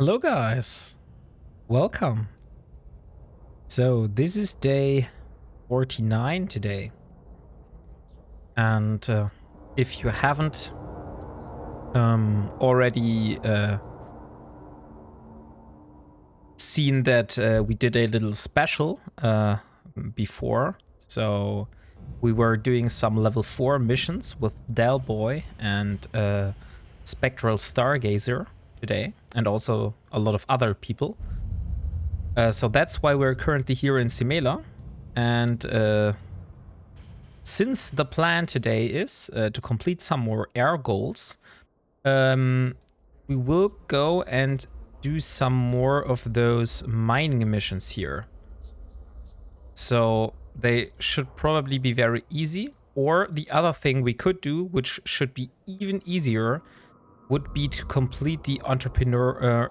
Hello guys, welcome. So this is day 49 today, and if you haven't already seen that we did a little special before, so we were doing some level 4 missions with Delboy and Spectral Stargazer today, and also a lot of other people. So that's why we're currently here in Simela. And since the plan today is to complete some more air goals, we will go and do some more of those mining missions here. So they should probably be very easy. Or the other thing we could do, which should be even easier, would be to complete the entrepreneur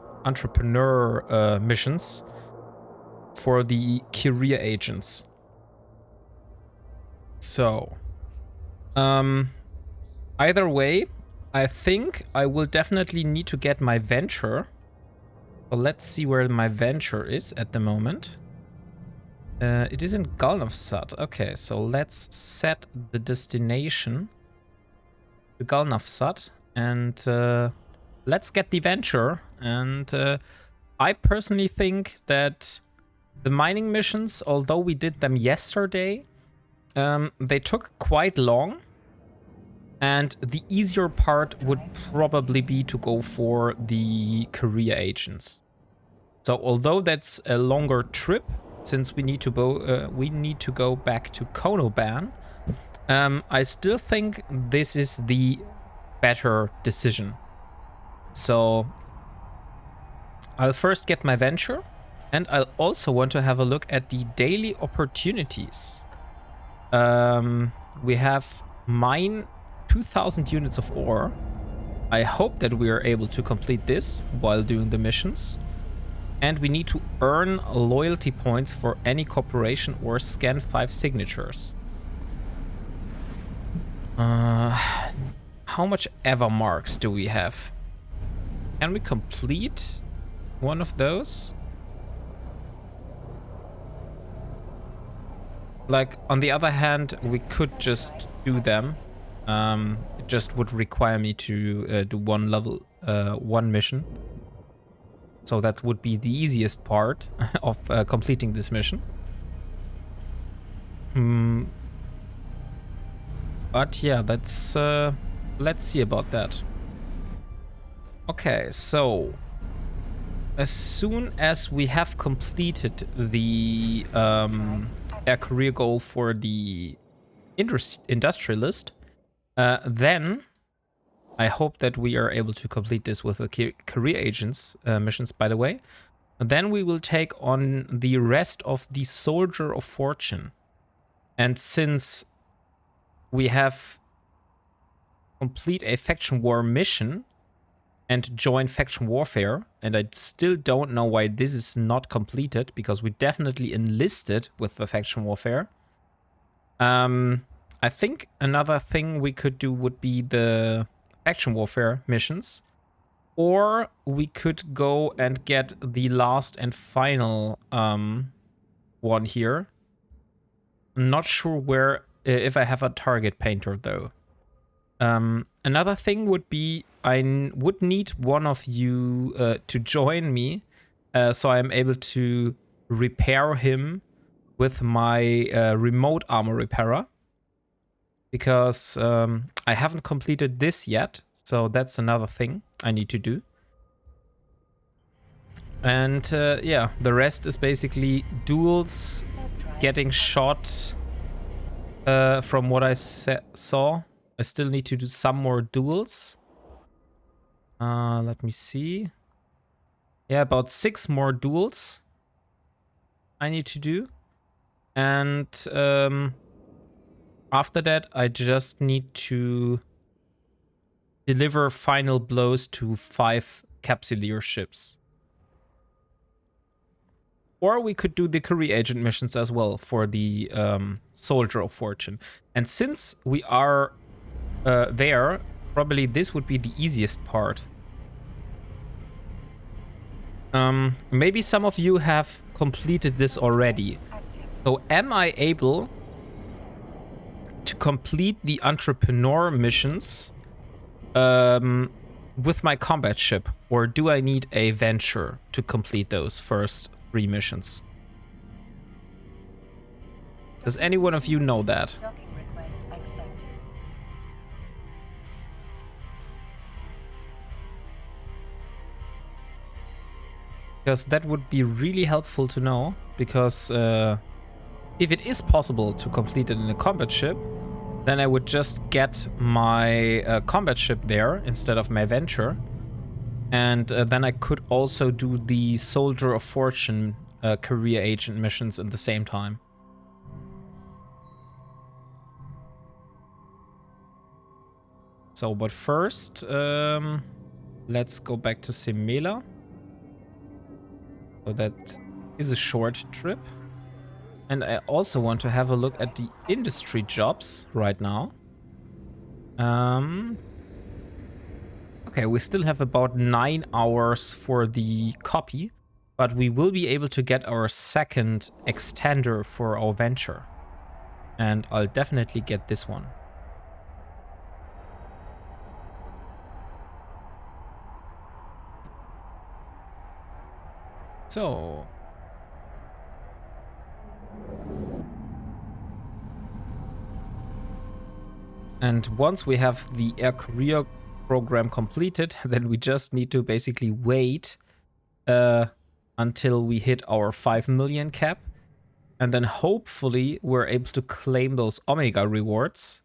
missions for the career agents. So, either way, I think I will definitely need to get my venture. So let's see where my venture is at the moment. It is in Galnavsat. Okay, so let's set the destination to Galnavsat and let's get the venture. And I personally think that the mining missions, although we did them yesterday, they took quite long. And the easier part would probably be to go for the career agents. So although that's a longer trip, since we need to go back to Konoban, I still think this is the better decision. So I'll first get my venture. And I'll also want to have a look at the daily opportunities. We have mine 2,000 units of ore. I hope that we are able to complete this while doing the missions. And we need to earn loyalty points for any corporation or scan 5 signatures. How much Eva marks do we have? Can we complete one of those? Like, on the other hand, we could just do them. It just would require me to do one mission. So that would be the easiest part of completing this mission. But yeah, that's let's see about that. Okay, so as soon as we have completed the a career goal for the industrialist, then I hope that we are able to complete this with the career agents missions, by the way. Then we will take on the rest of the Soldier of Fortune. And since we have complete a faction war mission and join faction warfare, and I still don't know why this is not completed, because we definitely enlisted with the faction warfare. I think another thing we could do would be the faction warfare missions, or we could go and get the last and final one here. I'm not sure where, if I have a target painter though. Another thing would be I would need one of you to join me, so I'm able to repair him with my remote armor repairer, because I haven't completed this yet, so that's another thing I need to do. And yeah, the rest is basically duels, getting shot. From what I saw, I still need to do some more duels. Let me see. Yeah, about 6 more duels I need to do. And after that, I just need to deliver final blows to 5 capsuleer ships. Or we could do the career agent missions as well for the Soldier of Fortune. And since we are there, probably this would be the easiest part. Maybe some of you have completed this already. So am I able to complete the entrepreneur missions with my combat ship? Or do I need a venture to complete those first 3 missions? Does any one of you know that? Docking request accepted. Because that would be really helpful to know. Because if it is possible to complete it in a combat ship, then I would just get my combat ship there instead of my venture. And then I could also do the Soldier of Fortune career agent missions at the same time. So, but first, let's go back to Semela. So that is a short trip. And I also want to have a look at the industry jobs right now. Okay, we still have about 9 hours for the copy, but we will be able to get our second extender for our venture. And I'll definitely get this one. So... And once we have the air career program completed, then we just need to basically wait until we hit our 5 million cap. And then hopefully we're able to claim those Omega rewards.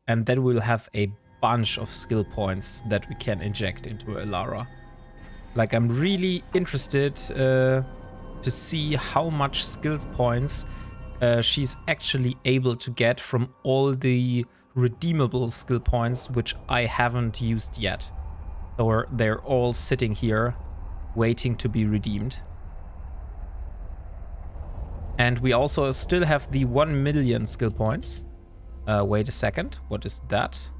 And then we'll have a bunch of skill points that we can inject into Elara. Like, I'm really interested to see how much skills points she's actually able to get from all the redeemable skill points which I haven't used yet. So they're all sitting here waiting to be redeemed. And we also still have the 1 million skill points. Wait a second, what is that?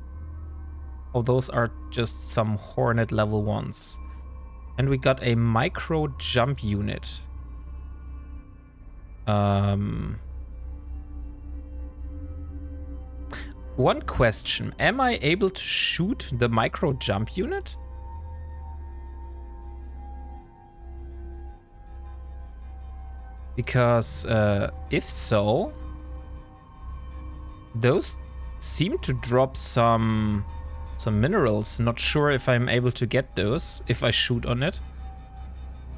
Oh, those are just some Hornet level 1s. And we got a micro jump unit. One question, am I able to shoot the micro jump unit? Because if so, those seem to drop some minerals. Not sure if I'm able to get those if I shoot on it,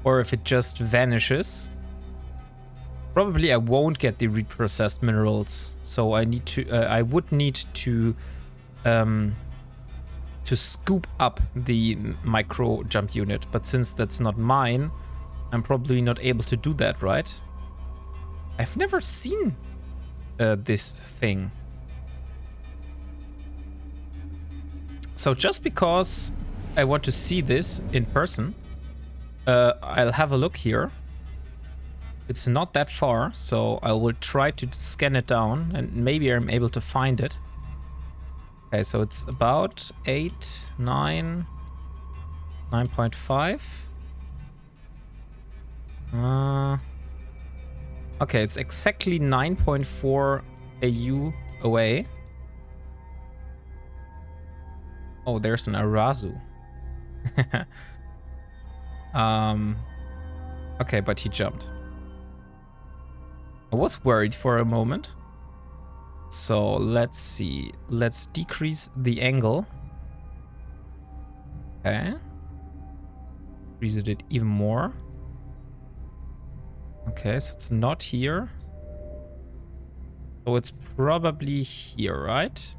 or if it just vanishes. Probably I won't get the reprocessed minerals, so I need to. I would need to scoop up the micro jump unit. But since that's not mine, I'm probably not able to do that, right? I've never seen this thing. So just because I want to see this in person, I'll have a look here. It's not that far, so I will try to scan it down and maybe I'm able to find it. Okay, so it's about 9.5. Okay, it's exactly 9.4 AU away. Oh, there's an Arazu. Okay, but he jumped. I was worried for a moment. So let's see. Let's decrease the angle. Okay. Increase it even more. Okay, so it's not here. So it's probably here, right?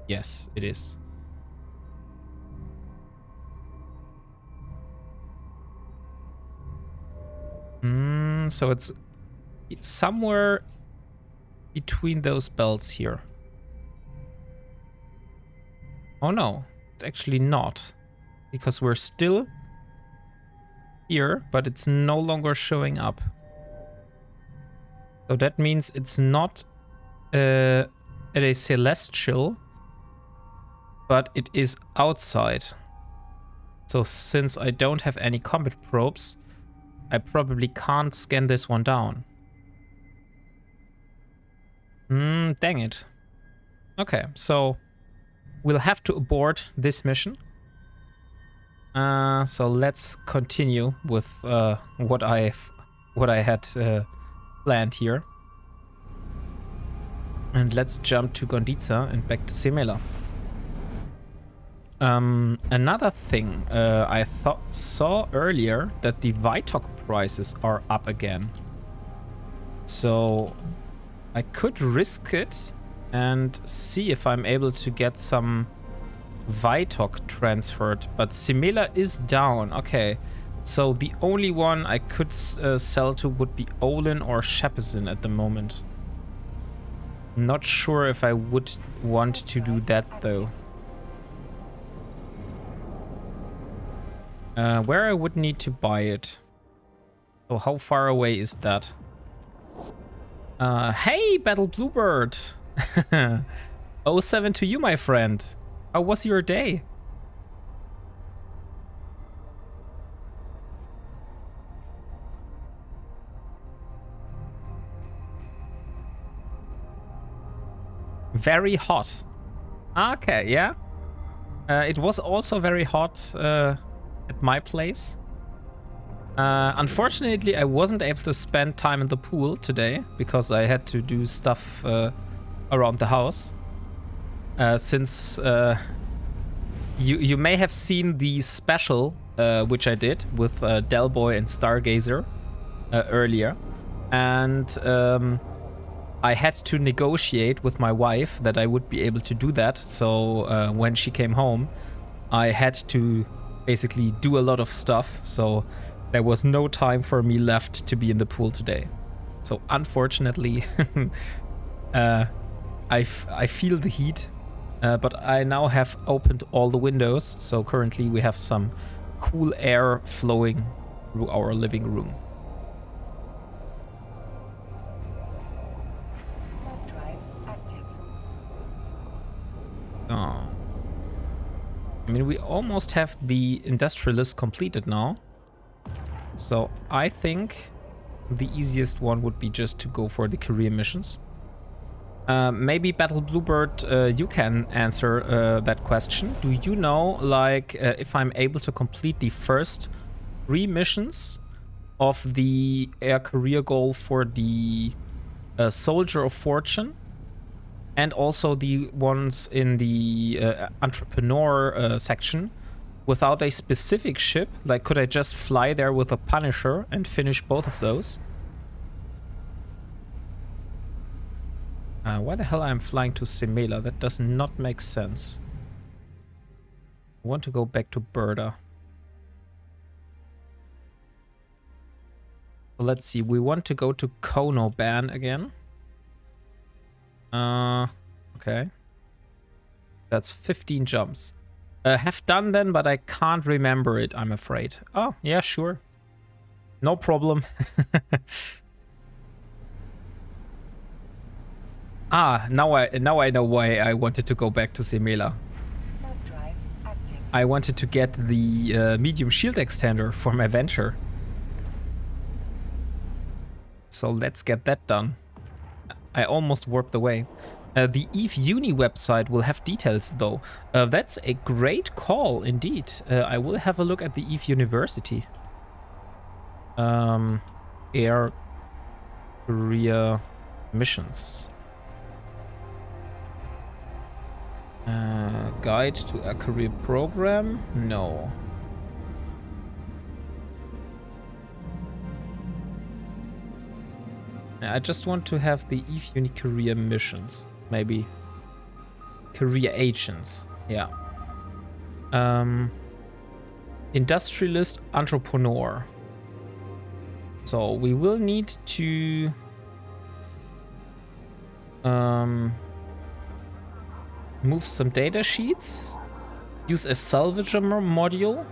Yes, it is. So it's somewhere between those belts here. Oh no, it's actually not. Because we're still here, but it's no longer showing up. So that means it's not at a celestial, but it is outside. So since I don't have any combat probes, I probably can't scan this one down. Dang it. Okay, so we'll have to abort this mission. So let's continue with what I had planned here. And let's jump to Gonditza and back to Semela. Another thing I saw earlier that the Vitok prices are up again. So I could risk it and see if I'm able to get some Vitok transferred. But Semela is down. Okay. So the only one I could sell to would be Olin or Shepazin at the moment. Not sure if I would want to do that though. Where I would need to buy it. So how far away is that? Hey, Battle Bluebird! 07 to you, my friend. How was your day? Very hot. Okay, yeah. It was also very hot at my place. Unfortunately, I wasn't able to spend time in the pool today because I had to do stuff around the house. Since you may have seen the special which I did with Delboy and Stargazer earlier, and I had to negotiate with my wife that I would be able to do that. So when she came home, I had to basically do a lot of stuff. So there was no time for me left to be in the pool today. So unfortunately, I feel the heat, but I now have opened all the windows. So currently we have some cool air flowing through our living room. Oh. I mean, we almost have the industrialist completed now. So I think the easiest one would be just to go for the career missions. Maybe Battle Bluebird, you can answer that question. Do you know, like, if I'm able to complete the first 3 missions of the air career goal for the Soldier of Fortune? And also the ones in the entrepreneur section without a specific ship? Like, could I just fly there with a Punisher and finish both of those? Why the hell I'm flying to Semela? That does not make sense. I want to go back to Burda. Let's see. We want to go to Konoban again. Okay. That's 15 jumps. Have done then, but I can't remember it, I'm afraid. Oh, yeah, sure. No problem. Now I know why I wanted to go back to Semela. I wanted to get the medium shield extender for my venture. So let's get that done. I almost warped away. The EVE Uni website will have details though. That's a great call indeed. I will have a look at the EVE University. Air career missions. Guide to a career program? No. I just want to have the EVE Uni career missions. Maybe. Career agents. Yeah. Industrialist entrepreneur. So we will need to move some data sheets. Use a salvager module.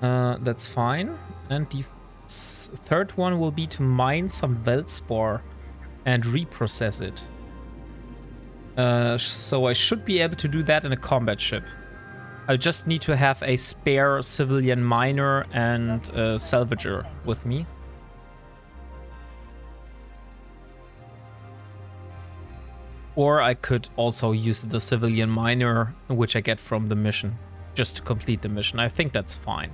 That's fine. And the third one will be to mine some Veldspar and reprocess it. So I should be able to do that in a combat ship. I'll just need to have a spare civilian miner and salvager with me. Or I could also use the civilian miner, which I get from the mission, just to complete the mission. I think that's fine.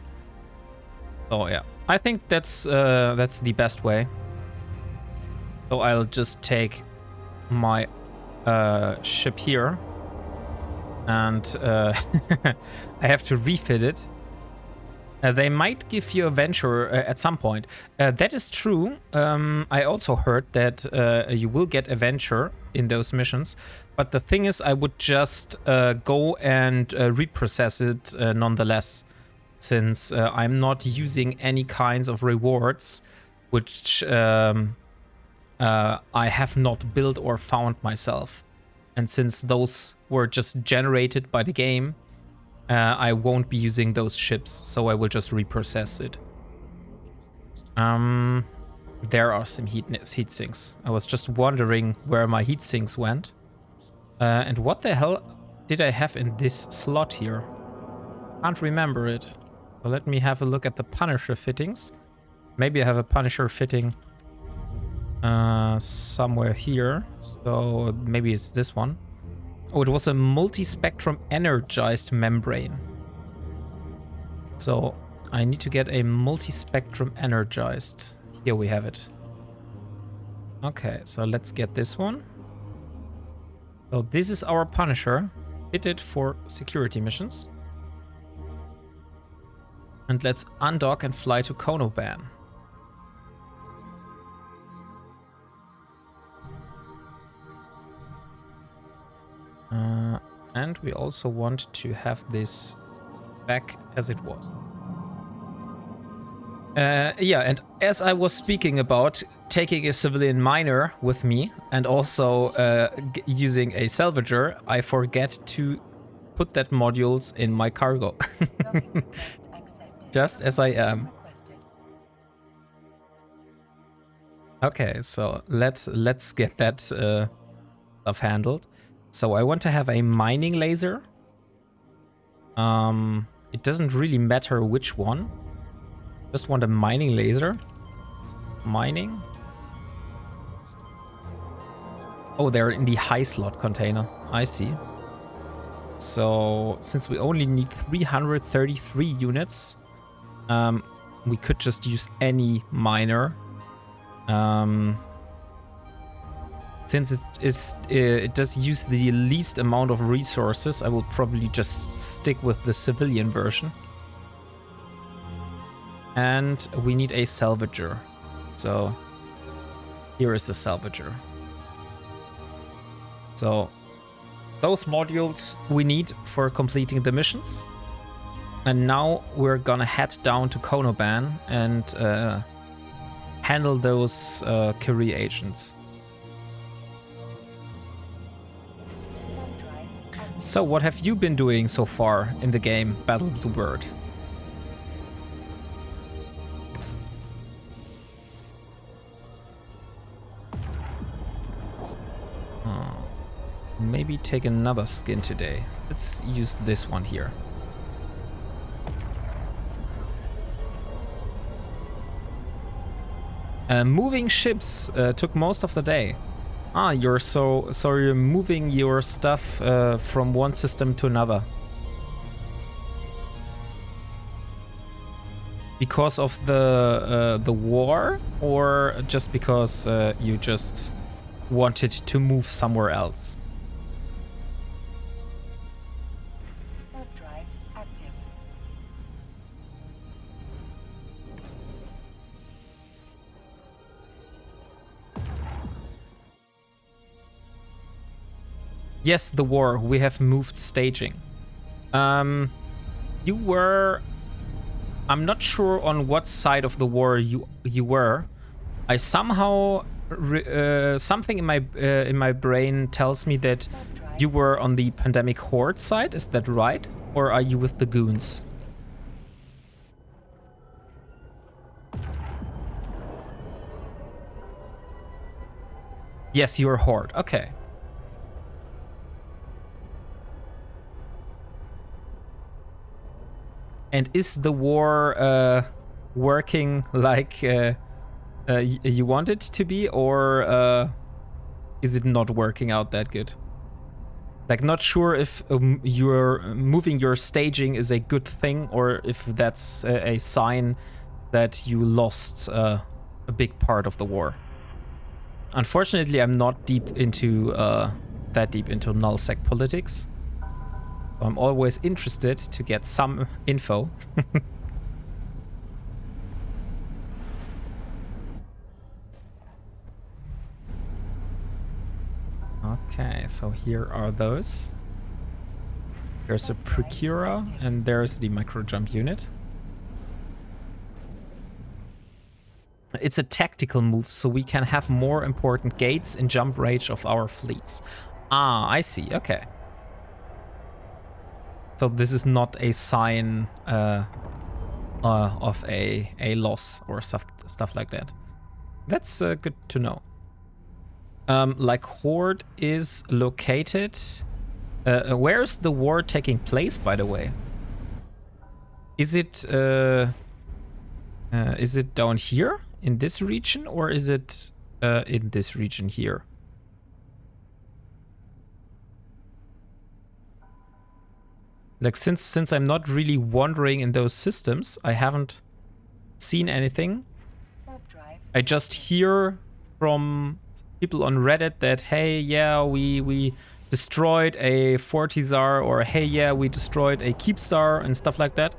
So yeah, I think that's the best way. So I'll just take my ship here, and I have to refit it. They might give you a venture at some point. That is true. I also heard that you will get a venture in those missions. But the thing is, I would just go and reprocess it nonetheless, since I'm not using any kinds of rewards, which I have not built or found myself. And since those were just generated by the game, I won't be using those ships, so I will just reprocess it. There are some heat sinks. I was just wondering where my heat sinks went. And what the hell did I have in this slot here? Can't remember it. So let me have a look at the Punisher fittings. Maybe I have a Punisher fitting somewhere here. So maybe it's this one. Oh, it was a multi-spectrum energized membrane. So I need to get a multi-spectrum energized. Here we have it. Okay, so let's get this one. So this is our Punisher, fitted for security missions. And let's undock and fly to Konoban. And we also want to have this back as it was. Yeah, and as I was speaking about taking a civilian miner with me and also using a salvager, I forget to put that modules in my cargo. Just as I am. Okay, so let's get that stuff handled. So I want to have a mining laser. It doesn't really matter which one. Just want a mining laser. Mining. Oh, they're in the high slot container. I see. So since we only need 333 units, we could just use any miner. Since it does use the least amount of resources, I will probably just stick with the civilian version. And we need a salvager. So here is the salvager. So those modules we need for completing the missions. And now we're gonna head down to Konoban and handle those career agents. So what have you been doing so far in the game, Battle Bluebird? Maybe take another skin today. Let's use this one here. Moving ships took most of the day. Ah, you're you're moving your stuff from one system to another. Because of the war, or just because you just wanted to move somewhere else? Warp drive active. Yes, the war. We have moved staging. You were... I'm not sure on what side of the war you were. I somehow... something in my brain tells me that you were on the Pandemic Horde side. Is that right? Or are you with the goons? Yes, you're Horde. Okay. And is the war working like you want it to be, or is it not working out that good? Like, not sure if you're moving your staging is a good thing, or if that's a sign that you lost a big part of the war. Unfortunately, I'm not deep into that deep into nullsec politics. So I'm always interested to get some info. Okay, so here are those. There's a Procurer, and there's the micro jump unit. It's a tactical move, so we can have more important gates in jump range of our fleets. Ah, I see. Okay. So this is not a sign of a loss or stuff like that. That's good to know. Like Horde is located. Where is the war taking place, by the way? Is it down here in this region, or is it in this region here? Like, since I'm not really wandering in those systems, I haven't seen anything. I just hear from people on Reddit that, hey, yeah, we destroyed a Fortizar, or hey, yeah, we destroyed a Keepstar and stuff like that.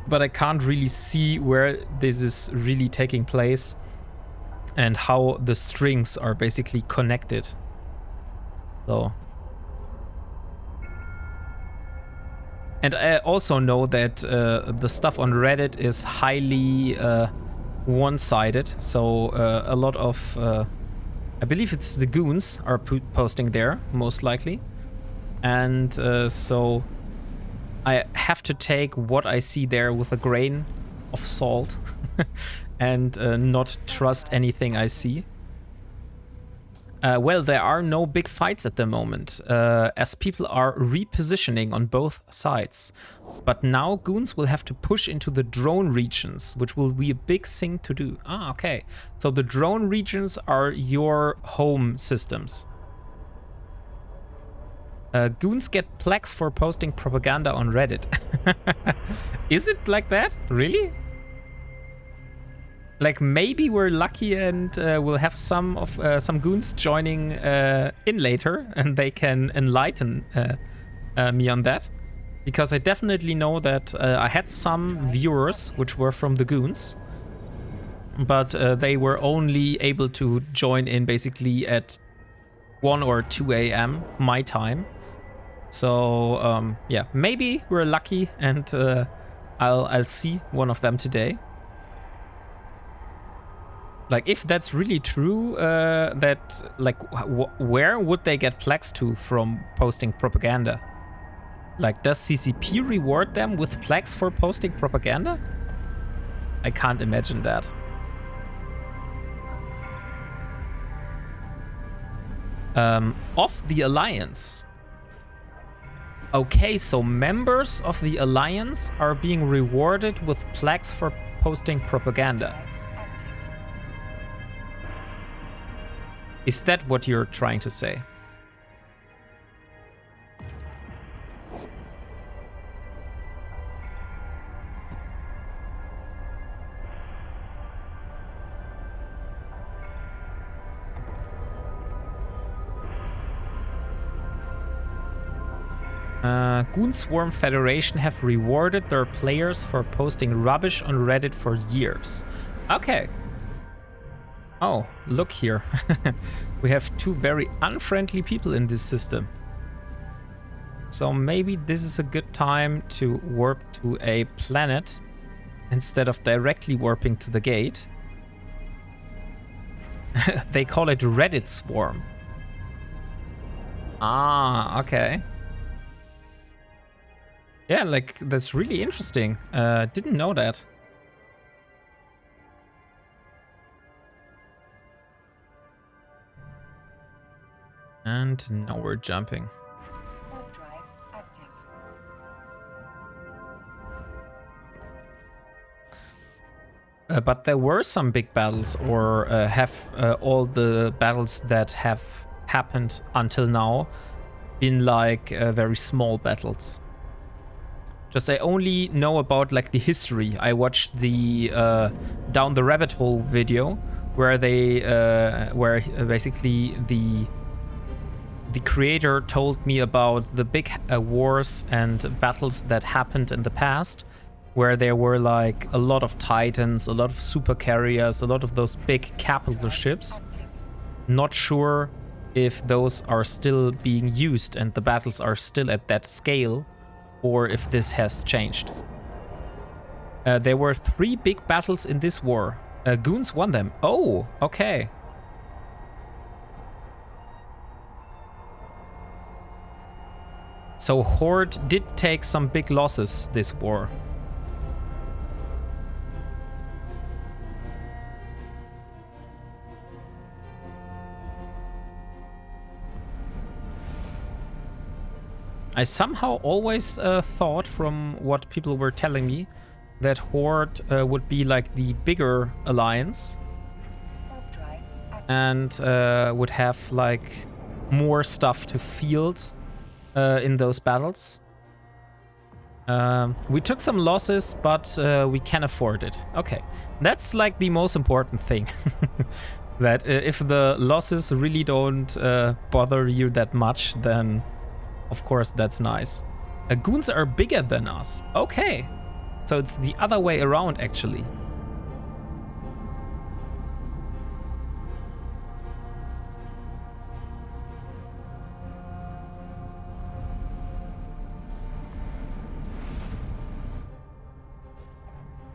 But I can't really see where this is really taking place and how the strings are basically connected. So. And I also know that the stuff on Reddit is highly one-sided. So a lot of, I believe it's the goons are posting there, most likely. And so I have to take what I see there with a grain of salt and not trust anything I see. Well, there are no big fights at the moment, as people are repositioning on both sides. But now goons will have to push into the drone regions, which will be a big thing to do. Ah, okay. So the drone regions are your home systems. Goons get plaques for posting propaganda on Reddit. Is it like that? Really? Like, maybe we're lucky and we'll have some goons joining in later, and they can enlighten me on that. Because I definitely know that I had some viewers which were from the goons, but they were only able to join in basically at 1 or 2 a.m. my time. So yeah, maybe we're lucky, and I'll see one of them today. Like, if that's really true, that, like, where would they get plaques to from posting propaganda? Like, does CCP reward them with plaques for posting propaganda? I can't imagine that. Of the Alliance. Okay, so members of the Alliance are being rewarded with plaques for posting propaganda. Is that what you're trying to say? Goon Swarm Federation have rewarded their players for posting rubbish on Reddit for years. Okay. Oh, look here. We have two very unfriendly people in this system. So maybe this is a good time to warp to a planet instead of directly warping to the gate. They call it Reddit Swarm. Ah, okay. Yeah, like, that's really interesting. Didn't know that. And now we're jumping. Warp drive active. but there were some big battles, or have all the battles that have happened until now been like very small battles. Just I only know about like the history. I watched the Down the Rabbit Hole video where they where basically the creator told me about the big wars and battles that happened in the past, where there were like a lot of titans, a lot of super carriers, a lot of those big capital ships. Not sure if those are still being used and the battles are still at that scale, or if this has changed. There were 3 big battles in this war. Goons won them. Oh, okay. So Horde did take some big losses this war. I somehow always thought, from what people were telling me, that Horde would be like the bigger alliance and would have like more stuff to field in those battles. We took some losses, but we can afford it. Okay, that's like the most important thing. That if the losses really don't bother you that much, then of course that's nice. Goons are bigger than us. Okay, so it's the other way around actually.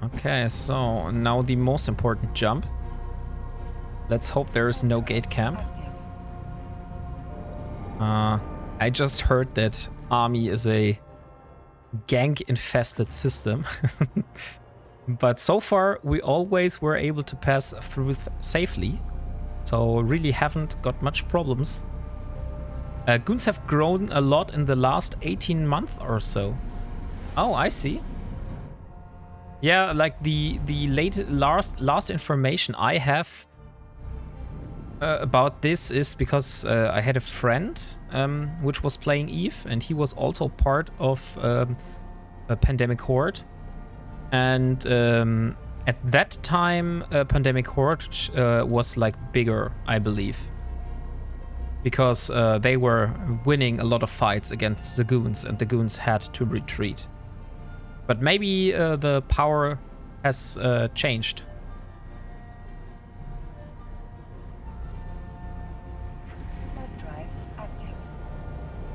Okay, so now the most important jump. Let's hope there is no gate camp. I just heard that army is a gank-infested system. But so far, we always were able to pass through safely. So really haven't got much problems. Goons have grown a lot in the last 18 months or so. Oh, I see. Yeah, like the last information I have about this is because I had a friend which was playing EVE, and he was also part of a Pandemic Horde. And at that time, Pandemic Horde was like bigger, I believe, because they were winning a lot of fights against the Goons, and the Goons had to retreat. But maybe the power has changed.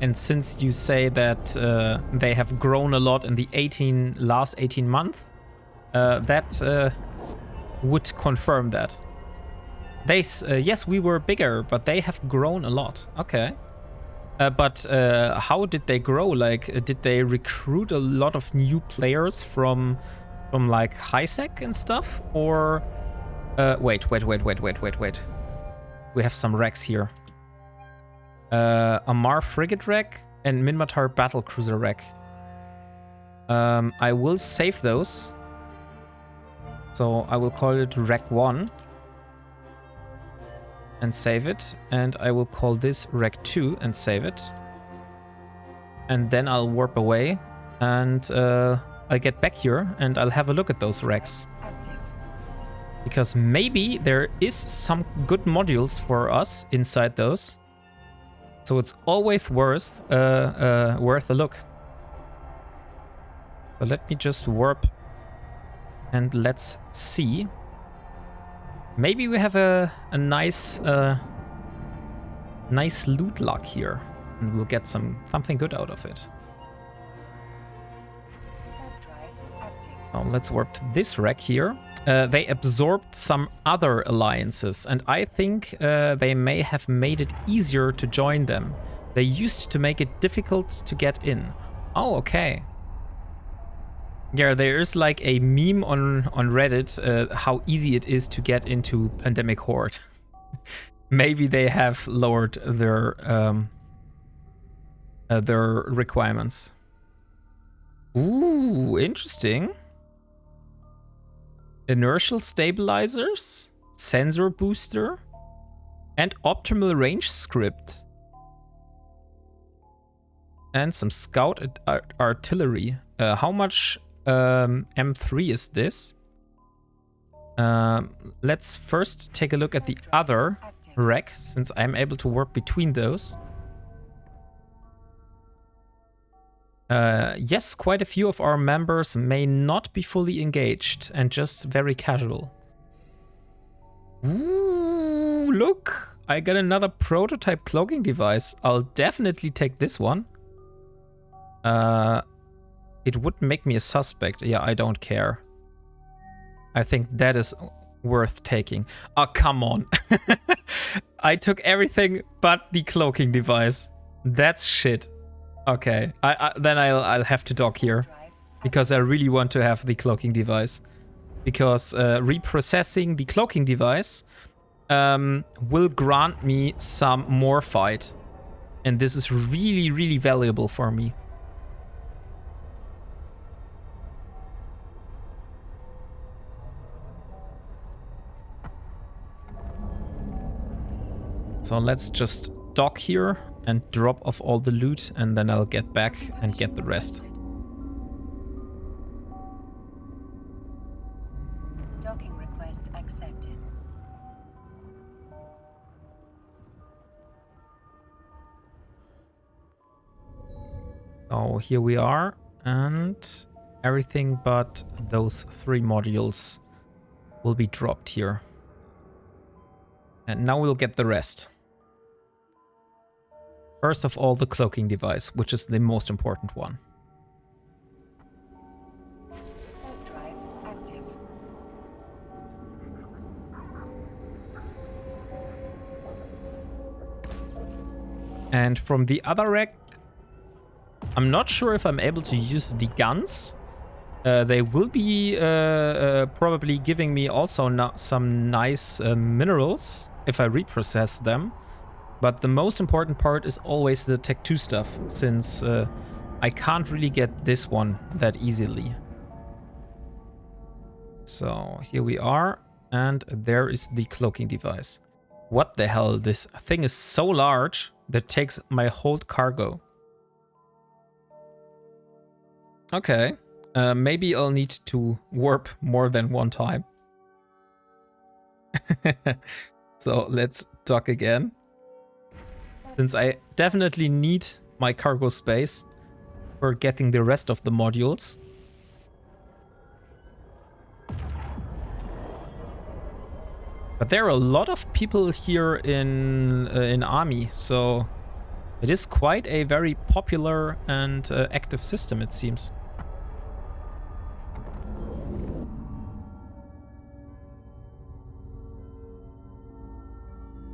And since you say that they have grown a lot in the last 18 months, that would confirm that. Yes, we were bigger, but they have grown a lot. Okay. But how did they grow? Like, did they recruit a lot of new players from like HiSec and stuff? Or wait. We have some wrecks here. Amar frigate wreck and Minmatar battlecruiser wreck. I will save those. So I will call it wreck 1. And save it, and I will call this Rec 2 and save it. And then I'll warp away, and I'll get back here and I'll have a look at those Recs. Because maybe there is some good modules for us inside those. So it's always worth a look. So let me just warp and let's see. Maybe we have a nice nice loot luck here, and we'll get something good out of it. Now let's warp to this wreck here. They absorbed some other alliances, and I think they may have made it easier to join them. They used to make it difficult to get in. Oh, okay. Yeah, there is like a meme on Reddit how easy it is to get into Pandemic Horde. Maybe they have lowered their requirements. Ooh, interesting. Inertial stabilizers, sensor booster, and optimal range script. And some scout artillery. How much M3 is this? Let's first take a look at the other rack, since I'm able to work between those. Yes, quite a few of our members may not be fully engaged and just very casual. Ooh, look! I got another prototype cloaking device. I'll definitely take this one. It would make me a suspect. Yeah, I don't care. I think that is worth taking. Oh, come on. I took everything but the cloaking device. That's shit. Okay, then I'll have to dock here, because I really want to have the cloaking device. Because reprocessing the cloaking device will grant me some more fight. And this is really, really valuable for me. So let's just dock here and drop off all the loot, and then I'll get back and get the rest. Docking request accepted. So here we are, and everything but those 3 modules will be dropped here. And now we'll get the rest. First of all, the cloaking device, which is the most important one. Warp drive active. And from the other rack, I'm not sure if I'm able to use the guns. They will be probably giving me also some nice minerals if I reprocess them. But the most important part is always the Tech 2 stuff, since I can't really get this one that easily. So here we are, and there is the cloaking device. What the hell? This thing is so large that it takes my whole cargo. Okay, maybe I'll need to warp more than one time. So let's dock again. Since I definitely need my cargo space for getting the rest of the modules. But there are a lot of people here in Army, so it is quite a very popular and active system, it seems.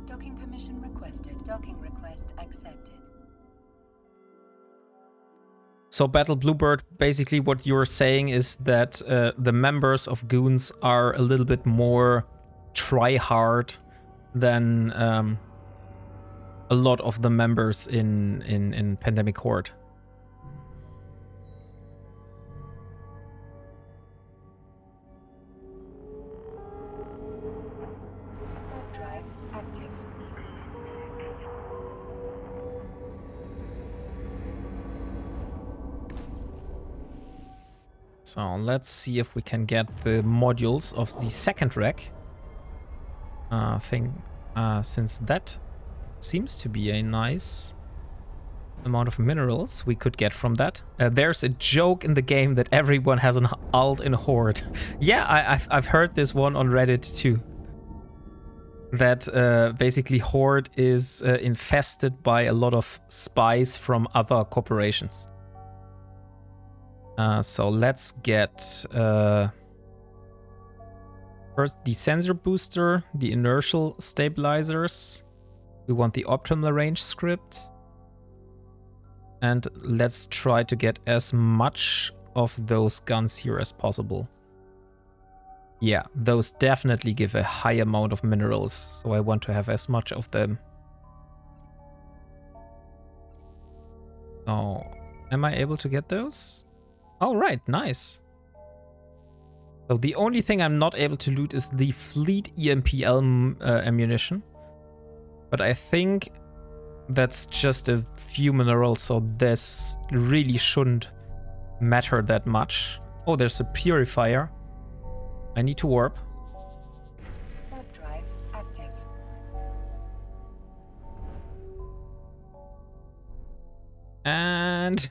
Docking permission requested. Docking request accepted. So Battle Bluebird, basically what you're saying is that the members of Goons are a little bit more try-hard than a lot of the members in Pandemic Horde. Warp drive active. So let's see if we can get the modules of the second rack thing, since that seems to be a nice amount of minerals we could get from that. There's a joke in the game that everyone has an alt in Horde. Yeah, I've heard this one on Reddit too. That basically Horde is infested by a lot of spies from other corporations. So let's get first the sensor booster, the inertial stabilizers. We want the optimal range script. And let's try to get as much of those guns here as possible. Yeah, those definitely give a high amount of minerals, so I want to have as much of them. So, am I able to get those? Oh, right, nice. So the only thing I'm not able to loot is the fleet EMPL ammunition. But I think that's just a few minerals, so this really shouldn't matter that much. Oh, there's a purifier. I need to warp. Warp drive active. And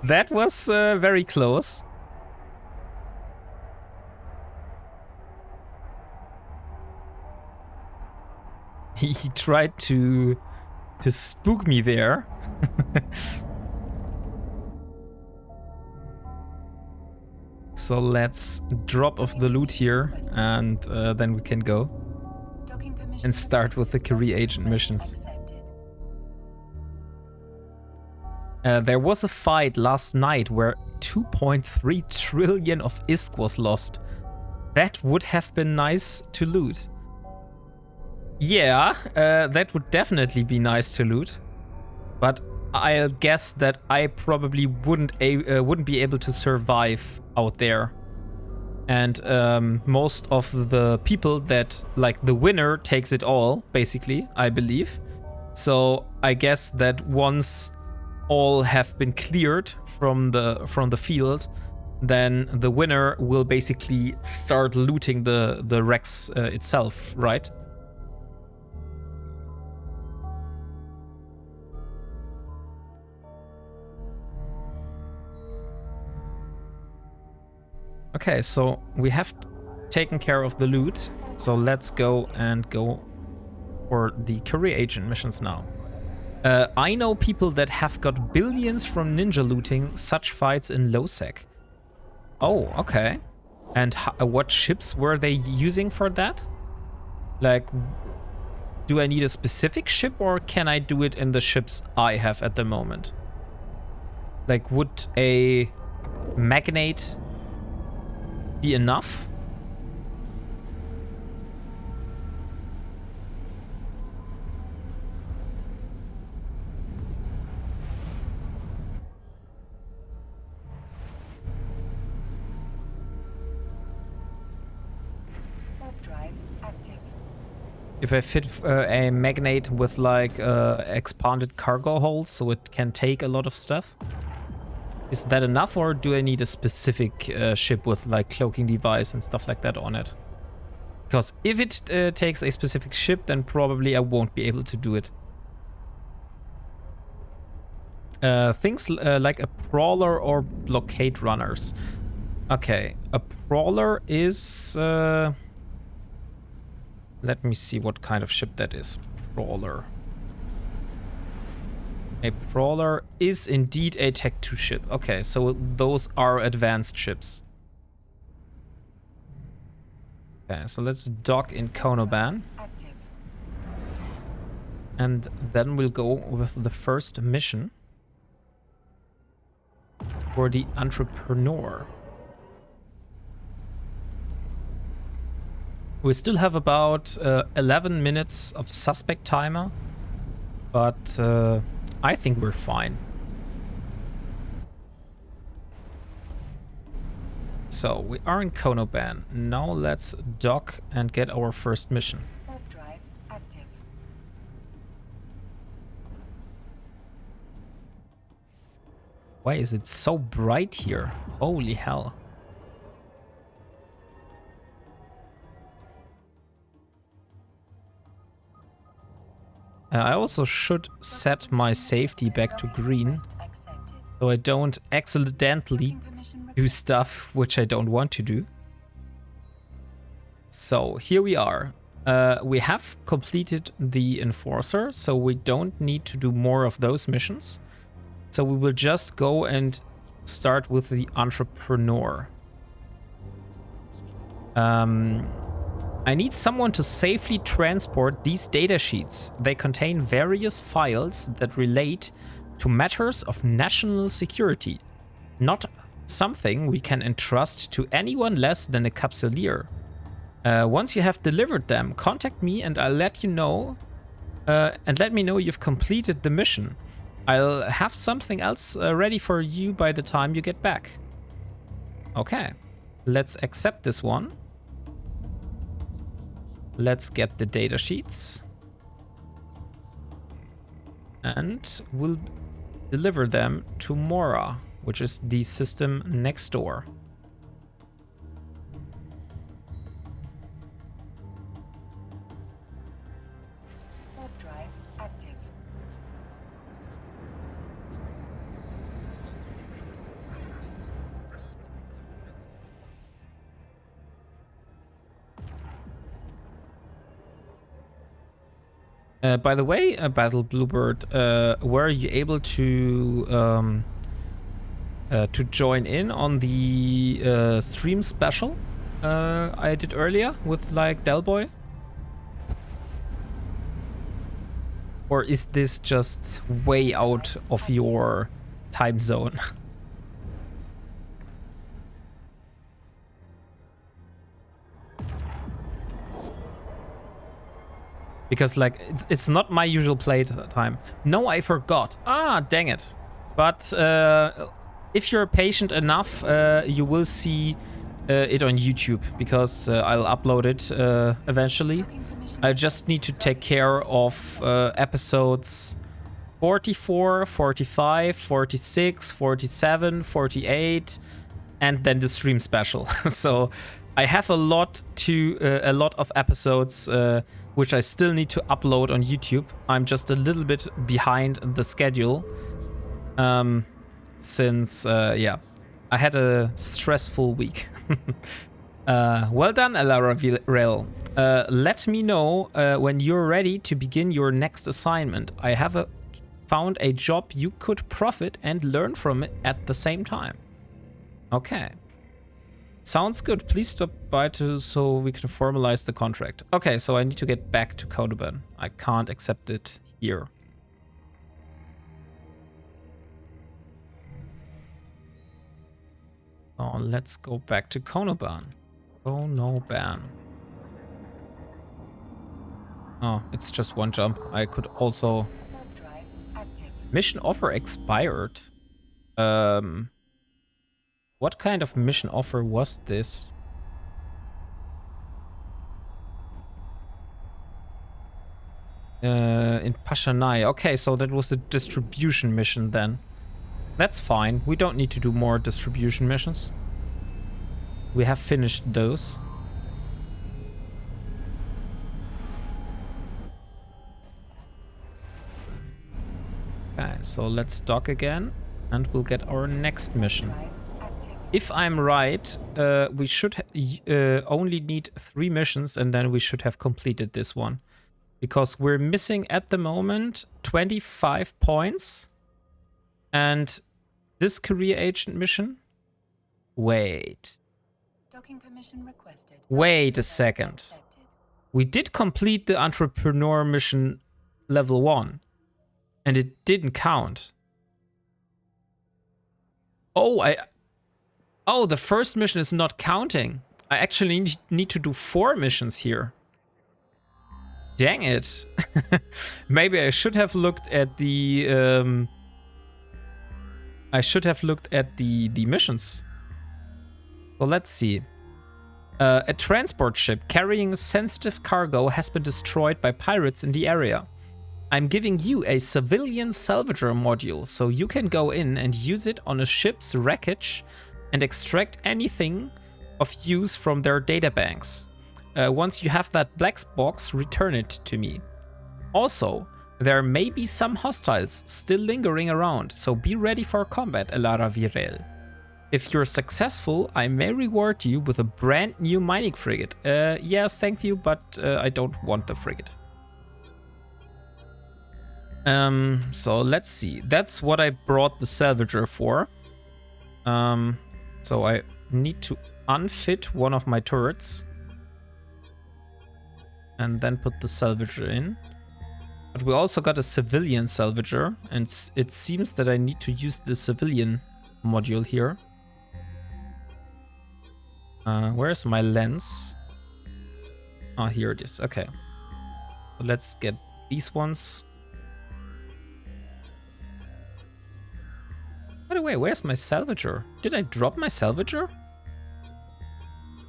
that was very close. He tried to spook me there. So let's drop off the loot here, and then we can go and start with the career agent missions. There was a fight last night where 2.3 trillion of ISK was lost. That would have been nice to loot. Yeah, that would definitely be nice to loot. But I'll guess that I probably wouldn't be able to survive out there. And most of the people that, like, the winner takes it all, basically, I believe. So I guess that once all have been cleared from the field, then the winner will basically start looting the wrecks itself, right? Okay, so we have taken care of the loot. So let's go for the career agent missions now. I know people that have got billions from ninja looting such fights in low sec. Oh, okay. And what ships were they using for that? Like, do I need a specific ship, or can I do it in the ships I have at the moment? Like, would a magnate be enough? Warp drive active. If I fit a magnate with like expanded cargo holds so it can take a lot of stuff, is that enough, or do I need a specific ship with like cloaking device and stuff like that on it? Because if it takes a specific ship, then probably I won't be able to do it. Things like a prowler or blockade runners. Okay, a prowler is... let me see what kind of ship that is. Prowler. A prowler is indeed a Tech 2 ship. Okay, so those are advanced ships. Okay, so let's dock in Konoban. And then we'll go with the first mission for the entrepreneur. We still have about 11 minutes of suspect timer, but I think we're fine. So we are in Konoban. Now let's dock and get our first mission. Warp drive active. Why is it so bright here? Holy hell. I also should set my safety back to green, so I don't accidentally do stuff which I don't want to do. So here we are. We have completed the Enforcer, so we don't need to do more of those missions. So we will just go and start with the Entrepreneur. I need someone to safely transport these datasheets. They contain various files that relate to matters of national security, not something we can entrust to anyone less than a capsuleer. Once you have delivered them, contact me and I'll let you know, and let me know you've completed the mission. I'll have something else ready for you by the time you get back. Okay, let's accept this one. Let's get the data sheets. And we'll deliver them to Mora, which is the system next door. Warp drive active. By the way, Battle Bluebird, were you able to join in on the stream special I did earlier with like Delboy? Or is this just way out of your time zone? Because like it's not my usual play time. No, I forgot. Ah, dang it. But if you're patient enough, you will see it on YouTube, because I'll upload it eventually. I just need to take care of episodes 44, 45, 46, 47, 48, and then the stream special. So I have a lot of episodes which I still need to upload on YouTube. I'm just a little bit behind the schedule since yeah, I had a stressful week. Well done, Alara Rel. Let me know when you're ready to begin your next assignment. I have found a job you could profit and learn from it at the same time. Okay. Sounds good. Please stop by so we can formalize the contract. Okay, so I need to get back to Kodoban. I can't accept it here. Oh, let's go back to Konoban. Konoban. Oh, it's just one jump. I could also... Warp drive active. Mission offer expired. What kind of mission offer was this? In Pashanai. Okay, so that was a distribution mission then. That's fine. We don't need to do more distribution missions. We have finished those. Okay, so let's dock again and we'll get our next mission. If I'm right, we should only need 3 missions and then we should have completed this one. Because we're missing at the moment 25 points. And this career agent mission? Wait. Docking permission requested. Wait a second. We did complete the entrepreneur mission level 1. And it didn't count. Oh, the first mission is not counting. I actually need to do 4 missions here. Dang it. Maybe I should have looked at the missions. Well, let's see. A transport ship carrying sensitive cargo has been destroyed by pirates in the area. I'm giving you a civilian salvager module so you can go in and use it on a ship's wreckage and extract anything of use from their databanks. Once you have that black box, return it to me. Also, there may be some hostiles still lingering around, so be ready for combat, Alara Virel. If you're successful, I may reward you with a brand new mining frigate. Yes, thank you, but I don't want the frigate. So let's see. That's what I brought the salvager for. So I need to unfit one of my turrets. And then put the salvager in. But we also got a civilian salvager. And it seems that I need to use the civilian module here. Where's my lens? Oh, here it is. Okay. So let's get these ones. By the way, where's my salvager? Did I drop my salvager?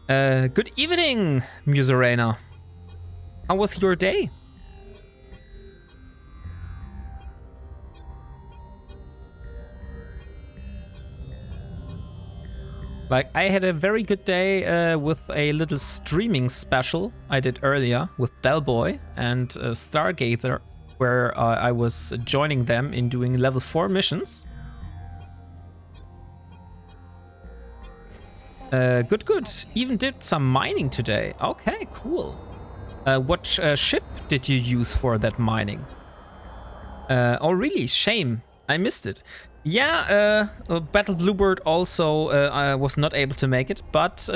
Good evening, Muserena. How was your day? Like, I had a very good day with a little streaming special I did earlier with Delboy and Stargazer, where I was joining them in doing level 4 missions. Good. Even did some mining today. Okay, cool. What ship did you use for that mining? Oh, really? Shame. I missed it. Yeah, Battle Bluebird also I was not able to make it, but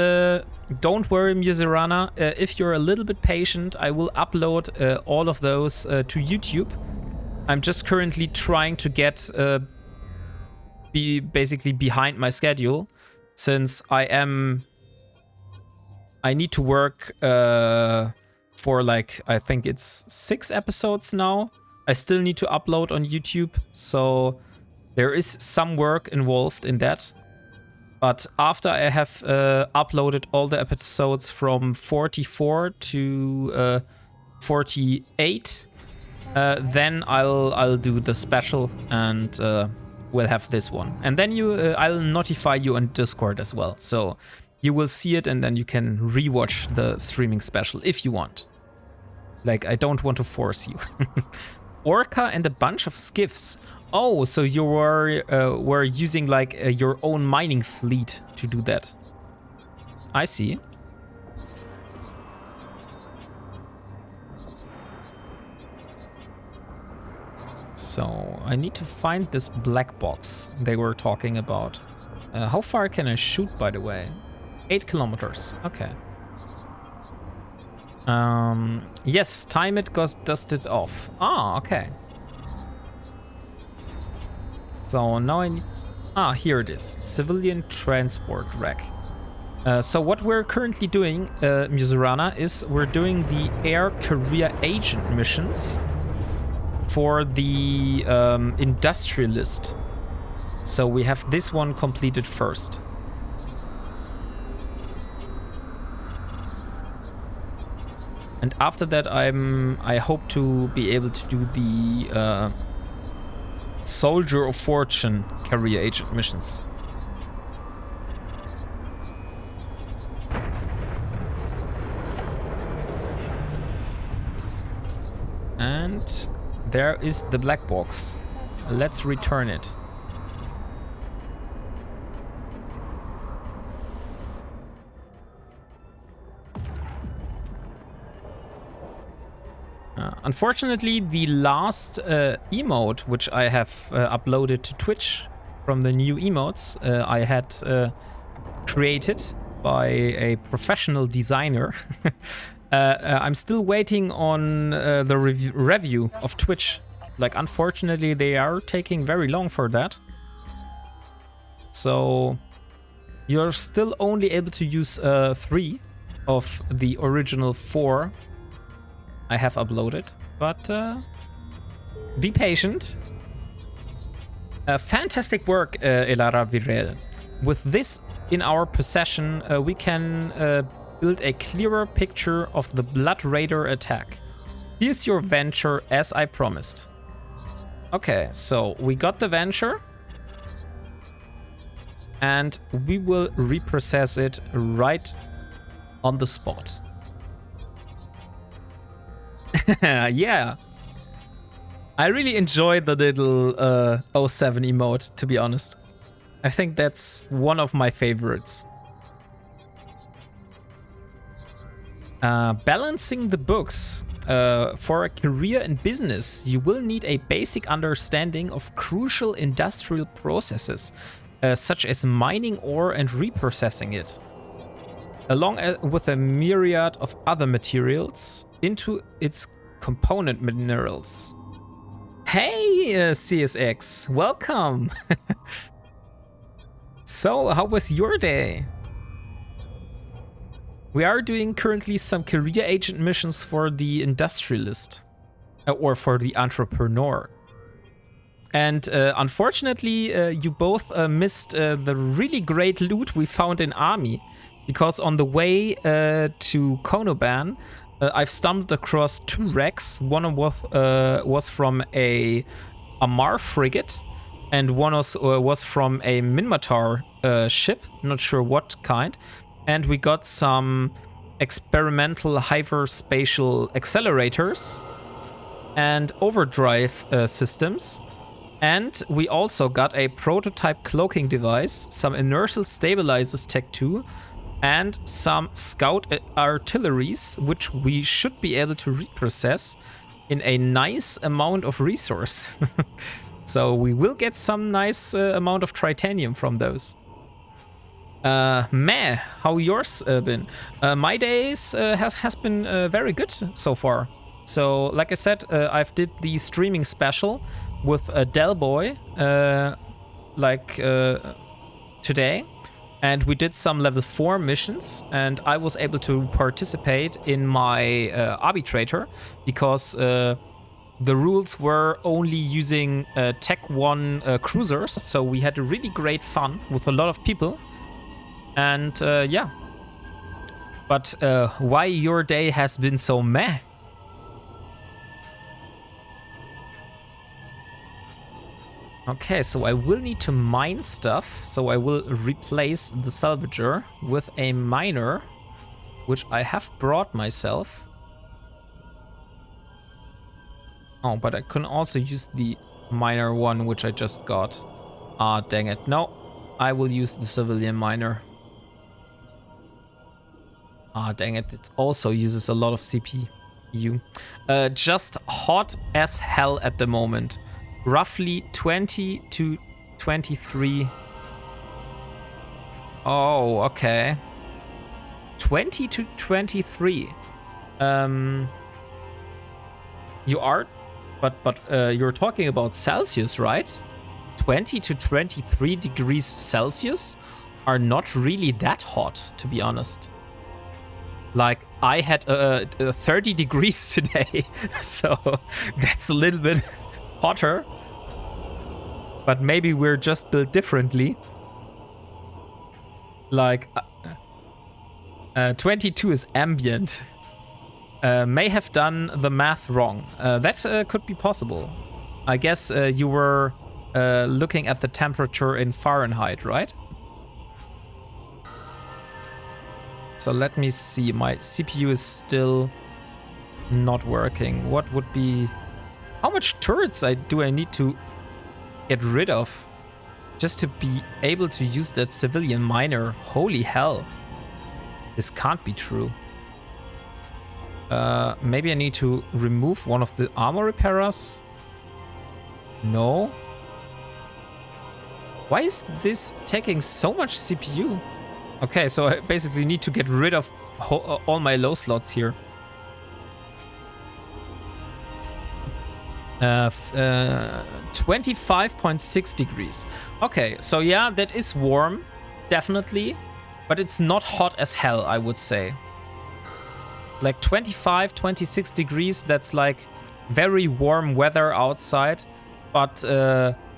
don't worry, Muserana. If you're a little bit patient, I will upload all of those to YouTube. I'm just currently trying to get basically behind my schedule, since I need to work for like, I think it's 6 episodes now. I still need to upload on YouTube, so there is some work involved in that. But after I have uploaded all the episodes from 44 to 48, then I'll do the special and we'll have this one. And then I'll notify you on Discord as well. So you will see it and then you can rewatch the streaming special if you want. Like, I don't want to force you. Orca and a bunch of skiffs. Oh, so you were using like your own mining fleet to do that. I see. So I need to find this black box they were talking about. How far can I shoot, by the way? 8 kilometers. Okay. Yes, time it got dusted off. Ah, okay. So now I need... Ah, here it is. Civilian transport wreck. So what we're currently doing, Muserana, is we're doing the air career agent missions for the industrialist. So we have this one completed first. And after that, I hope to be able to do the Soldier of Fortune career agent missions. And there is the black box. Let's return it. Unfortunately, the last emote which I have uploaded to Twitch from the new emotes I had created by a professional designer. I'm still waiting on the review of Twitch. Like, unfortunately, they are taking very long for that. So you're still only able to use 3 of the original 4 I have uploaded, but be patient. Fantastic work, Elara Virel. With this in our possession, we can build a clearer picture of the Blood Raider attack. Here's your venture as I promised. Okay, so we got the venture. And we will reprocess it right on the spot. Yeah. I really enjoy the little 07 emote, to be honest. I think that's one of my favorites. Balancing the books. For a career in business, you will need a basic understanding of crucial industrial processes, such as mining ore and reprocessing it, along with a myriad of other materials into its component minerals. Hey, CSX, welcome! So, how was your day? We are doing currently some career agent missions for the industrialist, or for the entrepreneur. And unfortunately, you both missed the really great loot we found in Army. because on the way to Konoban, I've stumbled across 2 wrecks. One was from a Amar frigate, and one was from a Minmatar ship, not sure what kind. And we got some experimental hyperspatial accelerators and overdrive systems. And we also got a prototype cloaking device, some inertial stabilizers Tech 2, and some scout artilleries, which we should be able to reprocess in a nice amount of resource. So we will get some nice amount of tritanium from those. Meh, how yours been? My days has been very good so far. So like I said, I've did the streaming special with Del Boy today, and we did some level 4 missions, and I was able to participate in my arbitrator because the rules were only using Tech 1 cruisers, so we had a really great fun with a lot of people. And yeah. But why your day has been so meh? Okay, so I will need to mine stuff, so I will replace the salvager with a miner, which I have brought myself. Oh, but I can also use the miner one, which I just got. Ah, dang it. No, I will use the civilian miner. Ah, dang it. It also uses a lot of CPU. Just hot as hell at the moment. Roughly 20 to 23. Oh, okay. 20 to 23. You are, but you're talking about Celsius, right? 20 to 23 degrees Celsius are not really that hot, to be honest. Like, I had 30 degrees today, so that's a little bit hotter. But maybe we're just built differently. Like, 22 is ambient. May have done the math wrong. That could be possible. I guess you were looking at the temperature in Fahrenheit, right? So let me see. My CPU is still not working. What would be... How much turrets do I need to get rid of just to be able to use that civilian miner? Holy hell. This can't be true. Maybe I need to remove one of the armor repairers. No. Why is this taking so much CPU? Okay, so I basically need to get rid of all my low slots here. 25.6 degrees. Okay, so yeah, that is warm, definitely. But it's not hot as hell, I would say. Like 25, 26 degrees, that's like very warm weather outside. But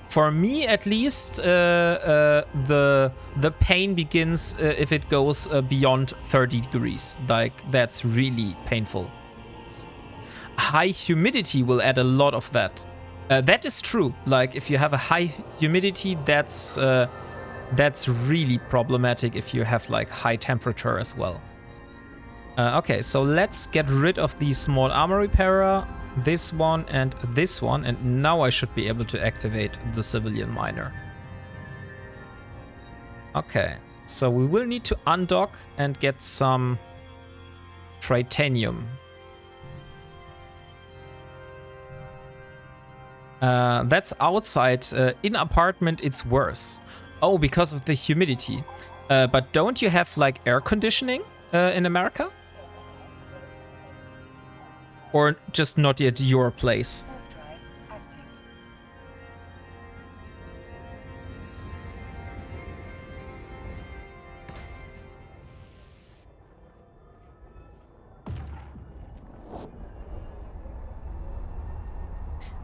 for me, at least, the pain begins if it goes beyond 30 degrees. Like, that's really painful. High humidity will add a lot of that. That is true. Like, if you have a high humidity, that's really problematic if you have like high temperature as well. Okay, so let's get rid of the small armor repairer, this one, and now I should be able to activate the civilian miner. Okay, so we will need to undock and get some tritanium. That's outside. In apartment, it's worse. Oh, because of the humidity. But don't you have like air conditioning in America? Or just not at your place?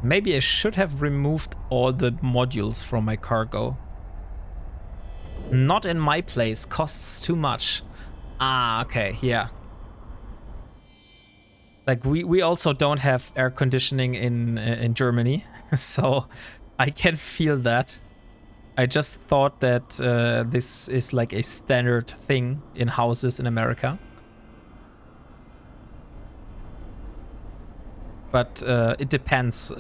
Maybe I should have removed all the modules from my cargo. Not in my place, costs too much. Ah, okay, yeah. Like we also don't have air conditioning in Germany, so I can feel that. I just thought that this is like a standard thing in houses in America. But it depends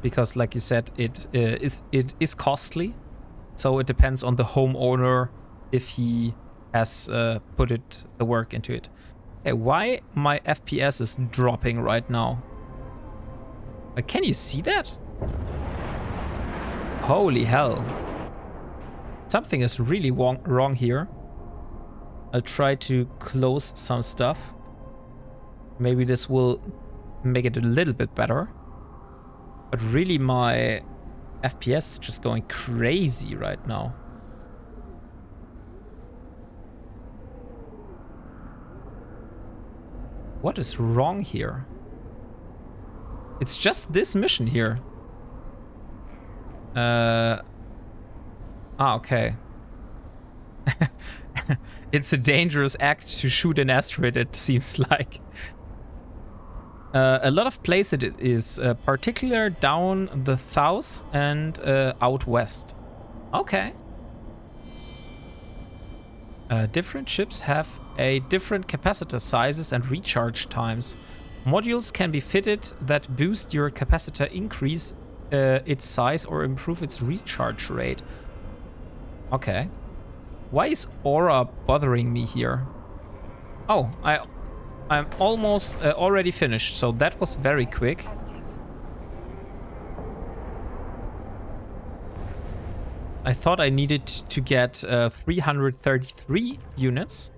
because, like you said, it is costly. So it depends on the homeowner if he has put the work into it. Okay, why my FPS is dropping right now? Can you see that? Holy hell. Something is really wrong here. I'll try to close some stuff. Maybe this will make it a little bit better. But really my FPS is just going crazy right now. What is wrong here? It's just this mission here. Okay. It's a dangerous act to shoot an asteroid, it seems like. A lot of places it is, particular down the south and out west. Okay. Different ships have a different capacitor sizes and recharge times. Modules can be fitted that boost your capacitor, increase its size, or improve its recharge rate. Okay. Why is aura bothering me here? Oh, I'm almost already finished, so that was very quick. I thought I needed to get 333 units,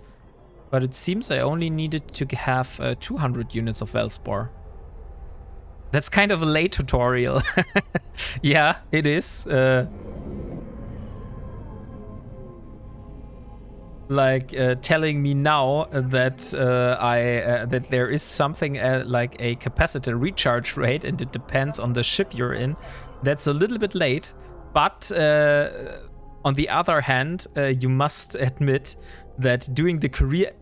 but it seems I only needed to have 200 units of Valspar. That's kind of a late tutorial. Yeah, it is. Telling me now that that there is something like a capacitor recharge rate, and it depends on the ship you're in. That's a little bit late, but on the other hand, you must admit that doing the career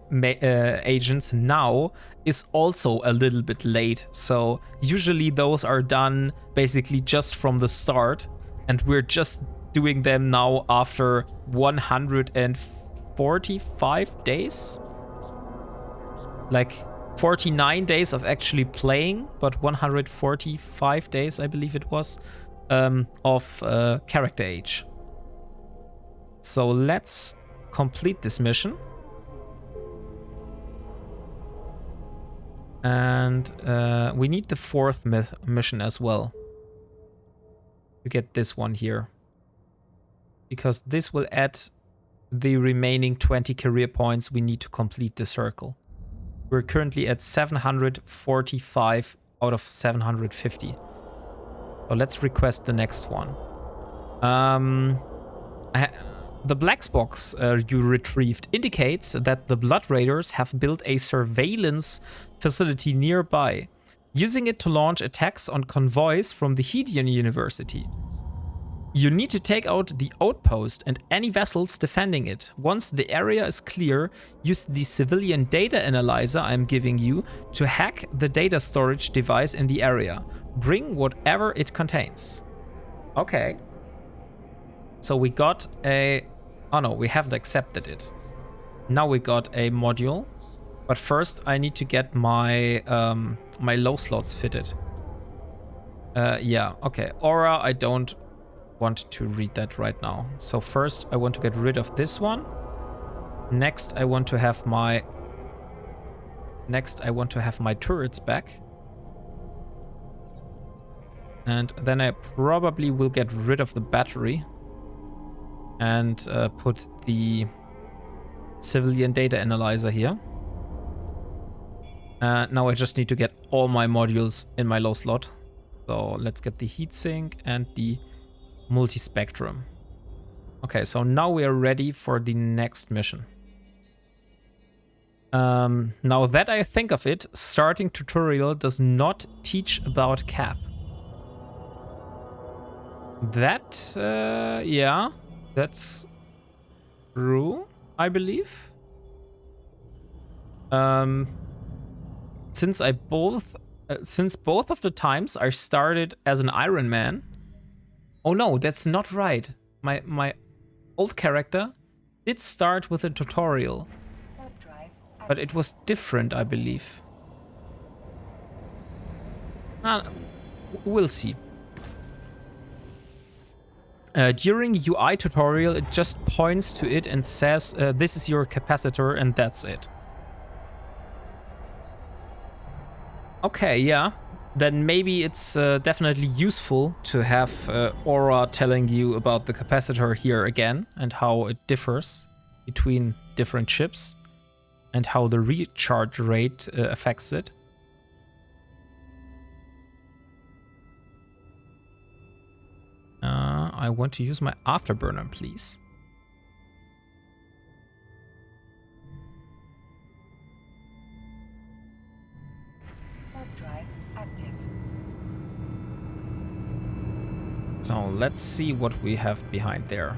agents now is also a little bit late. So usually those are done basically just from the start, and we're just doing them now after 145 days, like 49 days of actually playing, but 145 days, I believe it was, of character age. So let's complete this mission. And we need the fourth mission as well to get this one here, because this will add the remaining 20 career points we need to complete the circle. We're currently at 745 out of 750. So let's request the next one. The black box you retrieved indicates that the Blood Raiders have built a surveillance facility nearby, using it to launch attacks on convoys from the Hedon University. You need to take out the outpost and any vessels defending it. Once the area is clear, use the civilian data analyzer I'm giving you to hack the data storage device in the area. Bring whatever it contains. Okay. So we got a... Oh no, we haven't accepted it. Now we got a module. But first I need to get my my low slots fitted. Yeah, okay. Aura, I don't want to read that right now. So first I want to get rid of this one. Next I want to have my turrets back. And then I probably will get rid of the battery and put the civilian data analyzer here. Now I just need to get all my modules in my low slot. So let's get the heatsink and the multispectrum. Okay, so now we are ready for the next mission. Now that I think of it, starting tutorial does not teach about cap. That, yeah, that's true, I believe. Since both of the times I started as an Ironman. Oh no, that's not right. My old character did start with a tutorial, Warp drive but it was different, I believe. We'll see. During UI tutorial, it just points to it and says, this is your capacitor, and that's it. Okay, yeah. Then maybe it's definitely useful to have Aura telling you about the capacitor here again and how it differs between different chips and how the recharge rate affects it. I want to use my afterburner, please. warp drive active. So let's see what we have behind there.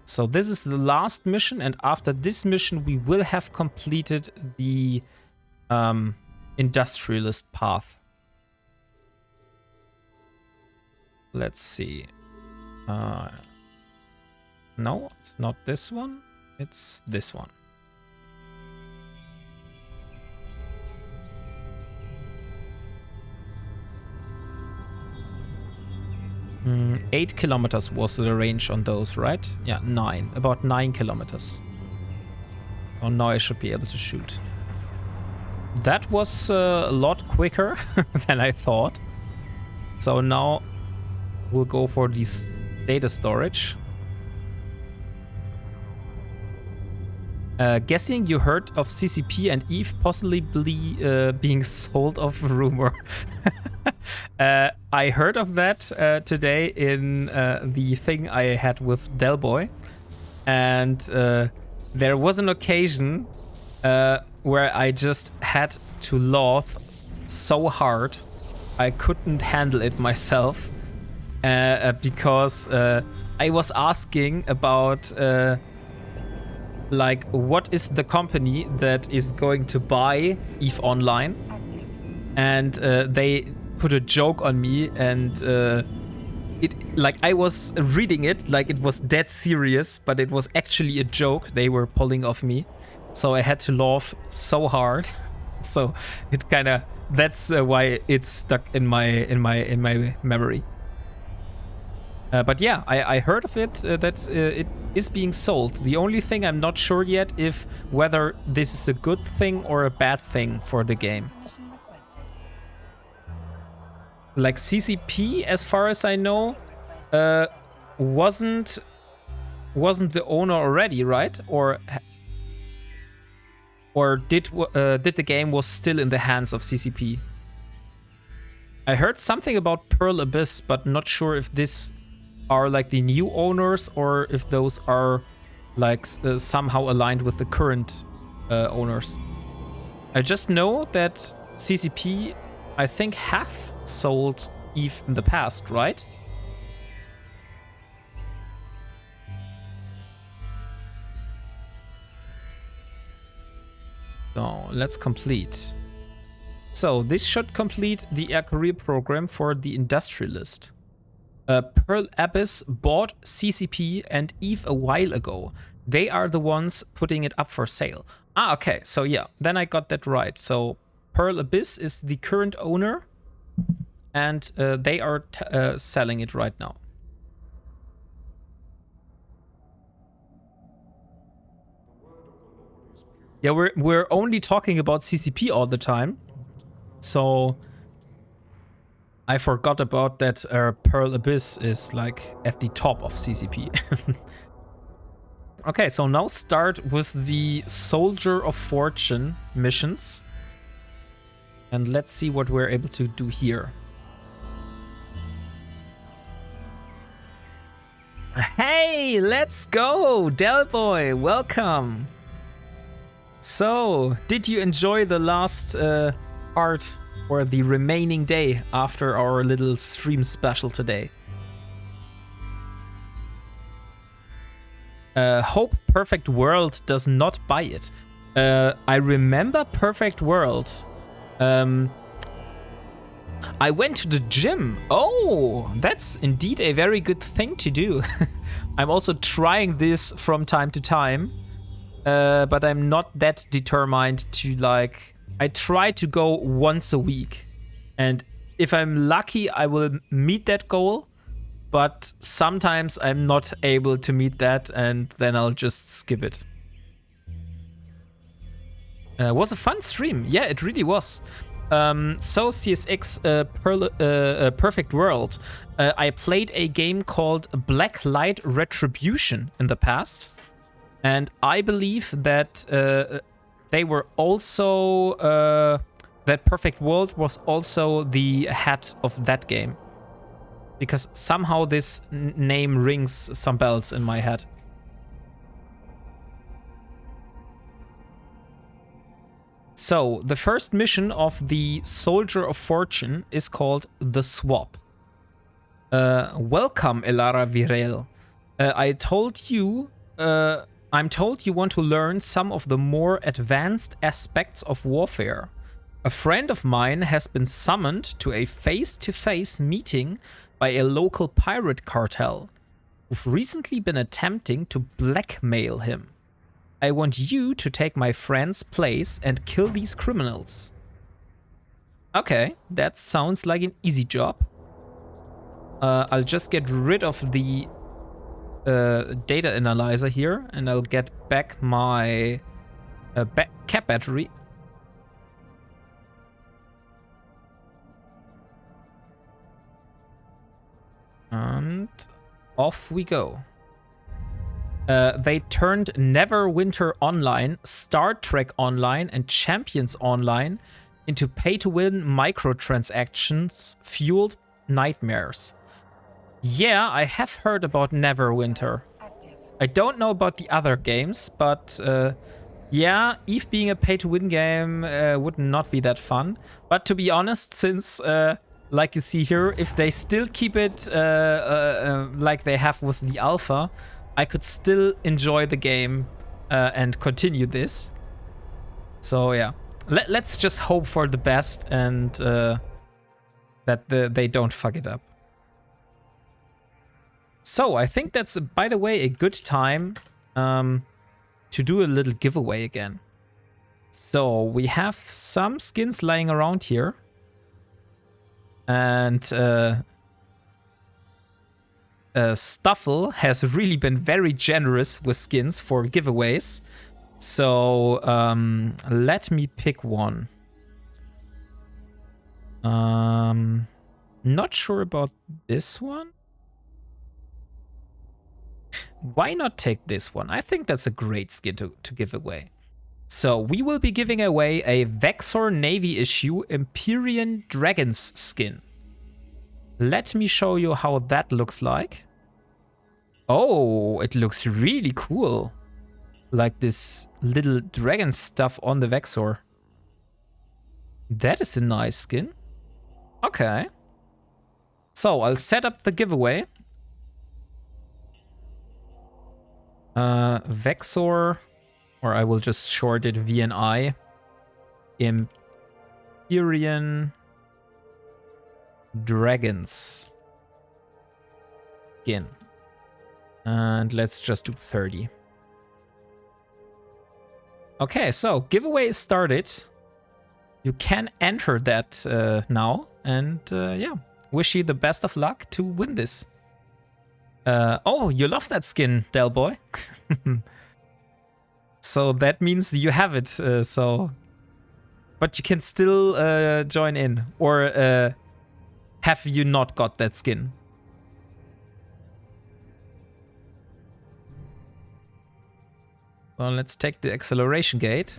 So this is the last mission, and after this mission we will have completed the industrialist path. Let's see. No, it's not this one. It's this one. Mm, 8 kilometers was the range on those, right? Yeah, 9. About 9 kilometers. Oh, now I should be able to shoot. That was a lot quicker than I thought. So now we'll go for this data storage. Guessing you heard of CCP and Eve possibly being sold off rumor. I heard of that today in the thing I had with Delboy. And there was an occasion where I just had to laugh so hard I couldn't handle it myself. Because I was asking about like what is the company that is going to buy EVE Online, and they put a joke on me, and it like I was reading it like it was dead serious, but it was actually a joke they were pulling off me, so I had to laugh so hard. So it kind of that's why it's stuck in my memory. But yeah, I heard of it, that it is being sold. The only thing I'm not sure yet if whether this is a good thing or a bad thing for the game. Permission requested. Like CCP, as far as I know, wasn't the owner already, right? Or did the game was still in the hands of CCP? I heard something about Pearl Abyss, but not sure if this are like the new owners or if those are like somehow aligned with the current owners. I just know that CCP, I think, have sold EVE in the past, right? So let's complete. So this should complete the Air Career program for the Industrialist. Pearl Abyss bought CCP and EVE a while ago. They are the ones putting it up for sale. Ah, okay. So yeah, then I got that right. So Pearl Abyss is the current owner, and they are selling it right now. Yeah, we're only talking about CCP all the time, so I forgot about that. Pearl Abyss is like at the top of CCP. Okay, so now start with the Soldier of Fortune missions, and let's see what we're able to do here. Hey, let's go, Delboy, welcome. So, did you enjoy the last part or the remaining day after our little stream special today? Hope Perfect World does not buy it. I remember Perfect World. I went to the gym. Oh, that's indeed a very good thing to do. I'm also trying this from time to time, but I'm not that determined to like... I try to go once a week, and if I'm lucky, I will meet that goal, but sometimes I'm not able to meet that, and then I'll just skip it. Was a fun stream. Yeah, it really was. So CSX Perfect World. I played a game called Black Light Retribution in the past, and I believe that they were also that Perfect World was also the head of that game, because somehow this name rings some bells in my head. So, the first mission of the Soldier of Fortune is called The Swap. Welcome, Elara Virel. I'm told you want to learn some of the more advanced aspects of warfare. A friend of mine has been summoned to a face-to-face meeting by a local pirate cartel, who've recently been attempting to blackmail him. I want you to take my friend's place and kill these criminals. Okay, that sounds like an easy job. I'll just get rid of the data analyzer here, and I'll get back my cap battery. And off we go. They turned Neverwinter Online, Star Trek Online, and Champions Online into pay-to-win microtransactions fueled nightmares. Yeah, I have heard about Neverwinter. I don't know about the other games, but yeah, EVE being a pay-to-win game would not be that fun. But to be honest, since like you see here, if they still keep it like they have with the alpha, I could still enjoy the game and continue this. So yeah, let's just hope for the best and that they don't fuck it up. So I think that's, by the way, a good time to do a little giveaway again. So we have some skins lying around here. And Stuffle has really been very generous with skins for giveaways. So let me pick one. Not sure about this one. Why not take this one? I think that's a great skin to give away. So we will be giving away a Vexor Navy issue Empyrean Dragons skin. Let me show you how that looks like. Oh, it looks really cool. Like this little dragon stuff on the Vexor. That is a nice skin. Okay. So I'll set up the giveaway. Vexor, or I will just short it VNI. Empyrean Dragons skin. And let's just do 30. Okay, so giveaway is started. You can enter that now. And yeah, wish you the best of luck to win this. Oh, you love that skin, Del Boy. So that means you have it. But you can still join in. Or have you not got that skin? Well, let's take the acceleration gate.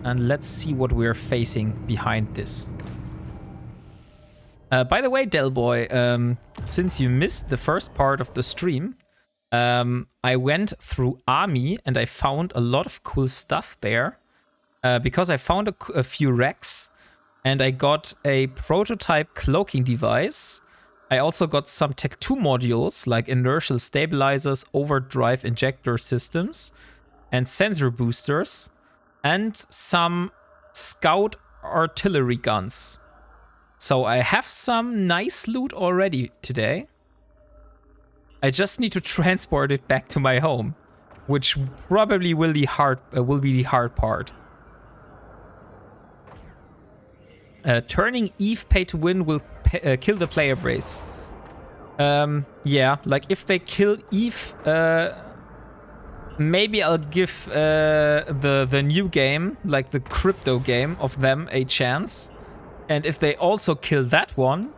And let's see what we're facing behind this. By the way, Del Boy, since you missed the first part of the stream, I went through Army and I found a lot of cool stuff there. Because I found a few racks and I got a prototype cloaking device I also got some Tech 2 modules like inertial stabilizers, overdrive injector systems, and sensor boosters, and some scout artillery guns. So I have some nice loot already today. I just need to transport it back to my home, which probably will be the hard part. Turning Eve pay to win will kill the player base. Yeah, like if they kill Eve, maybe I'll give the new game, like the crypto game of them, a chance. And if they also kill that one,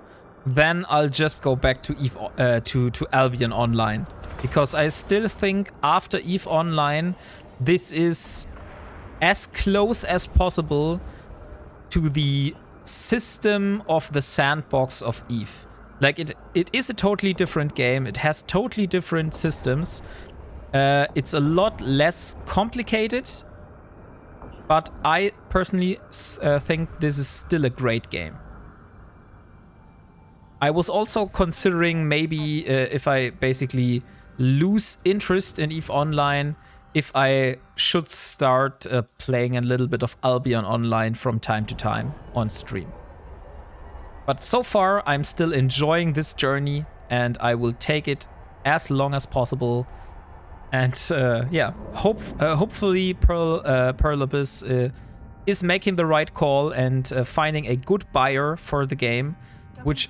then I'll just go back to Eve to Albion Online, because I still think after Eve Online, this is as close as possible to the system of the sandbox of Eve. Like it is a totally different game. It has totally different systems. It's a lot less complicated, but I personally think this is still a great game. I was also considering maybe if I basically lose interest in EVE Online, if I should start playing a little bit of Albion Online from time to time on stream. But so far, I'm still enjoying this journey, and I will take it as long as possible. And yeah, hopefully Pearl Abyss is making the right call and finding a good buyer for the game, which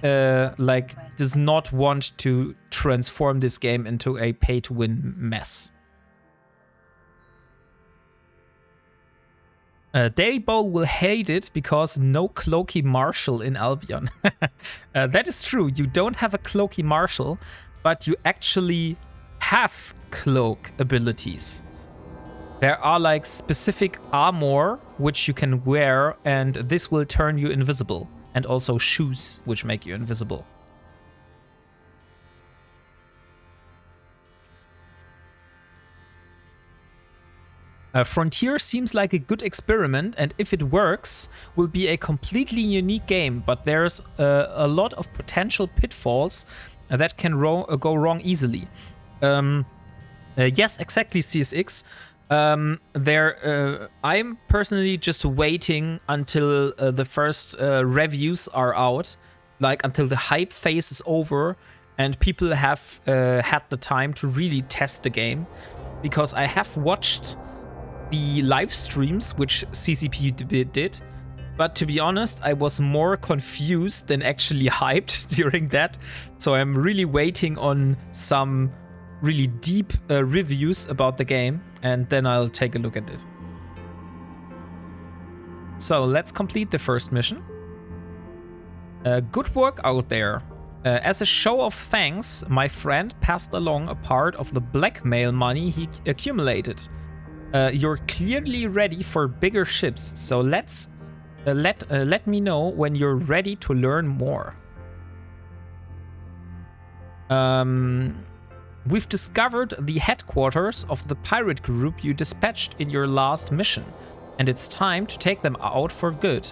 like does not want to transform this game into a pay-to-win mess. Daybowl will hate it because no Cloaky Marshal in Albion. That is true. You don't have a Cloaky Marshal, but you actually have cloak abilities. There are like specific armor which you can wear, and this will turn you invisible. And also shoes which make you invisible. Frontier seems like a good experiment, and if it works, will be a completely unique game, but there's a lot of potential pitfalls that can go wrong easily. Yes, exactly, CSX. I'm personally just waiting until the first reviews are out, like until the hype phase is over and people have had the time to really test the game, because I have watched the live streams which CCP did, but to be honest, I was more confused than actually hyped during that. So I'm really waiting on some really deep reviews about the game, and then I'll take a look at it. So let's complete the first mission. Good work out there. As a show of thanks, my friend passed along a part of the blackmail money he accumulated. You're clearly ready for bigger ships, so let me know when you're ready to learn more. We've discovered the headquarters of the pirate group you dispatched in your last mission, and it's time to take them out for good.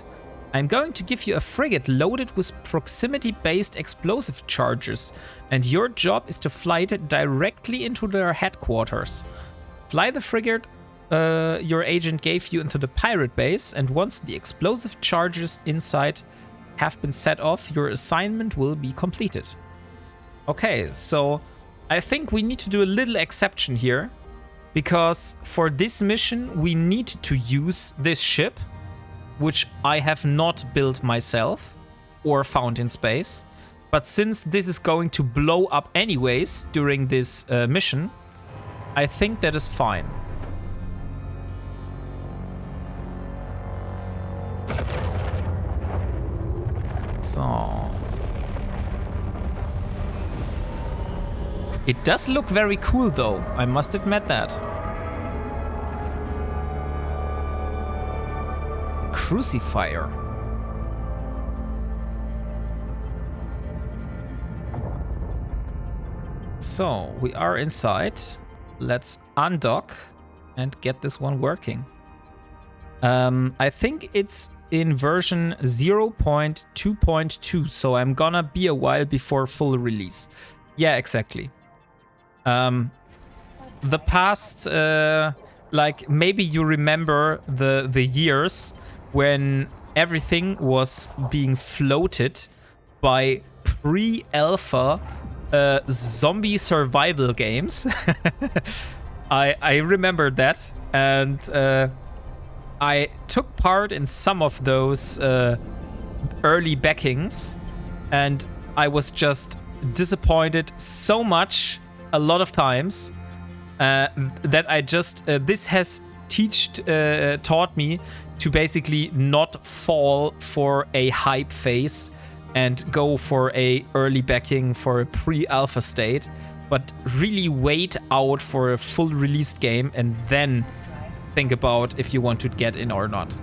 I'm going to give you a frigate loaded with proximity-based explosive charges, and your job is to fly it directly into their headquarters. Fly the frigate your agent gave you into the pirate base, and once the explosive charges inside have been set off, your assignment will be completed. Okay, so I think we need to do a little exception here, because for this mission we need to use this ship, which I have not built myself or found in space. But since this is going to blow up anyways during this mission, I think that is fine. So it does look very cool though, I must admit that. Crucifier. So we are inside. Let's undock and get this one working. I think it's in version 0.2.2, so I'm gonna be a while before full release. Yeah, exactly. The past, like maybe you remember the years when everything was being floated by pre-alpha zombie survival games. I remember that, and I took part in some of those early backings, and I was just disappointed so much a lot of times that I just this has taught me to basically not fall for a hype phase and go for a early backing for a pre-alpha state, but really wait out for a full released game and then think about if you want to get in or not.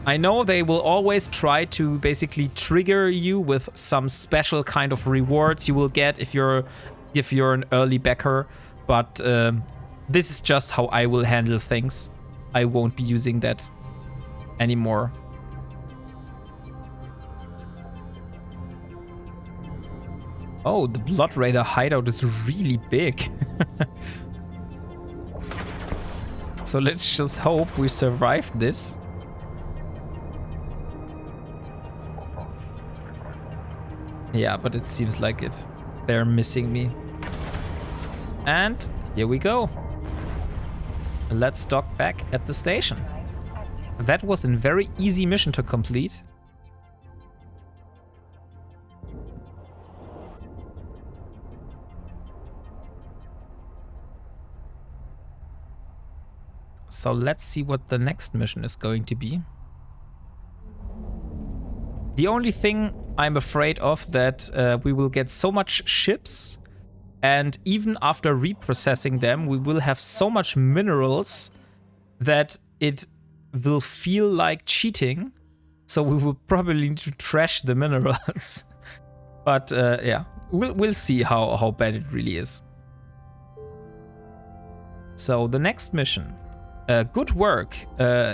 I know they will always try to basically trigger you with some special kind of rewards you will get if you're an early backer, but this is just how I will handle things. I won't be using that anymore. Oh, the Blood Raider hideout is really big. So let's just hope we survive this. Yeah, but it seems like it. They're missing me. And here we go. Let's dock back at the station. That was a very easy mission to complete. So let's see what the next mission is going to be. The only thing I'm afraid of that we will get so much ships, and even after reprocessing them, we will have so much minerals that it will feel like cheating. So we will probably need to trash the minerals. But yeah, we'll see how bad it really is. So the next mission. Good work.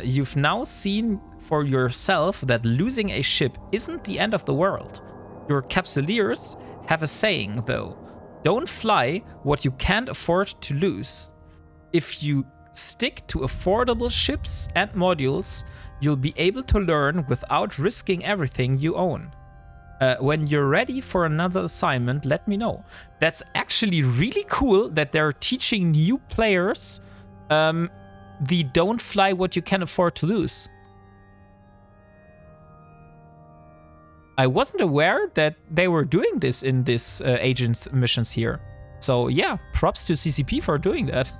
You've now seen for yourself that losing a ship isn't the end of the world. Your capsuleers have a saying, though. Don't fly what you can't afford to lose. If you stick to affordable ships and modules, you'll be able to learn without risking everything you own. When you're ready for another assignment, let me know. That's actually really cool that they're teaching new players the don't fly what you can afford to lose. I wasn't aware that they were doing this in this agent missions here. So yeah, props to CCP for doing that.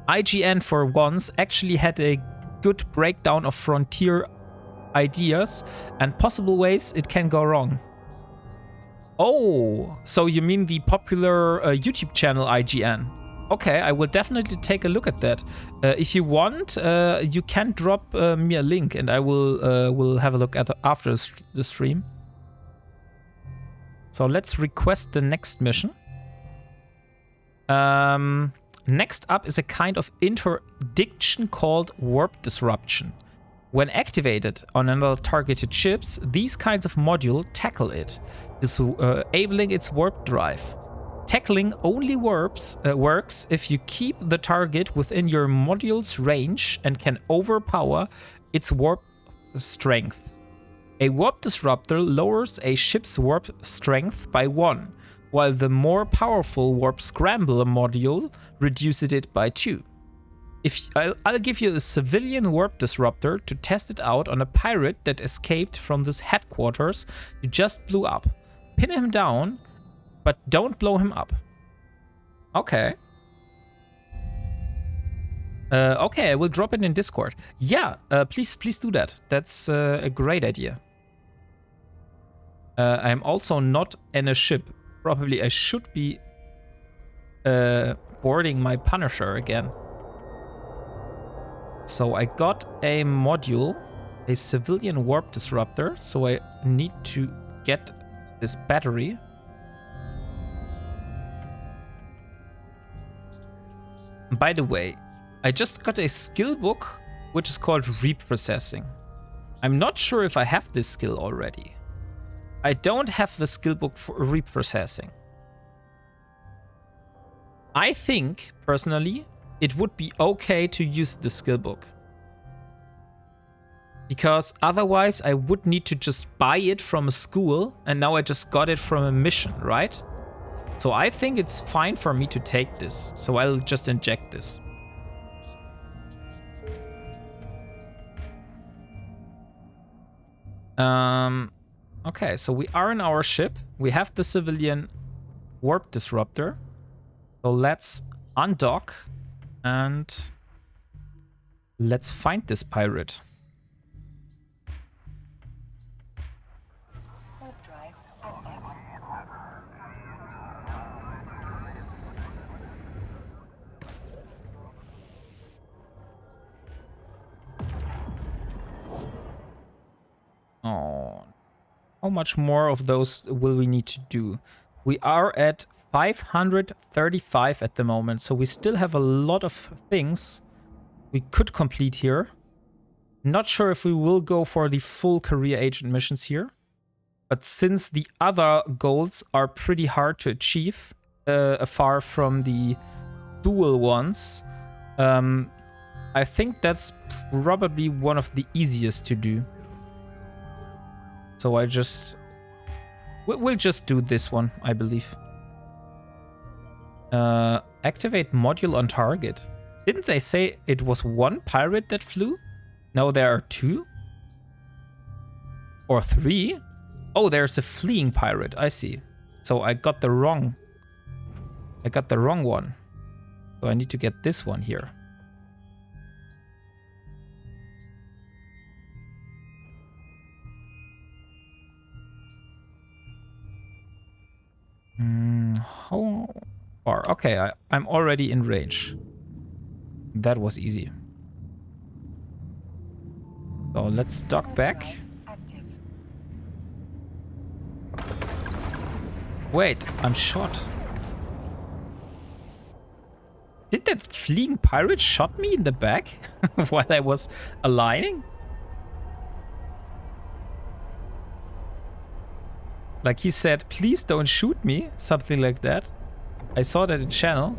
IGN for once actually had a good breakdown of frontier ideas and possible ways it can go wrong. Oh, so you mean the popular YouTube channel IGN? Okay, I will definitely take a look at that. If you want, you can drop me a link, and I will have a look at after the stream. So let's request the next mission. Next up is a kind of interdiction called warp disruption. When activated on another targeted ships, these kinds of module tackle it, disabling its warp drive. Tackling only works if you keep the target within your module's range and can overpower its warp strength. A warp disruptor lowers a ship's warp strength by 1, while the more powerful warp scrambler module reduces it by 2. I'll give you a civilian warp disruptor to test it out on a pirate that escaped from this headquarters you just blew up. Pin him down, but don't blow him up. Okay. Okay, I will drop it in Discord. Yeah, please do that. That's a great idea. I'm also not in a ship. Probably I should be boarding my Punisher again. So I got a module, a civilian warp disruptor, so I need to get this battery. By the way, I just got a skill book which is called reprocessing. I'm not sure if I have this skill already. I don't have the skill book for reprocessing. I think, personally, it would be okay to use the skill book. Because otherwise I would need to just buy it from a school, and now I just got it from a mission, right? So I think it's fine for me to take this. So I'll just inject this. Okay, so we are in our ship. We have the civilian warp disruptor. So let's undock and let's find this pirate. Warp drive active. Oh, how much more of those will we need to do? We are at 535 at the moment, so we still have a lot of things we could complete here. Not sure if we will go for the full career agent missions here, but since the other goals are pretty hard to achieve, far from the dual ones, I think that's probably one of the easiest to do. So we'll just do this one, I believe. Activate module on target. Didn't they say it was one pirate that flew? No, there are two? Or three? Oh, there's a fleeing pirate, I see. So I got the wrong one. So I need to get this one here. How far? Okay, I'm already in range. That was easy. So let's dock back. Wait, I'm shot. Did that fleeing pirate shot me in the back while I was aligning? Like he said, please don't shoot me, something like that. I saw that in channel.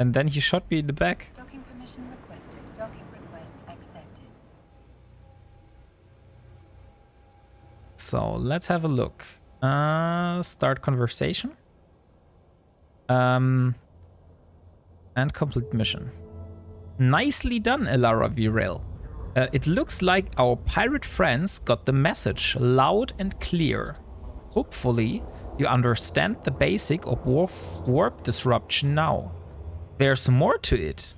And then he shot me in the back. Docking permission requested. Docking request accepted. So let's have a look. Start conversation. And complete mission. Nicely done, Elara Virel. It looks like our pirate friends got the message loud and clear. Hopefully, you understand the basic of warp disruption now. There's more to it,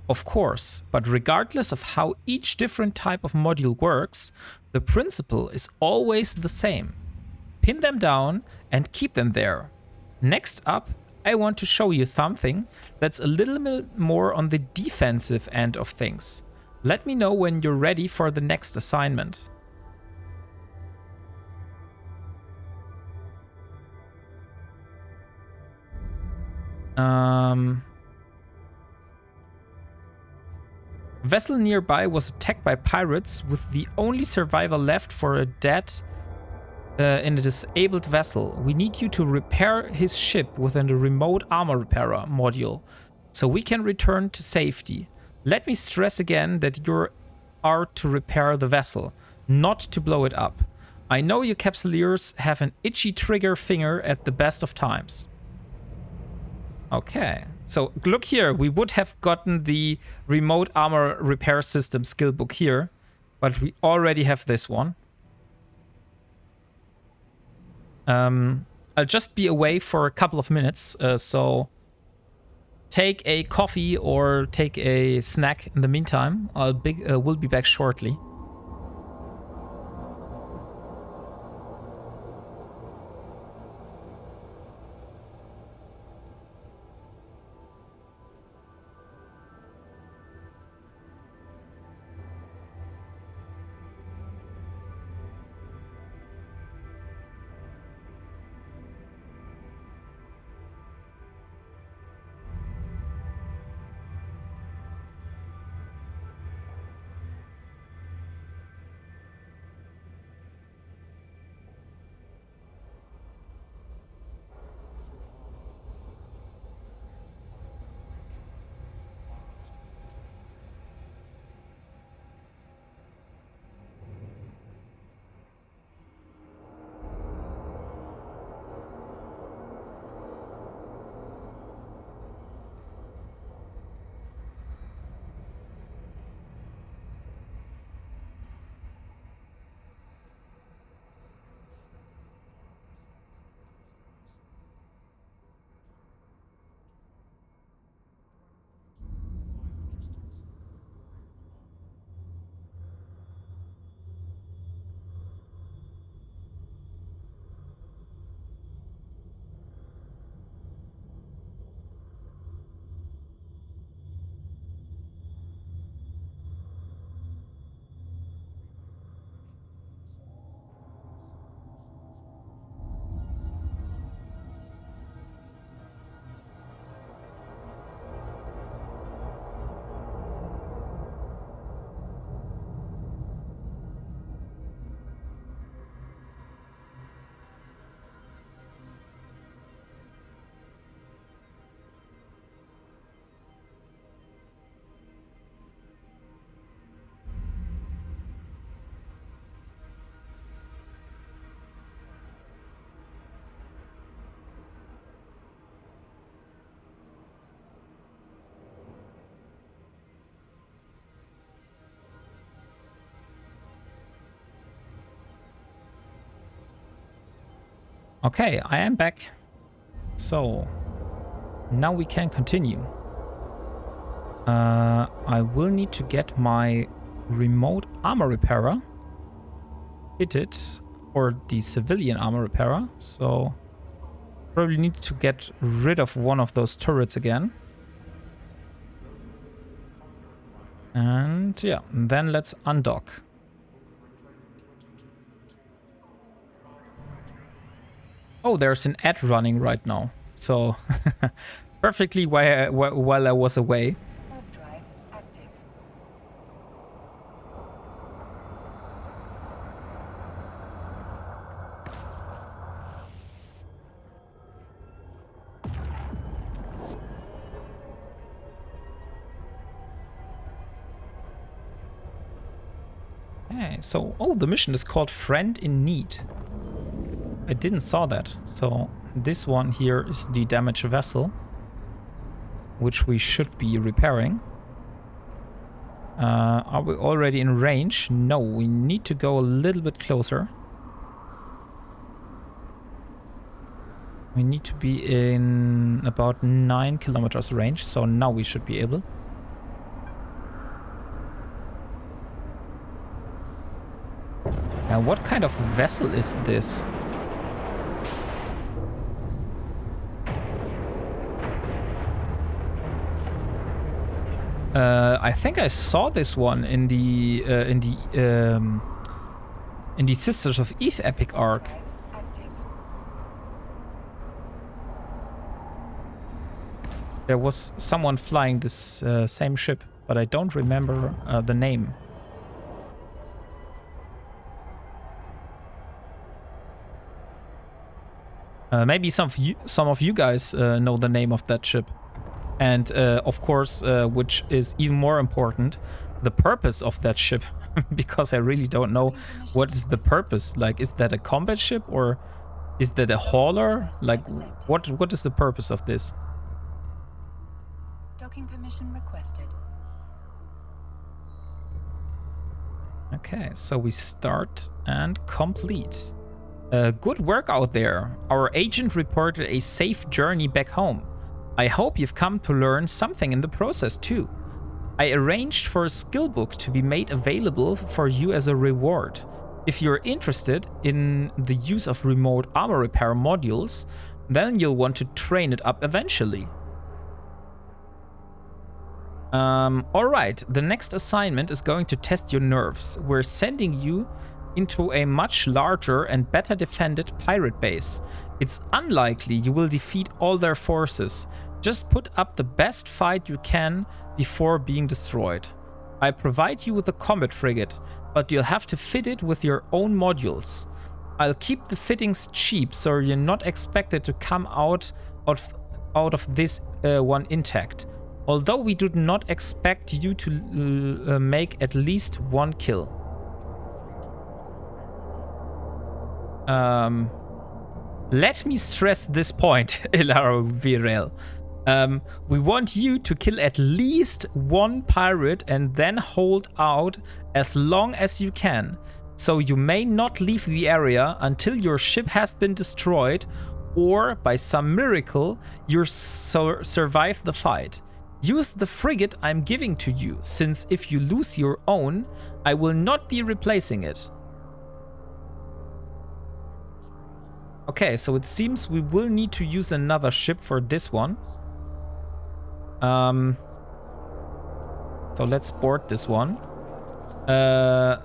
of course, but regardless of how each different type of module works, the principle is always the same. Pin them down and keep them there. Next up, I want to show you something that's a little bit more on the defensive end of things. Let me know when you're ready for the next assignment. Vessel nearby was attacked by pirates, with the only survivor left for a dead in a disabled vessel. We need you to repair his ship within the remote armor repairer module, so we can return to safety. Let me stress again that you are to repair the vessel, not to blow it up. I know you capsuleers have an itchy trigger finger at the best of times. Okay, so look here, we would have gotten the remote armor repair system skill book here, but we already have this one. I'll just be away for a couple of minutes, so take a coffee or take a snack in the meantime. We'll be back shortly. Okay, I am back. So, now we can continue. I will need to get my remote armor repairer fitted for the civilian armor repairer. So, probably need to get rid of one of those turrets again. And yeah, then let's undock. Oh, there's an ad running right now. So, perfectly while I was away. Warp drive active. Okay, so, oh, the mission is called Friend in Need. I didn't saw that. So, this one here is the damaged vessel, which we should be repairing. Are we already in range? No, we need to go a little bit closer. We need to be in about 9 kilometers range, so now we should be able. What kind of vessel is this? I think I saw this one in the Sisters of Eve epic arc. Active. There was someone flying this same ship, but I don't remember the name. Maybe some of you guys know the name of that ship. And of course, which is even more important, the purpose of that ship. Because I really don't know what is the purpose. Like, is that a combat ship or is that a hauler? Like, what is the purpose of this? Docking permission requested. Okay, so we start and complete. Good work out there. Our agent reported a safe journey back home. I hope you've come to learn something in the process too. I arranged for a skill book to be made available for you as a reward. If you're interested in the use of remote armor repair modules, then you'll want to train it up eventually. Alright, the next assignment is going to test your nerves. We're sending you into a much larger and better defended pirate base. It's unlikely you will defeat all their forces. Just put up the best fight you can before being destroyed. I provide you with a combat frigate, but you'll have to fit it with your own modules. I'll keep the fittings cheap, so you're not expected to come out of this one intact. Although we do not expect you to make at least one kill. Let me stress this point, Ilaro Virel. We want you to kill at least one pirate and then hold out as long as you can. So you may not leave the area until your ship has been destroyed or by some miracle you survive the fight. Use the frigate I'm giving to you, since if you lose your own, I will not be replacing it. Okay, so it seems we will need to use another ship for this one. So let's board this one. But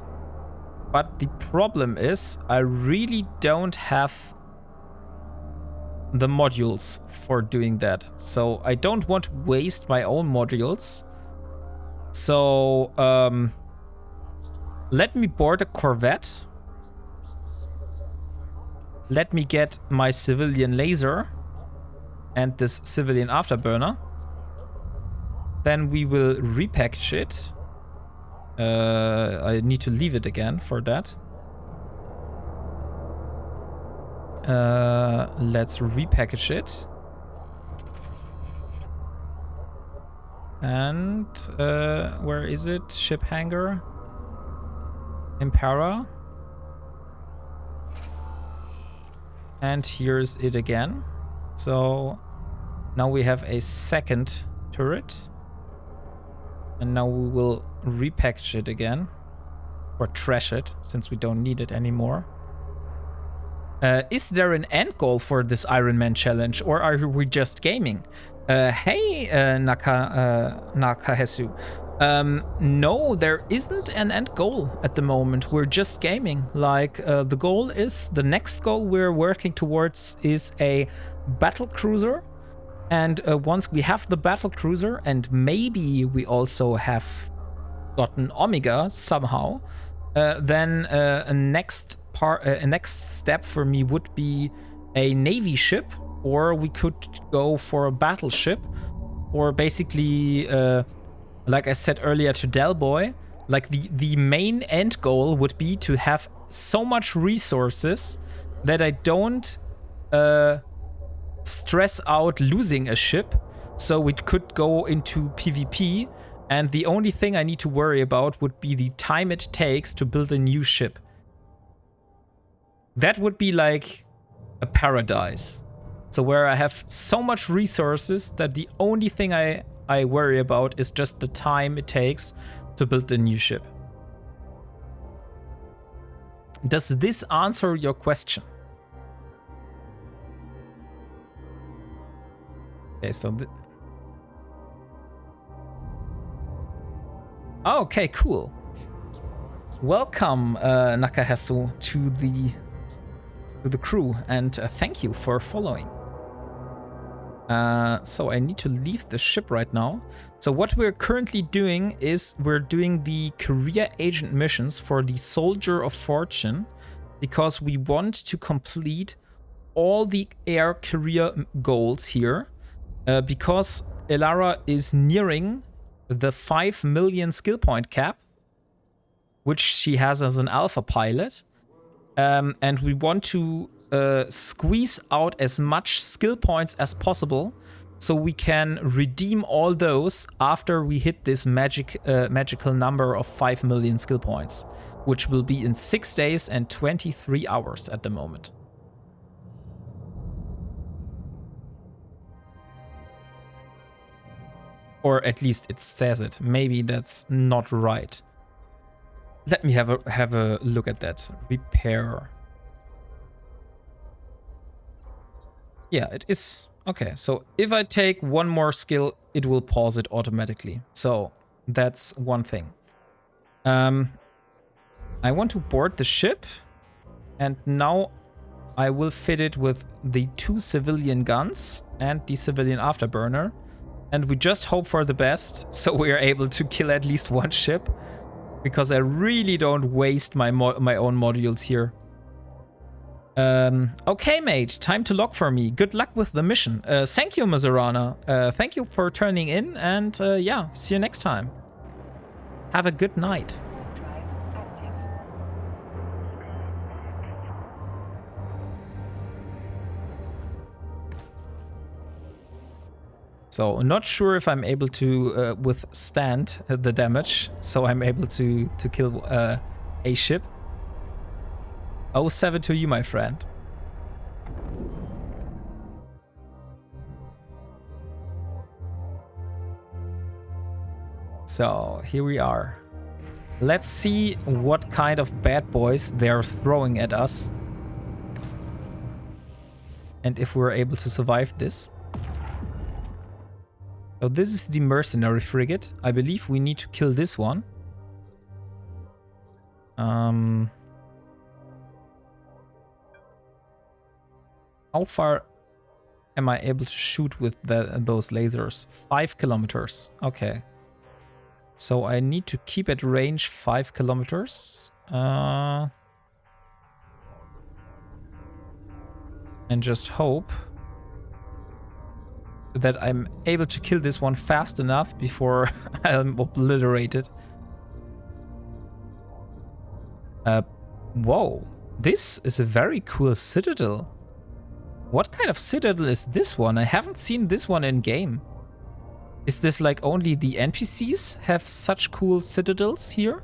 the problem is I really don't have the modules for doing that. So I don't want to waste my own modules. So let me board a Corvette. Let me get my civilian laser and this civilian afterburner. Then we will repackage it. I need to leave it again for that. Let's repackage it. And where is it? Ship hangar. Impera. And here's it again. So now we have a second turret. And now we will repackage it again. Or trash it, since we don't need it anymore. Is there an end goal for this Ironman challenge, or are we just gaming? Hey, Nakahesu. No, there isn't an end goal at the moment. We're just gaming. Like, the next goal we're working towards is a battle cruiser. And once we have the battle cruiser, and maybe we also have gotten Omega somehow, then a next step for me would be a navy ship, or we could go for a battleship, or basically, like I said earlier to Delboy, like the main end goal would be to have so much resources that I don't stress out losing a ship, so we could go into PvP. And the only thing I need to worry about would be the time it takes to build a new ship. That would be like a paradise. So where I have so much resources that the only thing I worry about is just the time it takes to build a new ship. Does this answer your question? Okay, so... Okay, cool. Welcome, Nakahasu, to the crew, and thank you for following. So I need to leave the ship right now. So what we're currently doing is we're doing the career agent missions for the Soldier of Fortune, because we want to complete all the air career goals here, because Elara is nearing the 5 million skill point cap, which she has as an alpha pilot. And we want to squeeze out as much skill points as possible, so we can redeem all those after we hit this magical number of 5 million skill points, which will be in 6 days and 23 hours at the moment. Or at least it says it. Maybe that's not right. Let me have a look at that. Repair. Yeah, it is. Okay, so if I take one more skill, it will pause it automatically. So that's one thing. I want to board the ship. And now I will fit it with the 2 civilian guns and the civilian afterburner. And we just hope for the best, so we are able to kill at least one ship, because I really don't waste my own modules here. Okay, mate, time to log for me. Good luck with the mission. Thank you, Mazurana. Thank you for turning in, and yeah, see you next time. Have a good night. So not sure if I'm able to withstand the damage, so I'm able to kill a ship. 07 to you, my friend. So here we are. Let's see what kind of bad boys they're throwing at us, and if we're able to survive this. So this is the mercenary frigate. I believe we need to kill this one. How far am I able to shoot with those lasers? 5 kilometers. Okay. So I need to keep at range 5 kilometers. And just hope that I'm able to kill this one fast enough before I'm obliterated. Whoa, this is a very cool citadel. What kind of citadel is this one? I haven't seen this one in game. Is this like only the NPCs have such cool citadels here?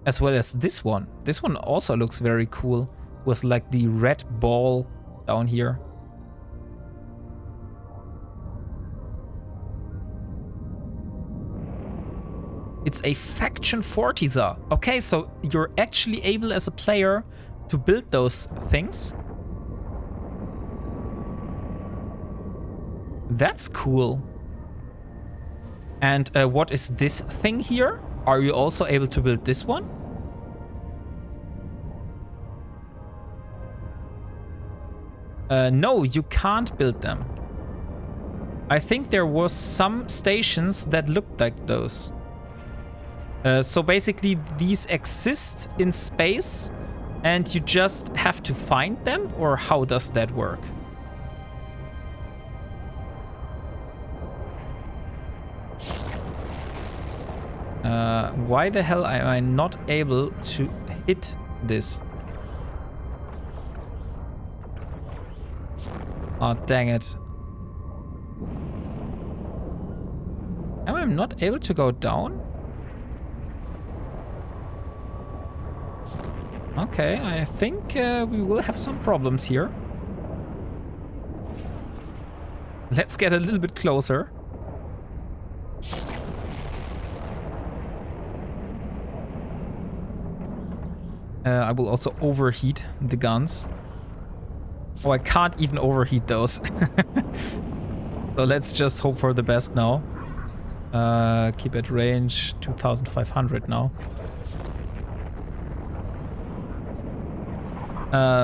As well as this one. This one also looks very cool. with like the red ball down here. It's a faction Fortiza. Okay, so you're actually able as a player to build those things. That's cool. And what is this thing here? Are you also able to build this one? No, you can't build them. I think there was some stations that looked like those. So basically these exist in space and you just have to find them, or how does that work? Why the hell am I not able to hit this? Oh, dang it. Am I not able to go down? Okay, I think we will have some problems here. Let's get a little bit closer. I will also overheat the guns. Oh, I can't even overheat those. So let's just hope for the best now. Keep at range 2500 now.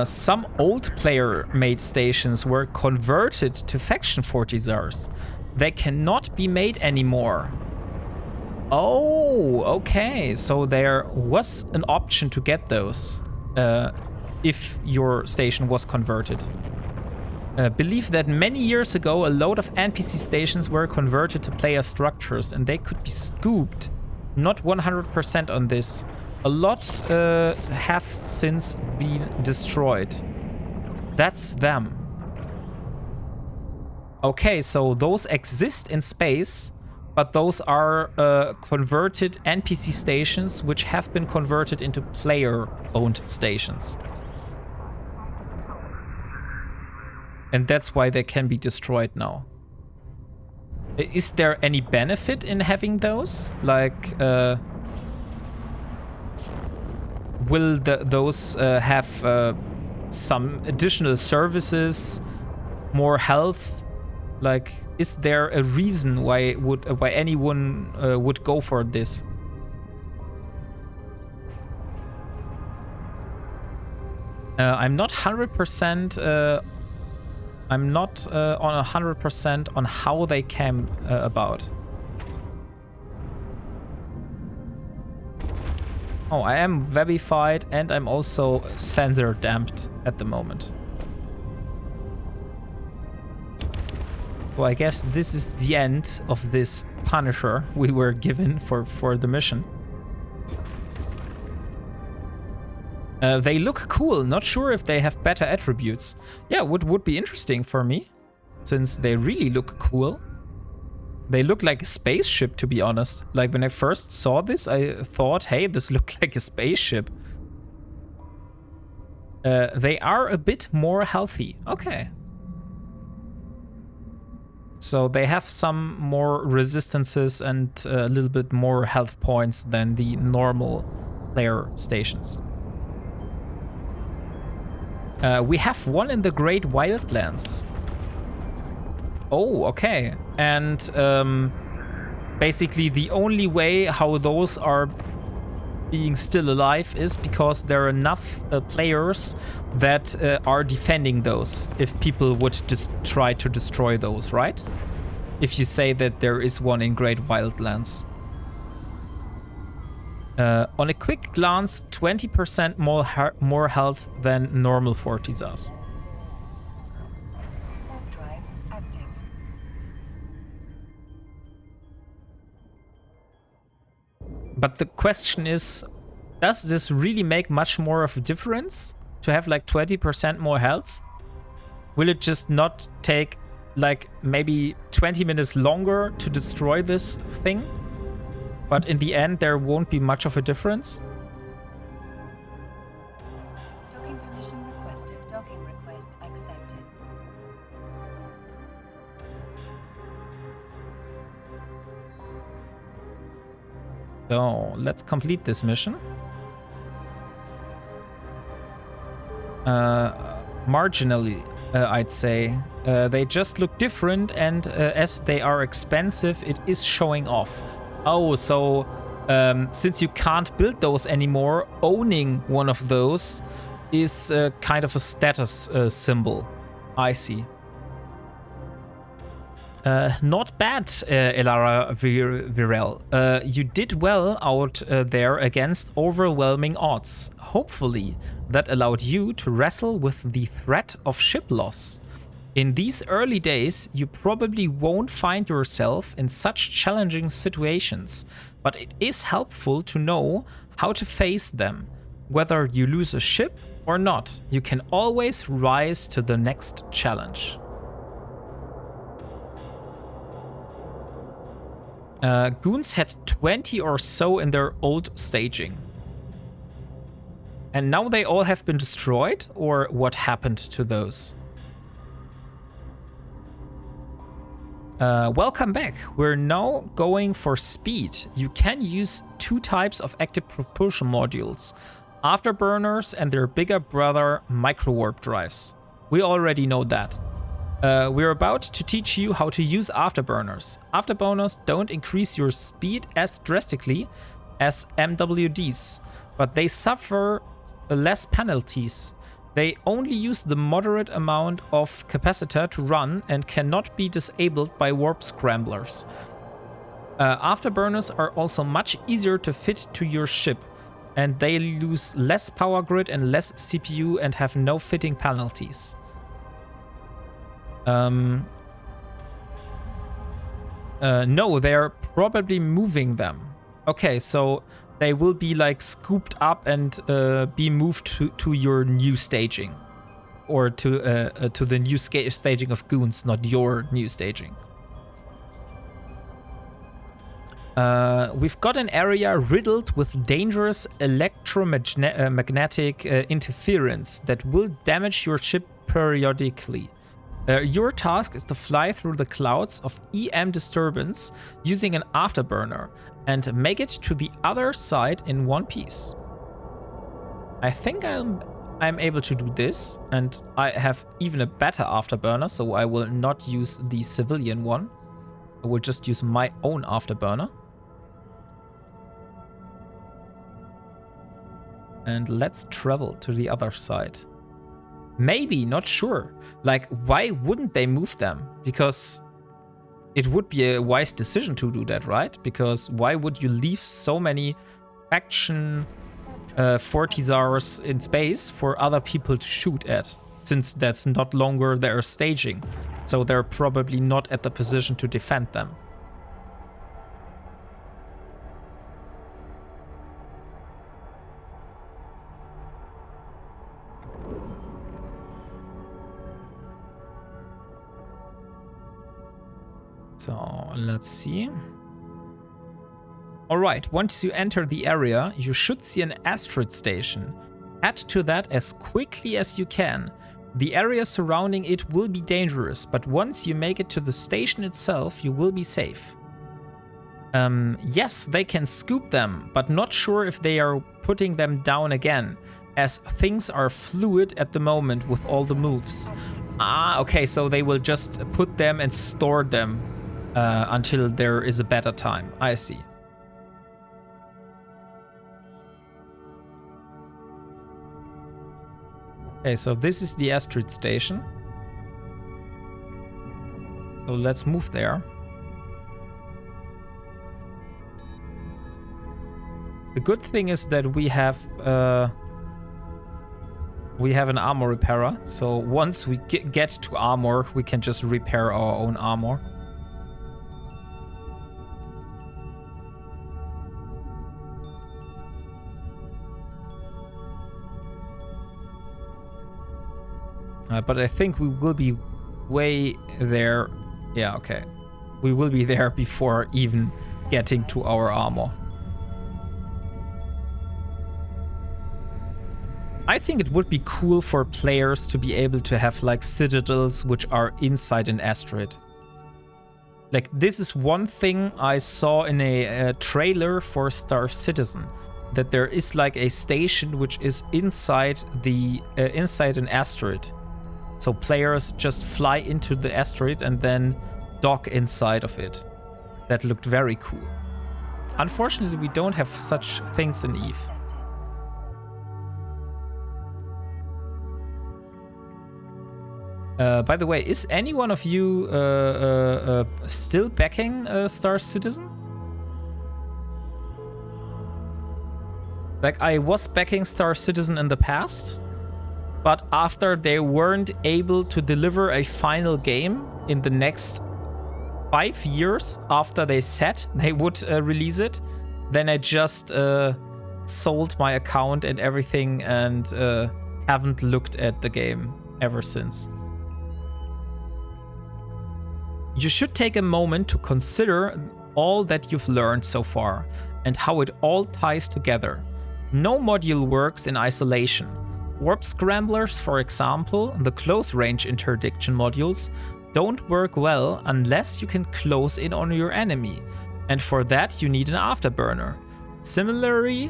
Some old player-made stations were converted to faction Fortizars. They cannot be made anymore. Oh, okay. So there was an option to get those if your station was converted. Believe that many years ago, a load of NPC stations were converted to player structures and they could be scooped. Not 100% on this. A lot have since been destroyed. That's them. Okay, so those exist in space, but those are converted NPC stations which have been converted into player-owned stations. And that's why they can be destroyed now. Is there any benefit in having those? Like, will those have some additional services, more health? Like, is there a reason why anyone would go for this? I'm not 100%. I'm not on 100% on how they came about. Oh, I am webified and I'm also sensor damped at the moment. Well, I guess this is the end of this Punisher we were given for the mission. They look cool. Not sure if they have better attributes. Yeah, would be interesting for me, since they really look cool. They look like a spaceship, to be honest. Like, when I first saw this, I thought, hey, this looked like a spaceship. They are a bit more healthy. Okay. So they have some more resistances and a little bit more health points than the normal player stations. We have one in the Great Wildlands. Oh, okay. And basically the only way how those are being still alive is because there are enough players that are defending those if people would just try to destroy those, right? If you say that there is one in Great Wildlands. On a quick glance, 20% more health than normal Fortizars. Warp drive active. But the question is, does this really make much more of a difference to have like 20% more health? Will it just not take like maybe 20 minutes longer to destroy this thing? But in the end, there won't be much of a difference. Docking Permission requested. Docking request accepted. So let's complete this mission. Marginally, I'd say. They just look different, and as they are expensive, it is showing off. Oh, so since you can't build those anymore, owning one of those is kind of a status symbol. I see. Not bad, Elara Virel. You did well out there against overwhelming odds. Hopefully, that allowed you to wrestle with the threat of ship loss. In these early days, you probably won't find yourself in such challenging situations, but it is helpful to know how to face them. Whether you lose a ship or not, you can always rise to the next challenge. Goons had 20 or so in their old staging. And now they all have been destroyed? Or what happened to those? Welcome back. We're now going for speed. You can use two types of active propulsion modules. Afterburners and their bigger brother micro-warp drives. We already know that. We're about to teach you how to use afterburners. Afterburners don't increase your speed as drastically as MWDs, but they suffer less penalties. They only use the moderate amount of capacitor to run and cannot be disabled by warp scramblers. Afterburners are also much easier to fit to your ship, and they lose less power grid and less CPU and have no fitting penalties. No, they're probably moving them. Okay, so they will be like scooped up and be moved to your new staging, or to the new staging of goons, not your new staging. We've got an area riddled with dangerous electromagnetic interference that will damage your ship periodically. Your task is to fly through the clouds of EM disturbance using an afterburner and make it to the other side in one piece. I think I'm able to do this, and I have even a better afterburner, so I will not use the civilian one. I will just use my own afterburner. And let's travel to the other side. Maybe, not sure. Like, why wouldn't they move them? Because it would be a wise decision to do that, right? Because why would you leave so many faction Fortizars in space for other people to shoot at? Since that's not longer their staging. So they're probably not at the position to defend them. So let's see. Alright, once you enter the area, you should see an asteroid station. Head to that as quickly as you can. The area surrounding it will be dangerous, but once you make it to the station itself, you will be safe. Yes, they can scoop them, but not sure if they are putting them down again, as things are fluid at the moment with all the moves. Ah, okay, so they will just put them and store them until there is a better time. I see. Okay, so this is the asteroid station. So let's move there. The good thing is that we have an armor repairer. So once we get to armor, we can just repair our own armor. But I think we will be way there. Yeah, okay. We will be there before even getting to our armor. I think it would be cool for players to be able to have like citadels which are inside an asteroid. Like, this is one thing I saw in a trailer for Star Citizen, that there is like a station which is inside inside an asteroid. So players just fly into the asteroid and then dock inside of it. That looked very cool. Unfortunately, we don't have such things in EVE. By the way, is any one of you still backing Star Citizen? Like, I was backing Star Citizen in the past, but after they weren't able to deliver a final game in the next 5 years after they said they would release it, then I just sold my account and everything and haven't looked at the game ever since. You should take a moment to consider all that you've learned so far and how it all ties together. No module works in isolation. Warp scramblers, for example, the close-range interdiction modules, don't work well unless you can close in on your enemy, and for that you need an afterburner. Similarly,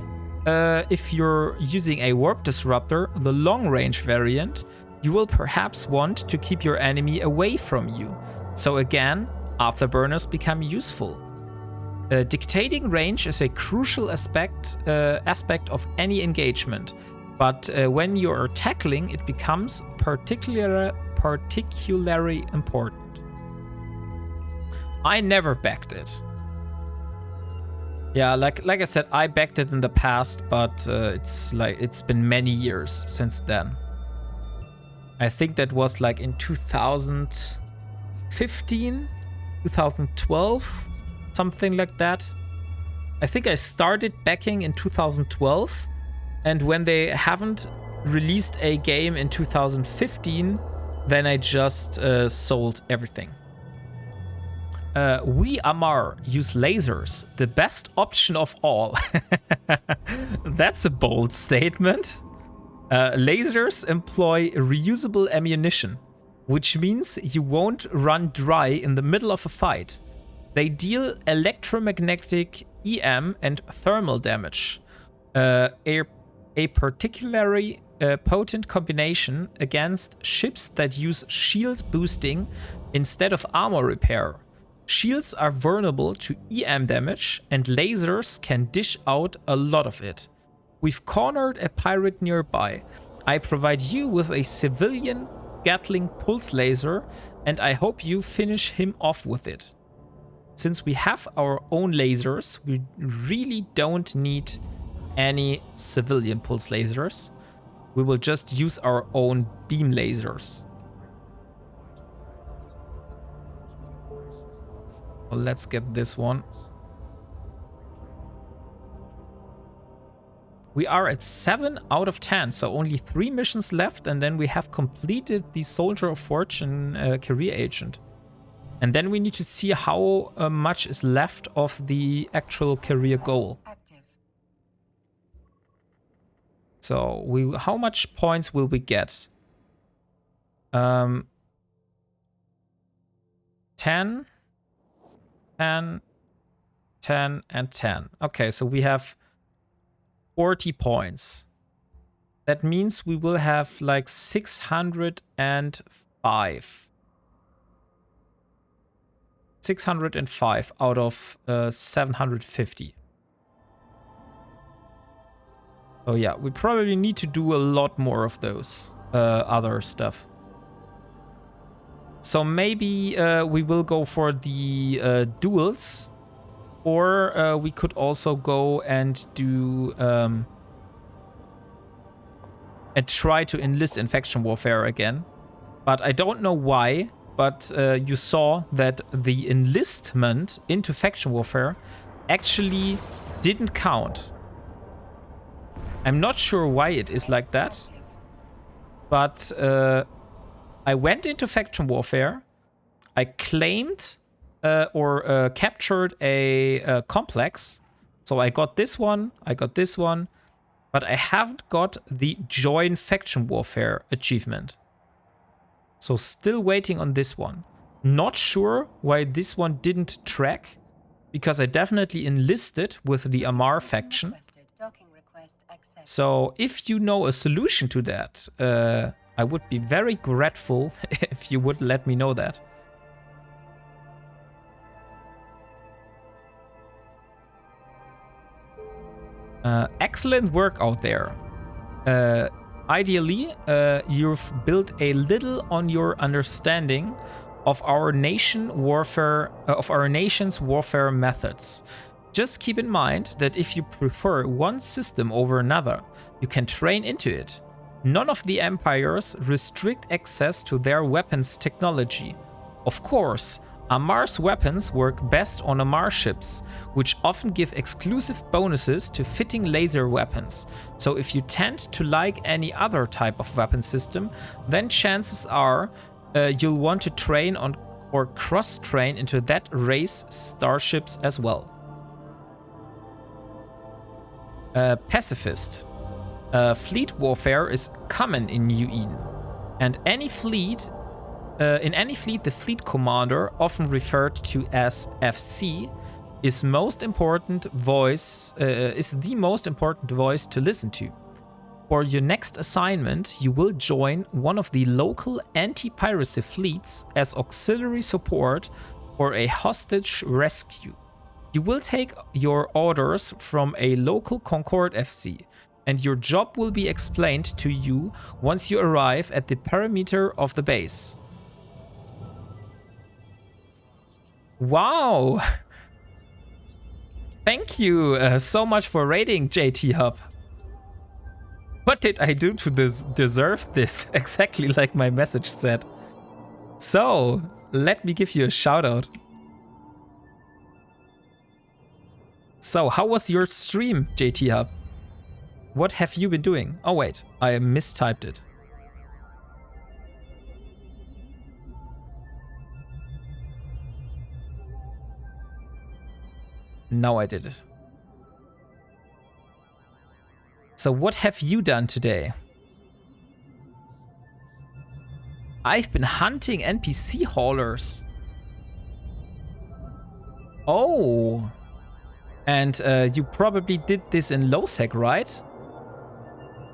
if you're using a warp disruptor, the long-range variant, you will perhaps want to keep your enemy away from you. So again, afterburners become useful. Dictating range is a crucial aspect of any engagement, but when you are tackling, it becomes particularly important. I never backed it. Yeah, like I said, I backed it in the past, but it's been many years since then. I think that was like in 2015, 2012, something like that. I think I started backing in 2012, and when they haven't released a game in 2015, then I just sold everything. We Amar use lasers, the best option of all. That's a bold statement. Lasers employ reusable ammunition, which means you won't run dry in the middle of a fight. They deal electromagnetic, EM, and thermal damage. A particularly potent combination against ships that use shield boosting instead of armor repair. Shields are vulnerable to EM damage, and lasers can dish out a lot of it. We've cornered a pirate nearby. I provide you with a civilian Gatling pulse laser, and I hope you finish him off with it. Since we have our own lasers, we really don't need any civilian pulse lasers. We will just use our own beam lasers. Well, let's get this one. We are at 7 out of 10, so only 3 missions left, and then we have completed the Soldier of Fortune career agent. And then we need to see how much is left of the actual career goal. So how much points will we get? 10, 10, 10, and 10. Okay, so we have 40 points. That means we will have like 605. 605 out of 750. Oh yeah, we probably need to do a lot more of those other stuff. So maybe we will go for the duels, or we could also go and do and try to enlist in faction warfare again. But I don't know why, but you saw that the enlistment into faction warfare actually didn't count. I'm not sure why it is like that, but I went into faction warfare, I claimed or captured a complex, so I got this one, But I haven't got the Join Faction Warfare achievement. So still waiting on this one. Not sure why this one didn't track, because I definitely enlisted with the Amar faction. So if you know a solution to that, I would be very grateful if you would let me know that. Excellent work out there. Ideally, you've built a little on your understanding of our nation's warfare methods. Just keep in mind that if you prefer one system over another, you can train into it. None of the empires restrict access to their weapons technology. Of course, Amar's weapons work best on Amar ships, which often give exclusive bonuses to fitting laser weapons. So if you tend to like any other type of weapon system, then chances are you'll want to train on or cross-train into that race starships as well. Pacifist. Fleet warfare is common in New Eden, and any fleet in any fleet, the fleet commander, often referred to as FC, is the most important voice to listen to. For your next assignment, you will join one of the local anti-piracy fleets as auxiliary support for a hostage rescue. You will take your orders from a local Concord FC, and your job will be explained to you once you arrive at the perimeter of the base. Wow! Thank you so much for raiding, JT Hub. What did I do to deserve this? Exactly like my message said. So, let me give you a shout out. So, how was your stream, JT Hub? What have you been doing? Oh wait, I mistyped it. Now I did it. So what have you done today? I've been hunting NPC haulers. Oh. And you probably did this in low-sec, right?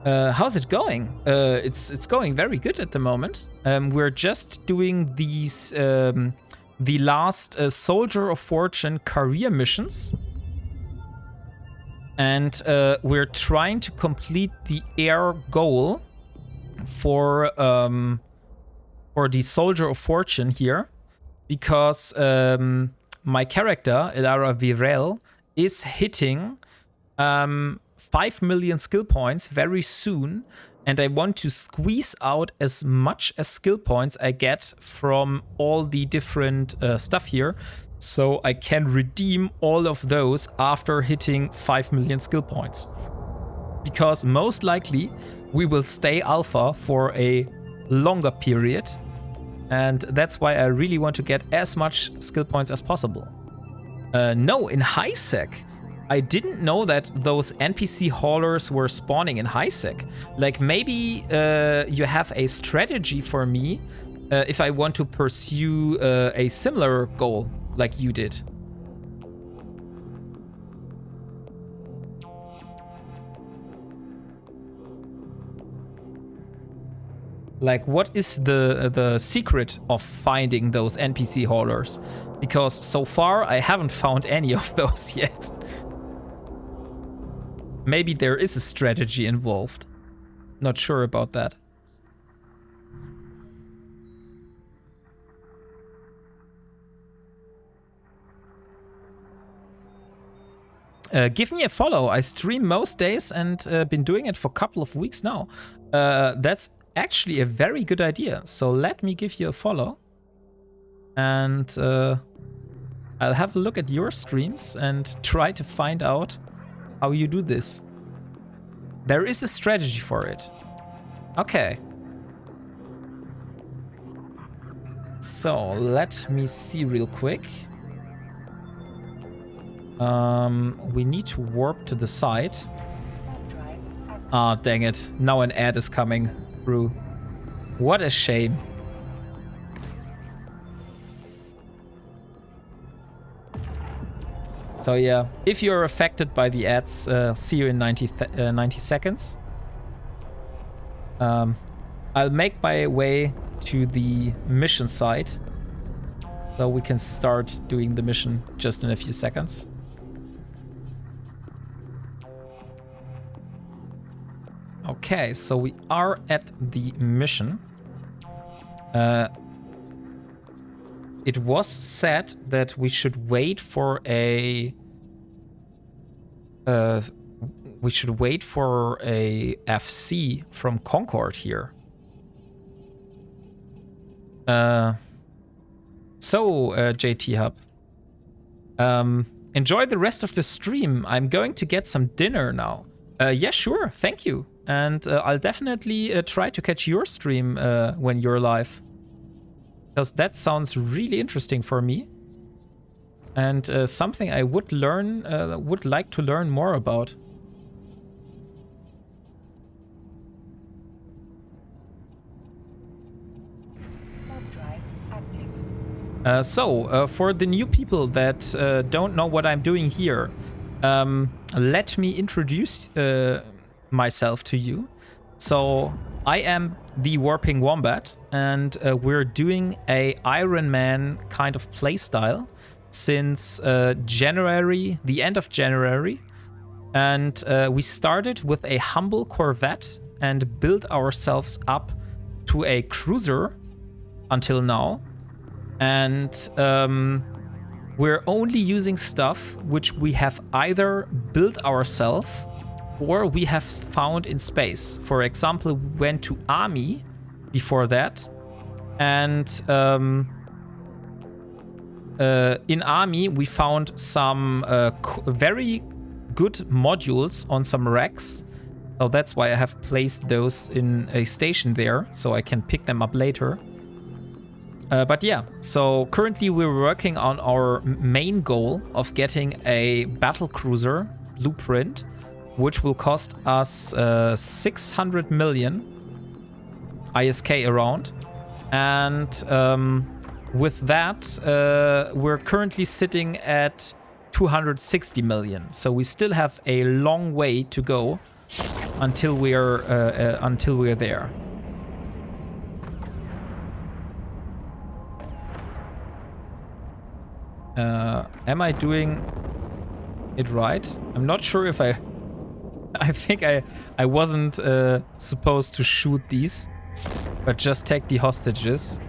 How's it going? It's going very good at the moment. We're just doing these the last Soldier of Fortune career missions. And we're trying to complete the air goal for the Soldier of Fortune here, because my character, Elara Virel, is hitting 5 million skill points very soon, and I want to squeeze out as much as skill points I get from all the different stuff here, so I can redeem all of those after hitting 5 million skill points. Because most likely we will stay alpha for a longer period, and that's why I really want to get as much skill points as possible. No, in high sec. I didn't know that those NPC haulers were spawning in high sec. Like, maybe you have a strategy for me if I want to pursue a similar goal like you did. Like, what is the secret of finding those NPC haulers? Because so far I haven't found any of those yet. Maybe there is a strategy involved. Not sure about that. Give me a follow. I stream most days and been doing it for a couple of weeks now. That's actually a very good idea. So let me give you a follow. And I'll have a look at your streams and try to find out how you do this. There is a strategy for it. Okay. So let me see real quick. We need to warp to the site. Ah, dang it. Now an ad is coming through. What a shame. So yeah, if you're affected by the ads, see you in 90 seconds. I'll make my way to the mission site, so we can start doing the mission just in a few seconds. Okay, so we are at the mission. It was said that we should wait for a FC from Concord here. JT Hub, enjoy the rest of the stream. I'm going to get some dinner now. Yeah, sure, thank you. And I'll definitely try to catch your stream when you're live, because that sounds really interesting for me, and something I would like to learn more about. For the new people that don't know what I'm doing here, let me introduce myself to you. So I am the WarpingWombat, and we're doing a Ironman kind of playstyle since January, the end of January. And we started with a humble Corvette and built ourselves up to a cruiser until now. And we're only using stuff which we have either built ourselves or we have found in space. For example, we went to Army before that, and in Army we found some very good modules on some racks. So that's why I have placed those in a station there, so I can pick them up later. But yeah, so currently we're working on our main goal of getting a battlecruiser blueprint, which will cost us 600 million ISK around. And with that, we're currently sitting at 260 million. So we still have a long way to go until we're there. Am I doing it right? I'm not sure if I think I wasn't supposed to shoot these, but just take the hostages.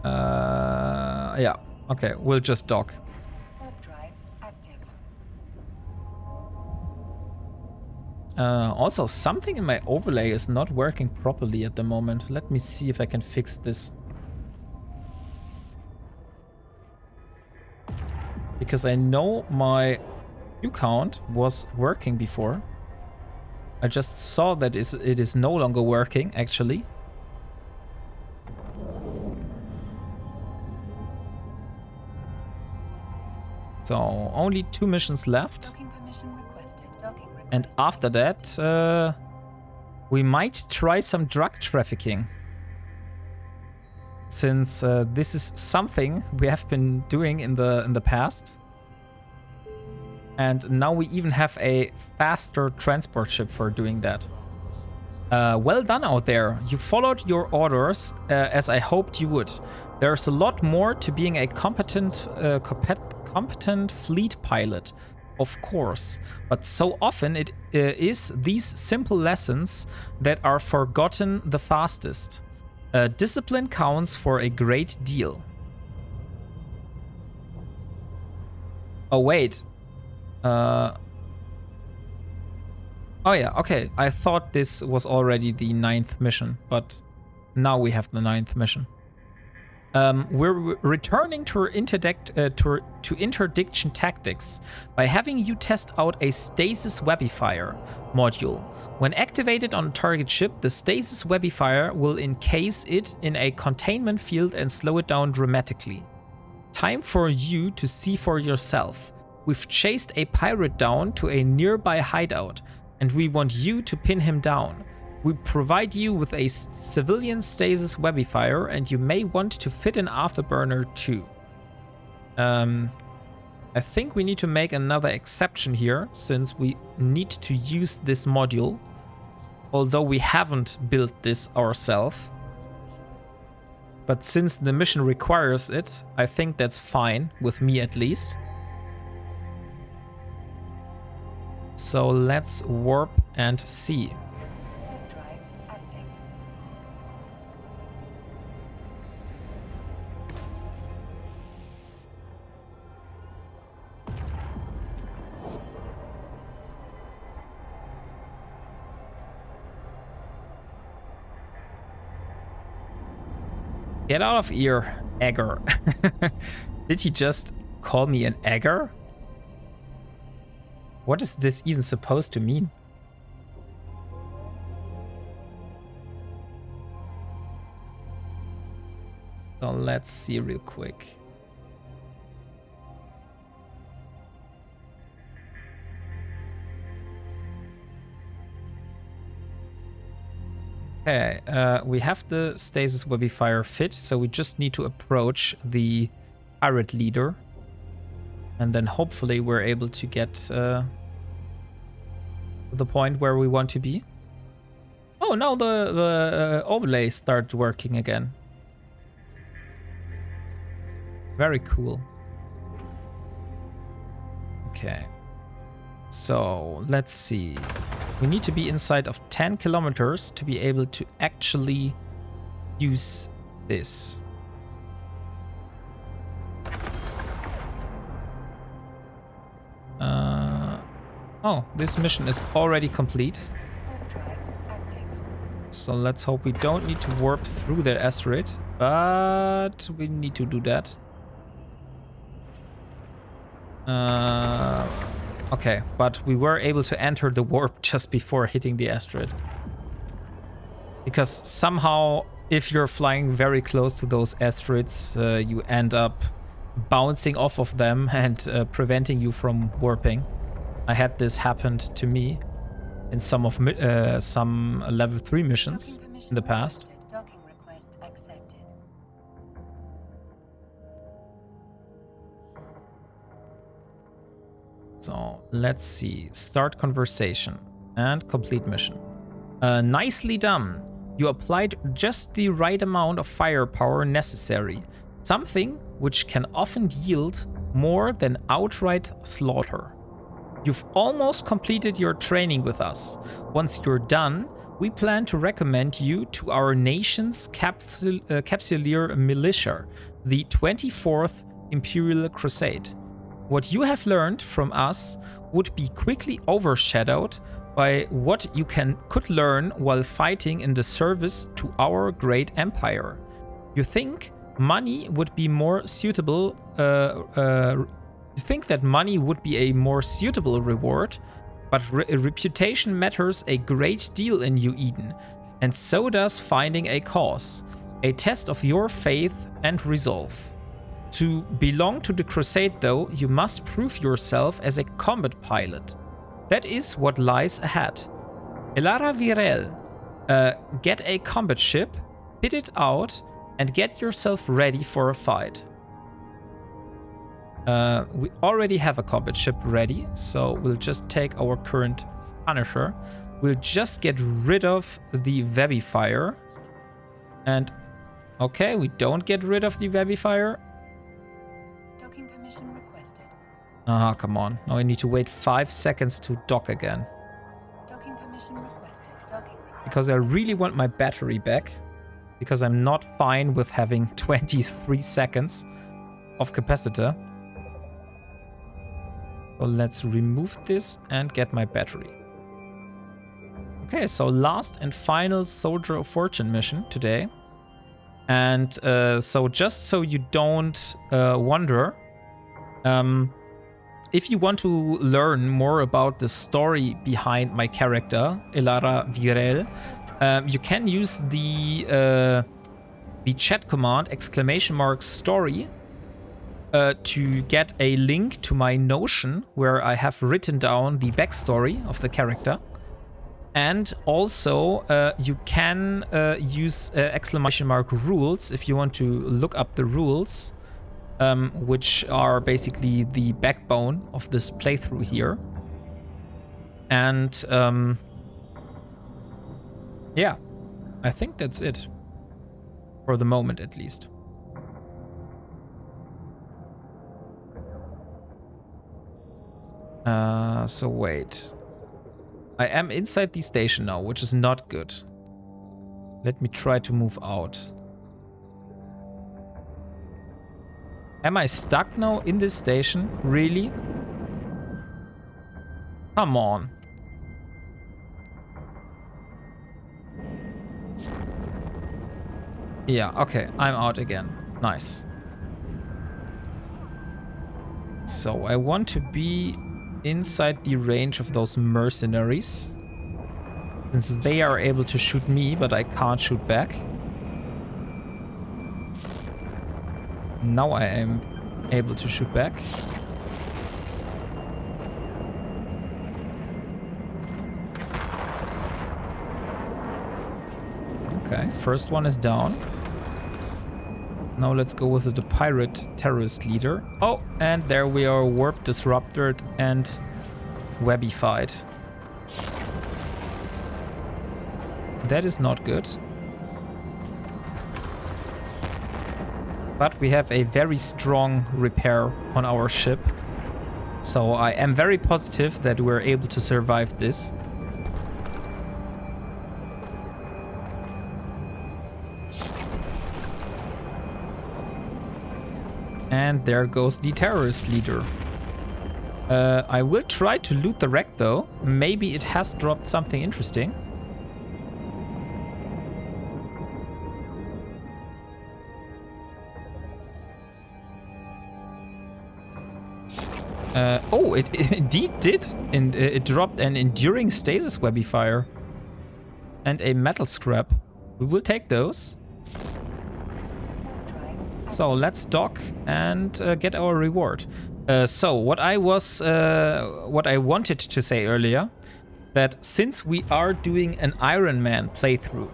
Yeah, okay, we'll just dock. Also, something in my overlay is not working properly at the moment. Let me see if I can fix this. Because I know my view count was working before. I just saw that it is no longer working, actually. So, only 2 missions left. And after that, we might try some drug trafficking. Since this is something we have been doing in the past. And now we even have a faster transport ship for doing that. Well done out there. You followed your orders as I hoped you would. There's a lot more to being a competent fleet pilot, of course. But so often it is these simple lessons that are forgotten the fastest. Discipline counts for a great deal. Oh, wait. Oh, yeah, okay. I thought this was already the 9th mission, but now we have the 9th mission. We're returning to interdiction tactics by having you test out a stasis webifier module. When activated on a target ship, the stasis webifier will encase it in a containment field and slow it down dramatically. Time for you to see for yourself. We've chased a pirate down to a nearby hideout, and we want you to pin him down. We provide you with a civilian stasis webifier, and you may want to fit an afterburner too. I think we need to make another exception here, since we need to use this module, although we haven't built this ourselves. But since the mission requires it, I think that's fine, with me at least. So let's warp and see. Drive active. Get out of here, egger. Did he just call me an egger? What is this even supposed to mean? So let's see real quick. Okay, we have the stasis webifier fit, so we just need to approach the pirate leader. And then hopefully we're able to get to the point where we want to be. Oh, now the overlay started working again. Very cool. Okay. So, let's see. We need to be inside of 10 kilometers to be able to actually use this. Oh, this mission is already complete. Drive active. So let's hope we don't need to warp through that asteroid, but we need to do that. Okay, but we were able to enter the warp just before hitting the asteroid. Because somehow, if you're flying very close to those asteroids, you end up bouncing off of them and preventing you from warping. I had this happen to me in some level 3 missions in the past. Docking request accepted. So let's see. Start conversation and complete mission. Nicely done. You applied just the right amount of firepower necessary. Something which can often yield more than outright slaughter. You've almost completed your training with us. Once you're done, we plan to recommend you to our nation's capsuleer militia, the 24th Imperial Crusade. What you have learned from us would be quickly overshadowed by what you could learn while fighting in the service to our great empire. You think money would be more suitable? You think that money would be a more suitable reward, but reputation matters a great deal in New Eden, and so does finding a cause, a test of your faith and resolve. To belong to the Crusade, though, you must prove yourself as a combat pilot. That is what lies ahead. Elara Virel, get a combat ship, fit it out, and get yourself ready for a fight. We already have a combat ship ready, so we'll just take our current Punisher. We'll just get rid of the webifier. And, okay, we don't get rid of the webifier. Docking permission requested. Ah, come on. Now I need to wait 5 seconds to dock again. Docking permission requested. Docking request. Because I really want my battery back. Because I'm not fine with having 23 seconds of capacitor. So let's remove this and get my battery. Okay, so last and final Soldier of Fortune mission today. And so just so you don't wonder, if you want to learn more about the story behind my character, Elara Virel, you can use the chat command !story to get a link to my Notion where I have written down the backstory of the character. And also, you can use exclamation mark rules if you want to look up the rules, which are basically the backbone of this playthrough here. And yeah, I think that's it. For the moment, at least. So wait. I am inside the station now, which is not good. Let me try to move out. Am I stuck now in this station? Really? Come on. Yeah, okay, I'm out again. Nice. So I want to be inside the range of those mercenaries, since they are able to shoot me, but I can't shoot back. Now I am able to shoot back. Okay, first one is down. Now let's go with the pirate terrorist leader. Oh, and there we are, warp disrupted and webified. That is not good. But we have a very strong repair on our ship. So I am very positive that we're able to survive this. And there goes the terrorist leader. I will try to loot the wreck though. Maybe it has dropped something interesting. Oh, it indeed did. And it dropped an enduring stasis webifier. And a metal scrap. We will take those. So let's dock and get our reward. So what I wanted to say earlier, that since we are doing an Ironman playthrough,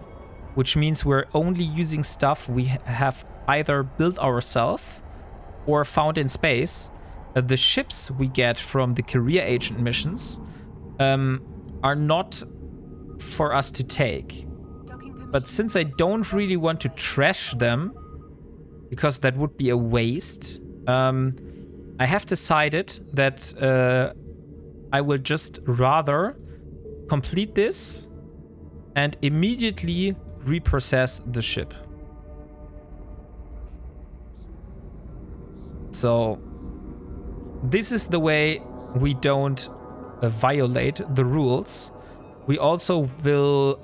which means we're only using stuff we have either built ourselves or found in space, the ships we get from the career agent missions are not for us to take. But since I don't really want to trash them, because that would be a waste, I have decided that I will just rather complete this and immediately reprocess the ship. So this is the way we don't violate the rules. We also will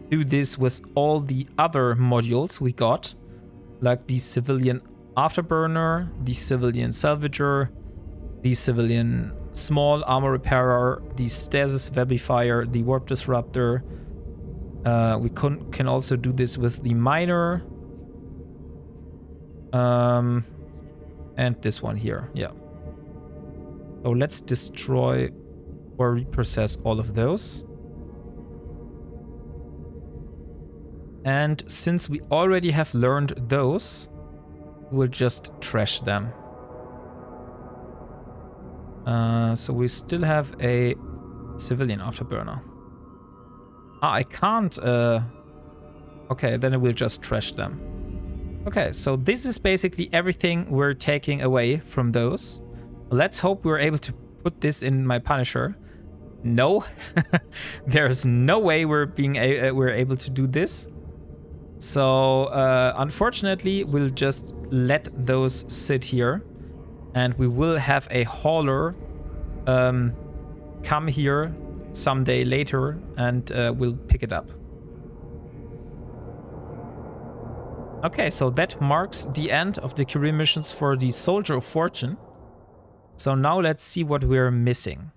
do this with all the other modules we got, like the civilian afterburner, the civilian salvager, the civilian small armor repairer, the stasis webifier, the warp disruptor. We can also do this with the miner. And this one here, yeah. So let's destroy or reprocess all of those. And since we already have learned those, we'll just trash them. So we still have a civilian afterburner. I can't. Okay, then I will just trash them. Okay, so this is basically everything we're taking away from those. Let's hope we're able to put this in my Punisher. No, there's no way we're able to do this. So unfortunately, we'll just let those sit here, and we will have a hauler come here someday later, and we'll pick it up. Okay, so that marks the end of the career missions for the Soldier of Fortune. So now let's see what we're missing.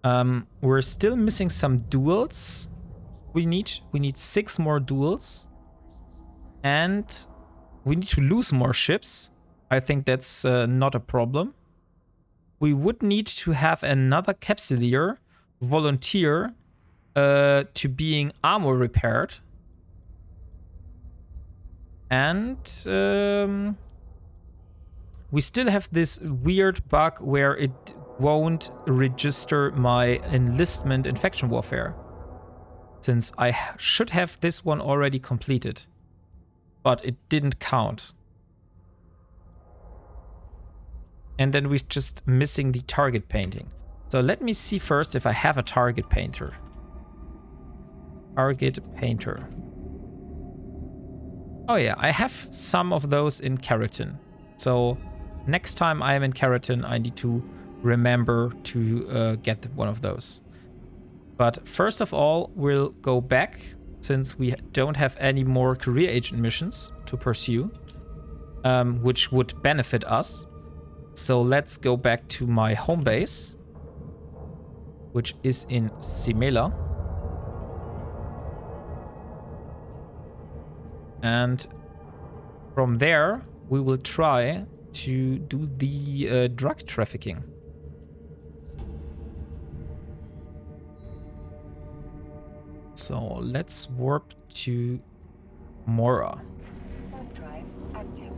We're still missing some duels. We need 6 more duels, and we need to lose more ships. I think that's not a problem. We would need to have another capsuleer volunteer to being armor repaired. And we still have this weird bug where it won't register my enlistment infection warfare. Since I should have this one already completed. But it didn't count. And then we're just missing the target painting. So let me see first if I have a target painter. Target painter. Oh yeah, I have some of those in Keratin. So next time I am in Keratin, I need to remember to get one of those. But first of all, we'll go back since we don't have any more career agent missions to pursue, which would benefit us. So let's go back to my home base, which is in Simela. And from there, we will try to do the drug trafficking. So let's warp to Mora. Warp drive active.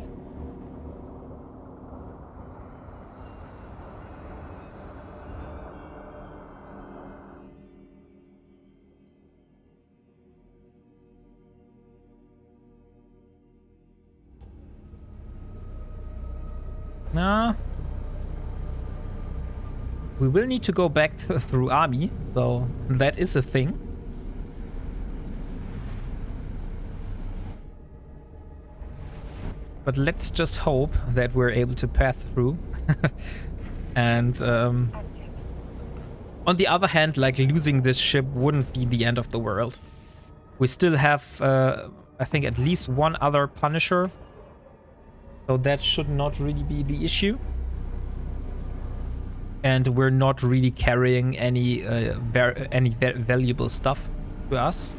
Nah. We will need to go back through army, so that is a thing. But let's just hope that we're able to pass through. And on the other hand, like losing this ship wouldn't be the end of the world. We still have, I think, at least one other Punisher. So that should not really be the issue. And we're not really carrying any valuable stuff to us.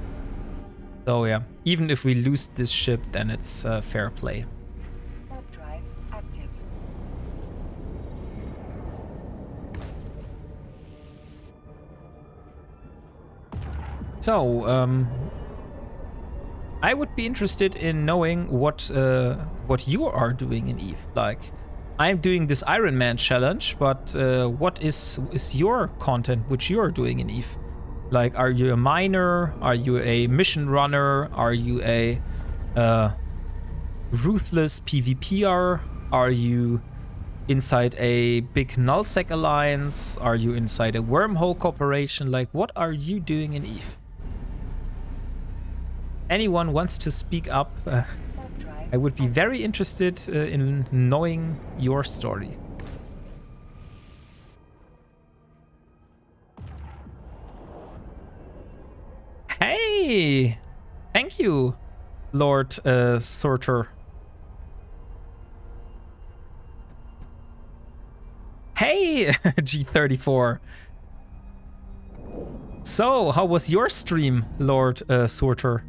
So yeah, even if we lose this ship, then it's fair play. Warp drive active. So, I would be interested in knowing what you are doing in EVE. Like, I'm doing this Ironman challenge, but what is your content which you are doing in EVE? Like, are you a miner? Are you a mission runner? Are you a ruthless PvPer? Are you inside a big nullsec alliance? Are you inside a wormhole corporation? Like, what are you doing in EVE? Anyone wants to speak up, I would be very interested in knowing your story. Hey! Thank you, Lord Sorter. Hey, G34. So, how was your stream, Lord Sorter?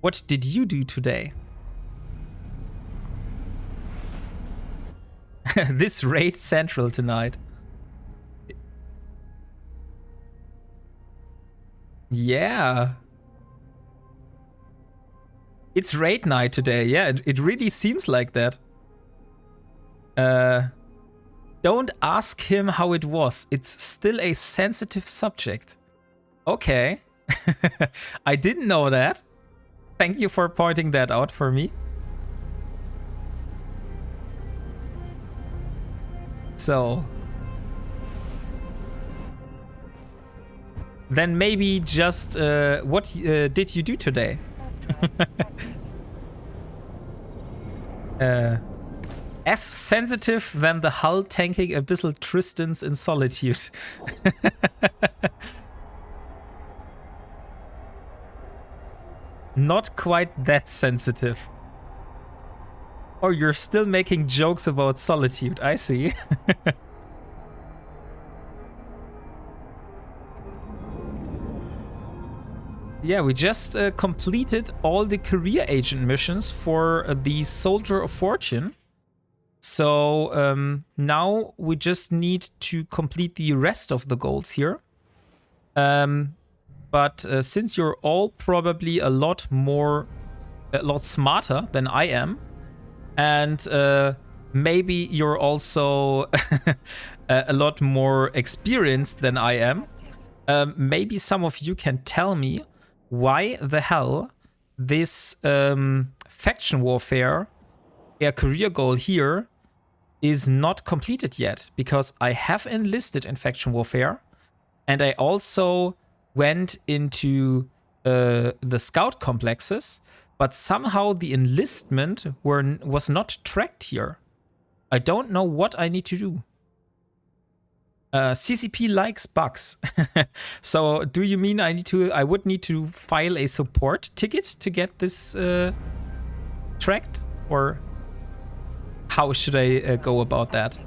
What did you do today? This raid central tonight. Yeah. It's raid night today. Yeah, it really seems like that. Don't ask him how it was. It's still a sensitive subject. Okay. I didn't know that. Thank you for pointing that out for me. So then maybe just what did you do today? As sensitive than the hull tanking abyssal Tristans in Solitude. Not quite that sensitive. Oh, you're still making jokes about Solitude, I see. yeah, we just completed all the career agent missions for the Soldier of Fortune. So now we just need to complete the rest of the goals here. But since you're all probably a lot smarter than I am, and maybe you're also a lot more experienced than I am, maybe some of you can tell me why the hell this faction warfare, career goal here, is not completed yet. Because I have enlisted in faction warfare, and I also went into the scout complexes, but somehow the enlistment was not tracked here. I don't know what I need to do. CCP likes bugs. So do you mean I would need to file a support ticket to get this tracked? Or how should I go about that?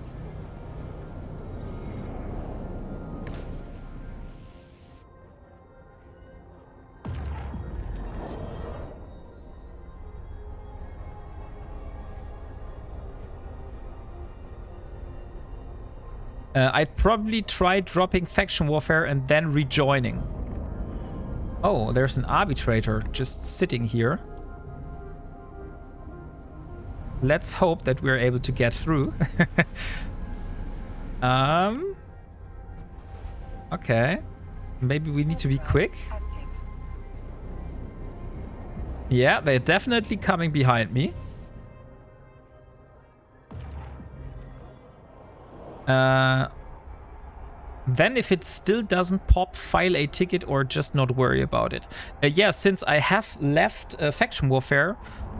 I'd probably try dropping faction warfare and then rejoining. Oh, there's an arbitrator just sitting here. Let's hope that we're able to get through. Okay. Maybe we need to be quick. Yeah, they're definitely coming behind me. Then if it still doesn't pop, file a ticket or just not worry about it. Yeah, since I have left faction warfare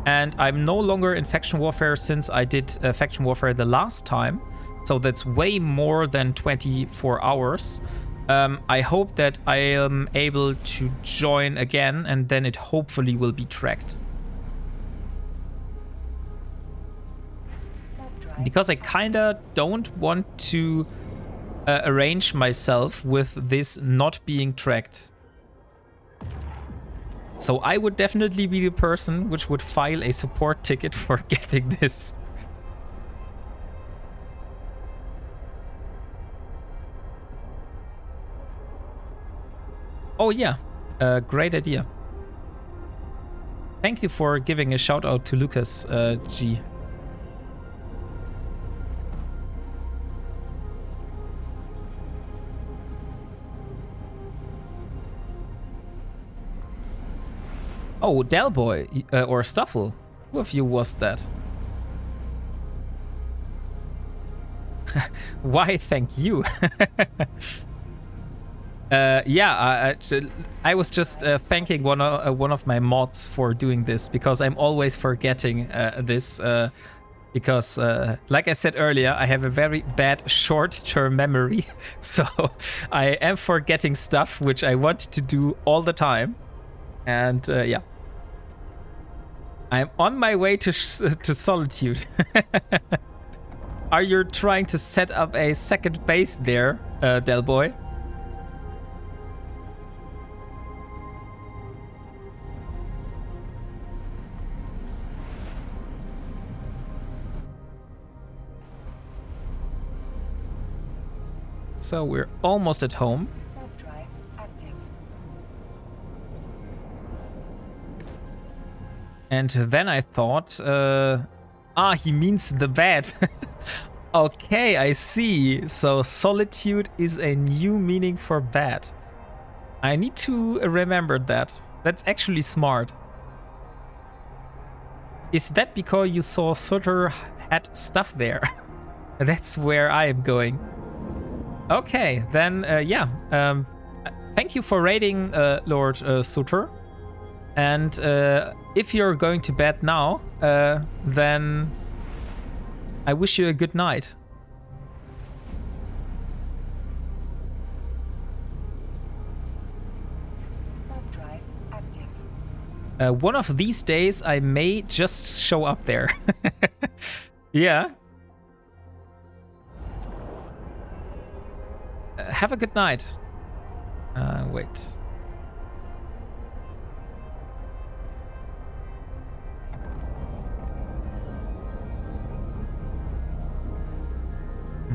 and I'm no longer in faction warfare since I did faction warfare the last time, so that's way more than 24 hours. I hope that I am able to join again, and then it hopefully will be tracked. Because I kinda don't want to arrange myself with this not being tracked. So I would definitely be the person which would file a support ticket for getting this. Oh yeah, great idea. Thank you for giving a shout out to Lucas G. Oh, Delboy or Stuffle. Who of you was that? Why, thank you. Yeah, I was just thanking one of my mods for doing this, because I'm always forgetting this. Because, like I said earlier, I have a very bad short-term memory. So I am forgetting stuff which I want to do all the time. And yeah. I'm on my way to Solitude. Are you trying to set up a second base there, Delboy? So we're almost at home. Warp drive active. And then I thought, he means the bed. Okay, I see. So solitude is a new meaning for bed. I need to remember that. That's actually smart. Is that because you saw Sutter had stuff there? That's where I am going. Okay, then, yeah. Thank you for raiding, Lord Sutter. And if you're going to bed now, then I wish you a good night. Warp drive active. One of these days, I may just show up there. Yeah. Have a good night. Wait.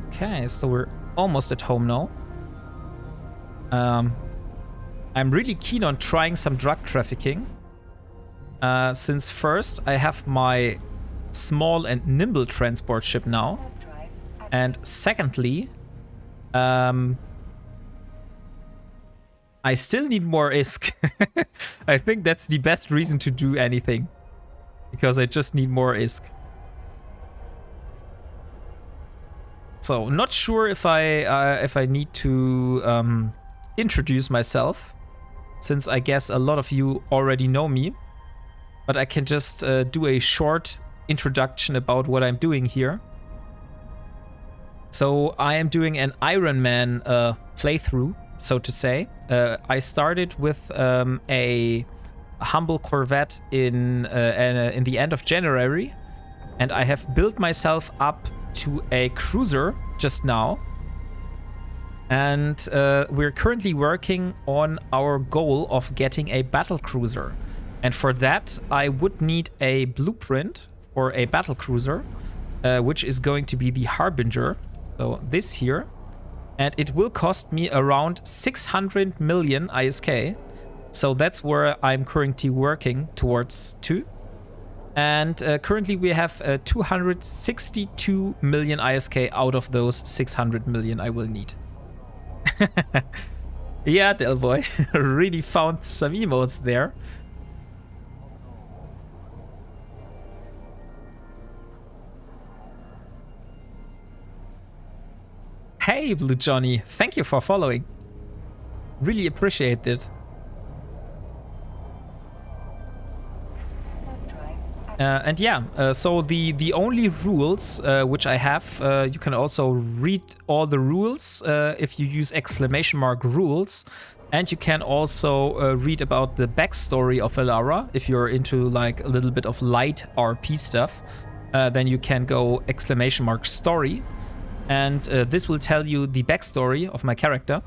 Okay, so we're almost at home now. I'm really keen on trying some drug trafficking. Since first, I have my small and nimble transport ship now. And secondly, I still need more ISK. I think that's the best reason to do anything. Because I just need more ISK. So, not sure if I need to introduce myself, since I guess a lot of you already know me. But I can just do a short introduction about what I'm doing here. So I am doing an Ironman playthrough, so to say. I started with a humble Corvette in the end of January, and I have built myself up to a cruiser just now. And we're currently working on our goal of getting a battle cruiser. And for that, I would need a blueprint for a battle cruiser, which is going to be the Harbinger. So this here. And it will cost me around 600 million ISK. So that's where I'm currently working towards to. And currently we have 262 million ISK out of those 600 million I will need. Yeah, Delboy, really found some emotes there. Hey, Blue Johnny, thank you for following. Really appreciate it. And yeah, so the only rules which I have, you can also read all the rules if you use ! rules. And you can also read about the backstory of Elara. If you're into like a little bit of light RP stuff, then you can go ! story. And this will tell you the backstory of my character.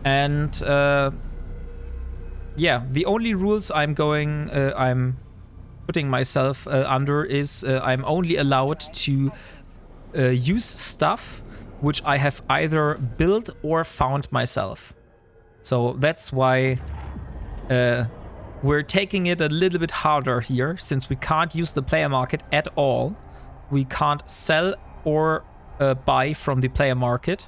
And yeah, the only rules I'm putting myself under is I'm only allowed to use stuff which I have either built or found myself. So that's why we're taking it a little bit harder here, since we can't use the player market at all. We can't sell or buy from the player market.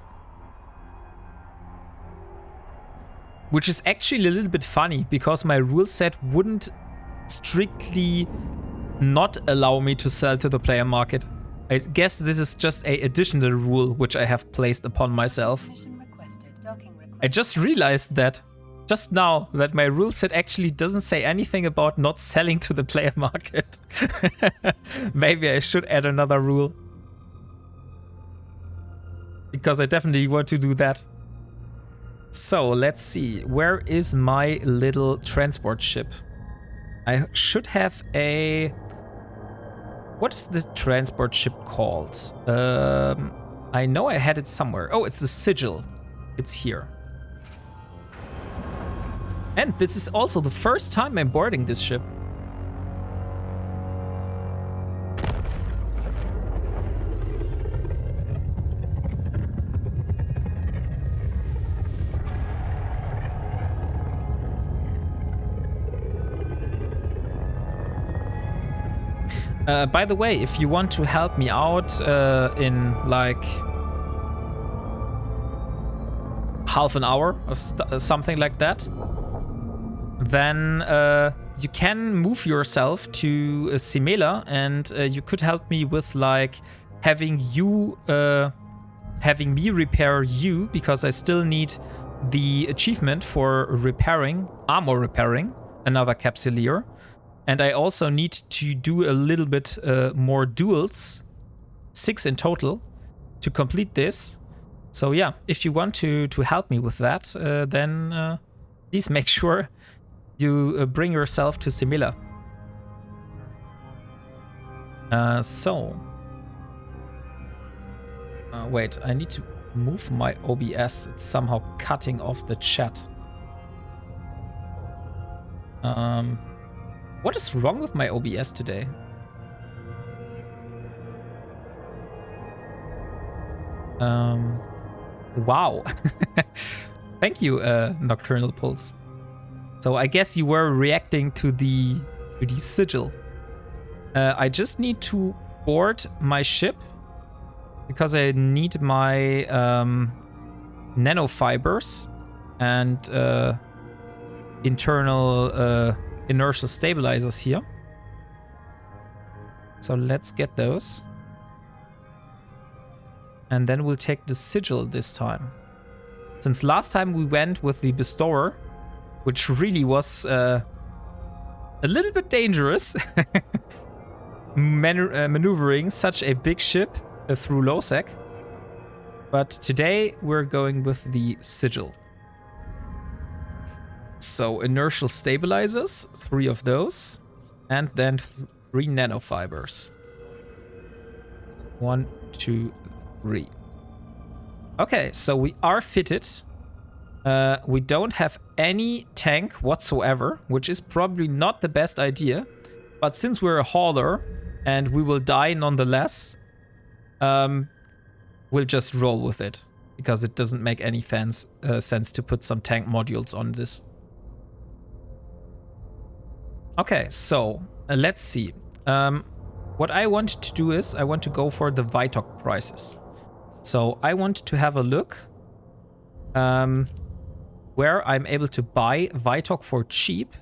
Which is actually a little bit funny, because my rule set wouldn't strictly not allow me to sell to the player market. I guess this is just an additional rule which I have placed upon myself. I just realized that just now that my rule set actually doesn't say anything about not selling to the player market. Maybe I should add another rule. Because I definitely want to do that. So let's see. Where is my little transport ship? I should have a... What is the transport ship called? I know I had it somewhere. Oh, it's the Sigil. It's here. And this is also the first time I'm boarding this ship. By the way, if you want to help me out in like half an hour or something like that, then you can move yourself to Simela, and you could help me with like having me repair you, because I still need the achievement for armor repairing another capsuleer. And I also need to do a little bit more duels, 6 in total, to complete this. So yeah, if you want to help me with that, then please make sure you bring yourself to Simela. Wait, I need to move my OBS. It's somehow cutting off the chat. What is wrong with my OBS today? Wow. Thank you, Nocturnal Pulse. So I guess you were reacting to the sigil. I just need to board my ship because I need my nanofibers and internal inertial stabilizers here. So let's get those. And then we'll take the sigil this time. Since last time we went with the bestower, which really was a little bit dangerous, maneuvering such a big ship through Losec. But today we're going with the sigil. So inertial stabilizers, 3 of those, and then 3 nanofibers. 1, 2, 3. Okay, so we are fitted. We don't have any tank whatsoever, which is probably not the best idea. But since we're a hauler and we will die nonetheless, we'll just roll with it because it doesn't make any sense to put some tank modules on this. Okay, so let's see. What I want to do is I want to go for the Vitok prices. So I want to have a look where I'm able to buy Vitok for cheap.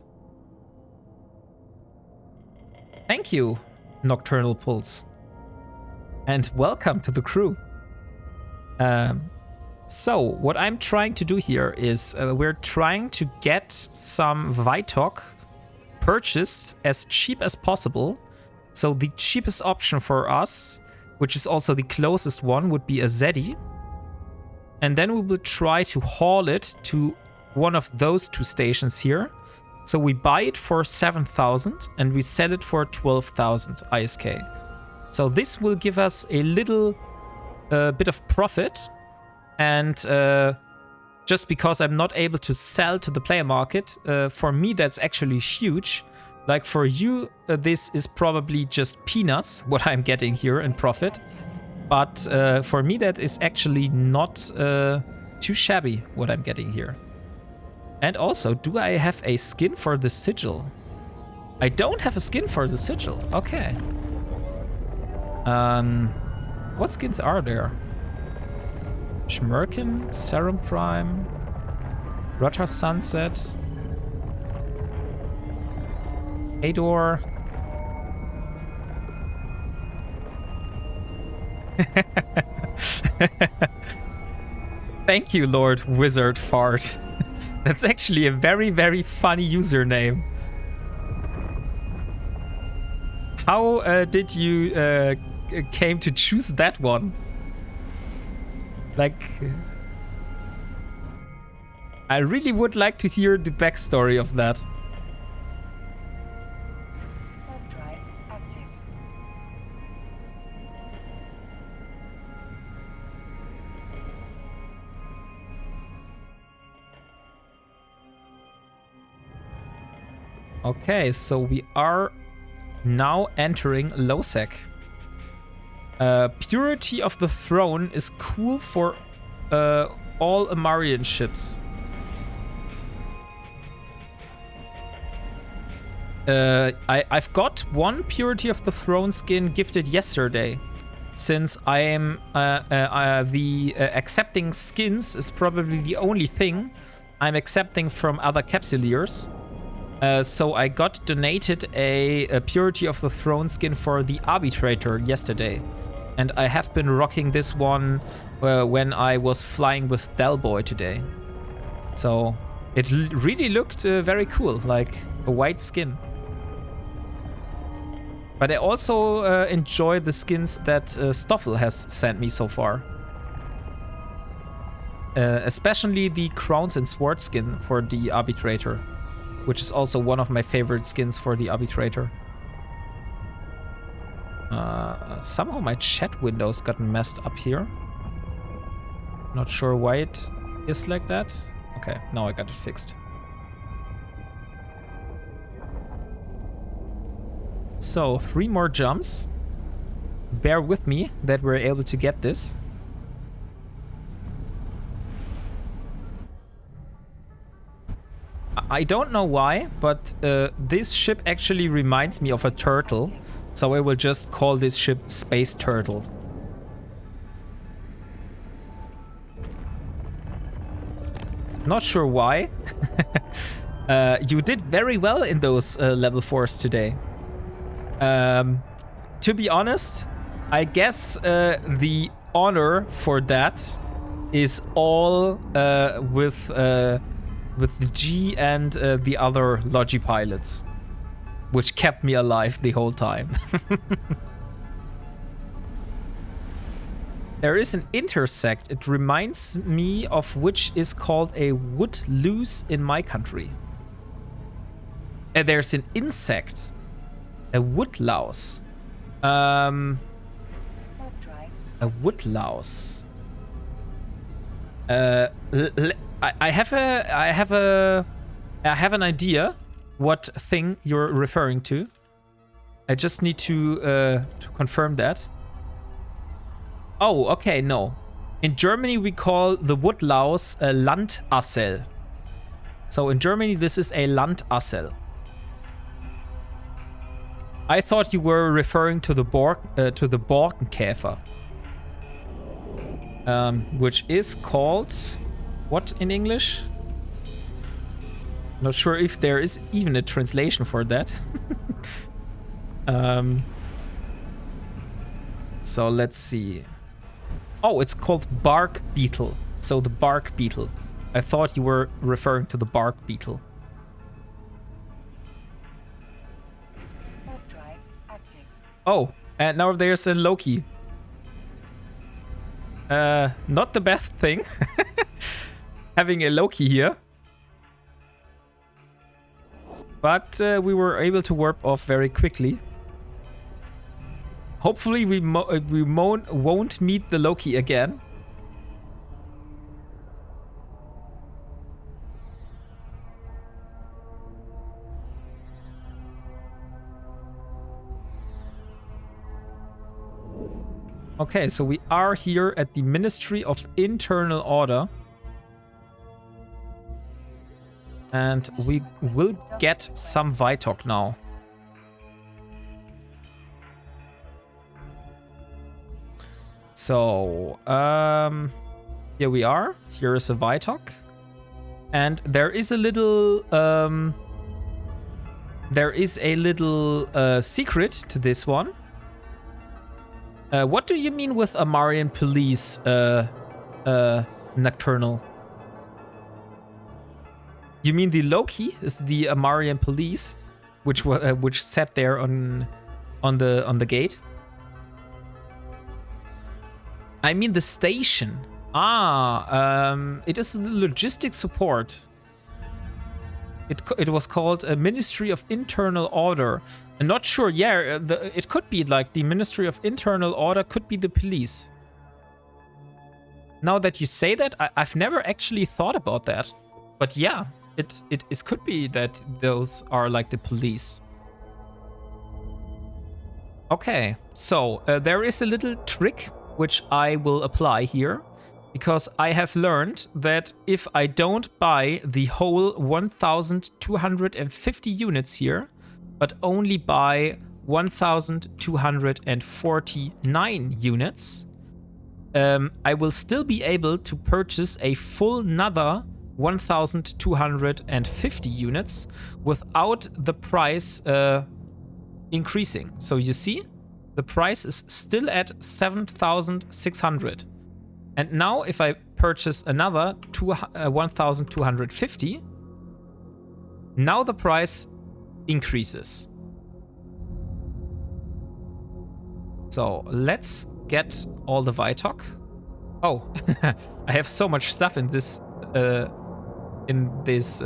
Thank you, Nocturnal Pulse. And welcome to the crew. So what I'm trying to do here is we're trying to get some Vitok purchased as cheap as possible. So the cheapest option for us, which is also the closest one, would be a Zeddy. And then we will try to haul it to one of those 2 stations here. So we buy it for 7,000 and we sell it for 12,000 ISK. So this will give us a little bit of profit. And just because I'm not able to sell to the player market, for me that's actually huge. Like for you, this is probably just peanuts, what I'm getting here in profit. But for me, that is actually not too shabby, what I'm getting here. And also, do I have a skin for the sigil? I don't have a skin for the sigil. Okay. What skins are there? Shmerkin, Serum Prime, Rota Sunset, Ador. Thank you, Lord Wizard Fart. That's actually a very, very funny username. How did you came to choose that one? Like, I really would like to hear the backstory of that. Warp drive active. Okay, so we are now entering Losec. Purity of the Throne is cool for all Amarian ships. I've got one Purity of the Throne skin gifted yesterday. Since I am accepting skins is probably the only thing I'm accepting from other capsuleers. So I got donated a Purity of the Throne skin for the Arbitrator yesterday. And I have been rocking this one when I was flying with Delboy today. So it really looked very cool, like a white skin. But I also enjoy the skins that Stoffel has sent me so far. Especially the Crowns and Sword skin for the Arbitrator, which is also one of my favorite skins for the Arbitrator. Somehow my chat windows got messed up here. Not sure why it is like that. Okay, now I got it fixed. So, 3 more jumps. Bear with me that we're able to get this. I don't know why, but this ship actually reminds me of a turtle. So I will just call this ship Space Turtle. Not sure why. You did very well in those level 4s today. To be honest, I guess the honor for that is all with the G and the other Logi pilots, which kept me alive the whole time. There is an intersect. It reminds me of which is called a wood louse in my country. There's an insect. A wood louse. A wood louse. I have an idea what thing you're referring to. I just need to confirm that. Oh, okay, no. In Germany, we call the wood louse a Landassel. So in Germany, this is a Landassel. I thought you were referring to the Borkenkäfer, which is called what in English? Not sure if there is even a translation for that. So let's see. Oh, it's called bark beetle. So the bark beetle. I thought you were referring to the bark beetle. Warp drive active. Oh, and now there's a Loki. Not the best thing. Having a Loki here. But we were able to warp off very quickly. Hopefully we won't meet the Loki again. Okay, so we are here at the Ministry of Internal Order. And we will get some Vitalk now. So, here we are. Here is a Vitalk. And there is a little, secret to this one. What do you mean with Amarian police, Nocturnal? You mean the Loki is the Amarian police, which sat there on the gate? I mean the station. It is the logistic support. It was called a Ministry of Internal Order. I'm not sure. Yeah, it could be like the Ministry of Internal Order could be the police. Now that you say that, I've never actually thought about that. But yeah, it could be that those are like the police. Okay, so there is a little trick which I will apply here, because I have learned that if I don't buy the whole 1,250 units here, but only buy 1,249 units, I will still be able to purchase a full another 1,250 units without the price increasing. So you see, the price is still at 7,600. And now if I purchase another 1,250, now the price increases. So let's get all the Vitalk. Oh, I have so much stuff in this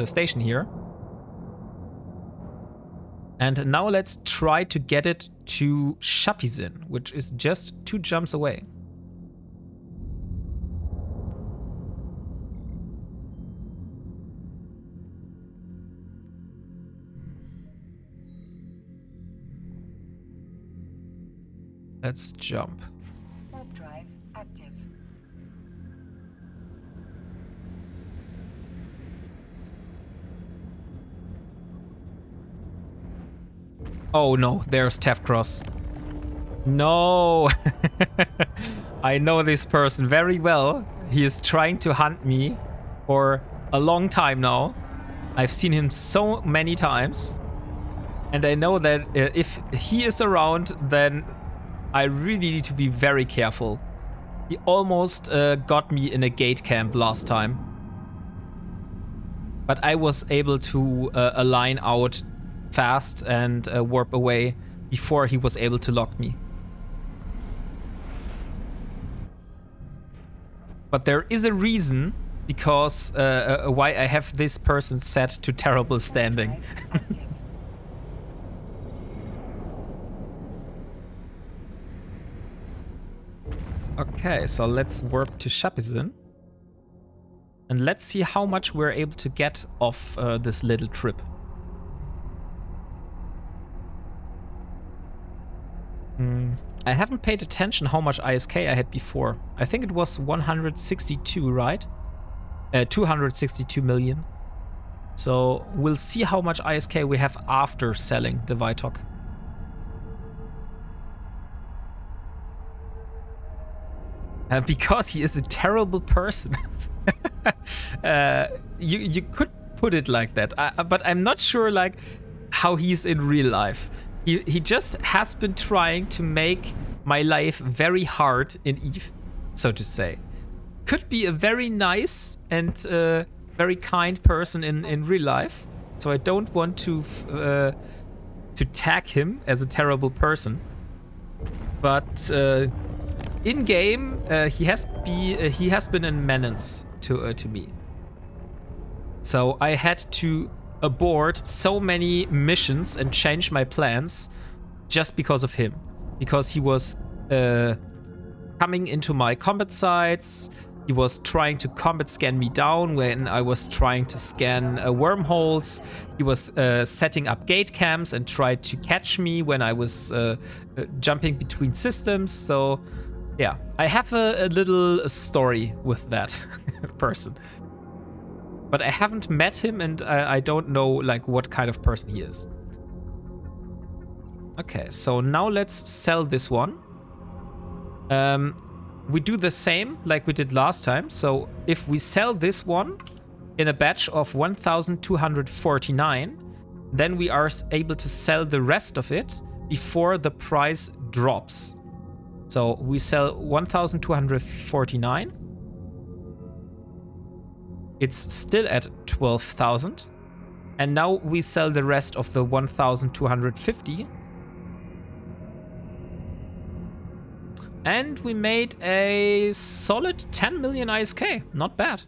station here. And now let's try to get it to Shapizin, which is just 2 jumps away. Let's jump. Warp drive active. Oh no, there's Tefcross. No. I know this person very well. He is trying to hunt me for a long time now. I've seen him so many times. And I know that if he is around, then I really need to be very careful. He almost got me in a gate camp last time. But I was able to align out fast and warp away before he was able to lock me. But there is a reason because why I have this person set to terrible standing. Okay, so let's warp to Shapizin. And let's see how much we're able to get off this little trip. I haven't paid attention how much ISK I had before. I think it was 162, right? 262 million. So we'll see how much ISK we have after selling the Vitok. Because he is a terrible person. You could put it like that, but I'm not sure like how he's in real life. He just has been trying to make my life very hard in Eve, so to say. Could be a very nice and very kind person in real life, so I don't want to tag him as a terrible person. But in game, he has been a menace to me. So I had to abort so many missions and change my plans just because of him. Because he was coming into my combat sites. He was trying to combat scan me down when I was trying to scan wormholes. He was setting up gate camps and tried to catch me when I was jumping between systems. So yeah, I have a little story with that person. But I haven't met him and I don't know like what kind of person he is. Okay, so now let's sell this one. We do the same like we did last time. So if we sell this one in a batch of 1,249, then we are able to sell the rest of it before the price drops. So we sell 1,249. It's still at 12,000. And now we sell the rest of the 1,250. And we made a solid 10 million ISK. Not bad.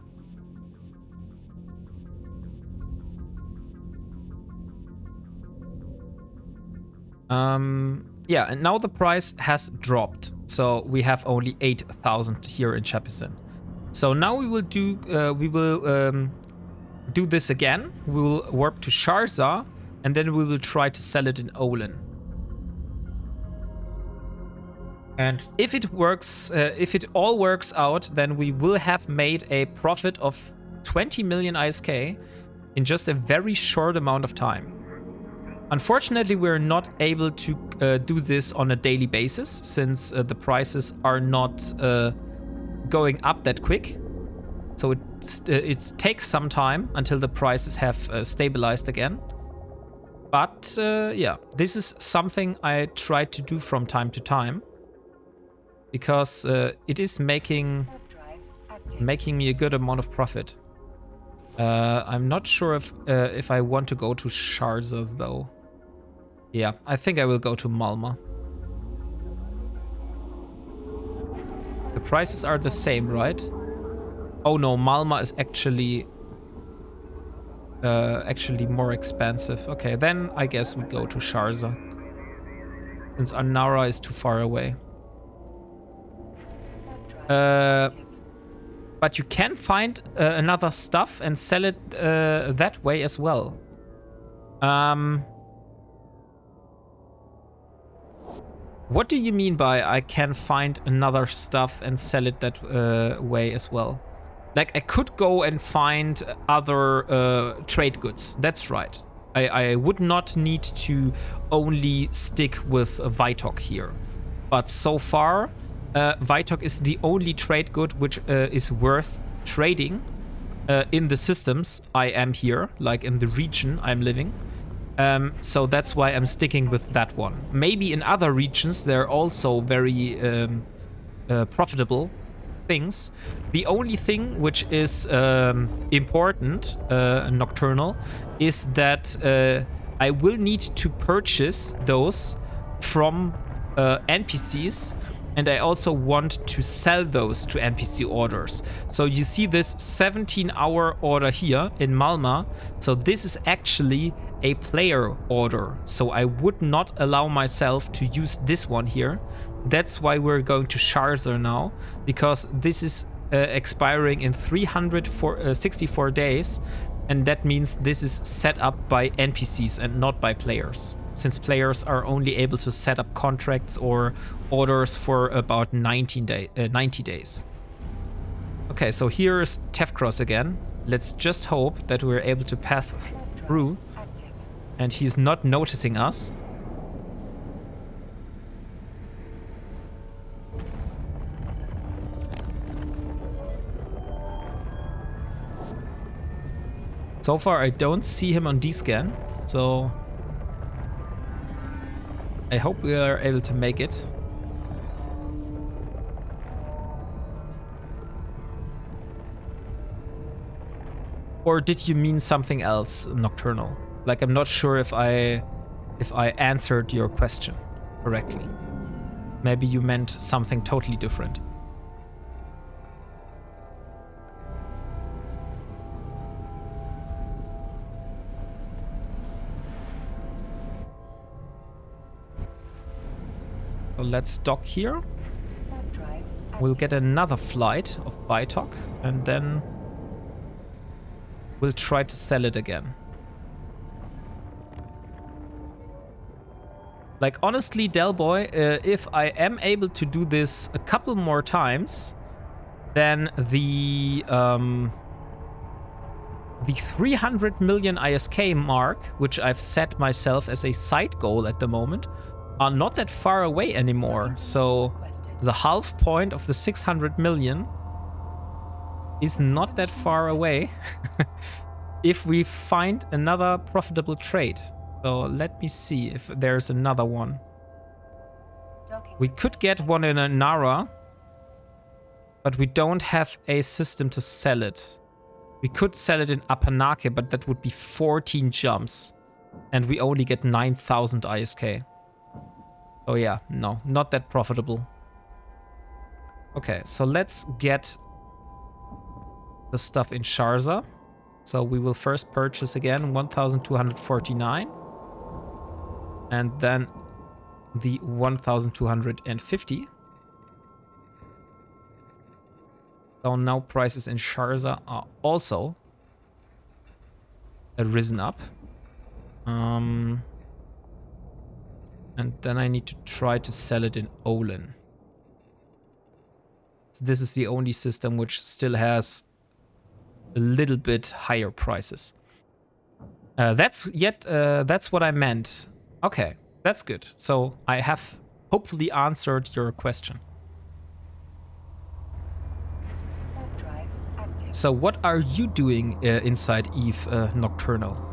Yeah, and now the price has dropped. So we have only 8,000 here in Shapizin. So now we will do this again. We will warp to Sharza, and then we will try to sell it in Olin. And if it works, if it all works out, then we will have made a profit of 20 million ISK in just a very short amount of time. Unfortunately, we're not able to do this on a daily basis since the prices are not going up that quick. So it takes some time until the prices have stabilized again. But yeah, this is something I try to do from time to time because it is making me a good amount of profit. I'm not sure if I want to go to Sharza though. Yeah, I think I will go to Malma. The prices are the same, right? Oh no, Malma is actually more expensive. Okay, then I guess we go to Sharza, since Anara is too far away. But you can find another stuff and sell it that way as well. What do you mean by I can find another stuff and sell it that way as well? Like I could go and find other trade goods. That's right. I would not need to only stick with Vitok here. But so far, Vitok is the only trade good which is worth trading in the systems I am here, like in the region I'm living. So that's why I'm sticking with that one. Maybe in other regions they're also very profitable things. The only thing which is important, Nocturnal, is that I will need to purchase those from NPCs, and I also want to sell those to NPC orders. So you see this 17-hour order here in Malma. So this is actually a player order. So I would not allow myself to use this one here. That's why we're going to Sharzer now, because this is expiring in 364 days, and that means this is set up by NPCs and not by players, since players are only able to set up contracts or orders for about 90 days. Okay, so here's Tefkros again. Let's just hope that we're able to path through and he's not noticing us. So far, I don't see him on D-scan, so I hope we are able to make it. Or did you mean something else, Nocturnal? Like, I'm not sure if I answered your question correctly. Maybe you meant something totally different. So let's dock here. We'll get another flight of Vitok, and then we'll try to sell it again. Like, honestly, Delboy, if I am able to do this a couple more times, then the 300 million ISK mark, which I've set myself as a side goal at the moment, are not that far away anymore. So the half point of the 600 million is not that far away if we find another profitable trade. So let me see if there's another one. We could get one in a Nara, but we don't have a system to sell it. We could sell it in Apanake, but that would be 14 jumps. And we only get 9,000 ISK. Oh yeah, no, not that profitable. Okay, so let's get the stuff in Sharza. So we will first purchase again 1,249. And then the 1,250. So now prices in Sharza are also risen up. And then I need to try to sell it in Olin. So this is the only system which still has a little bit higher prices. That's what I meant. Okay, that's good. So I have hopefully answered your question. So what are you doing inside Eve, Nocturnal?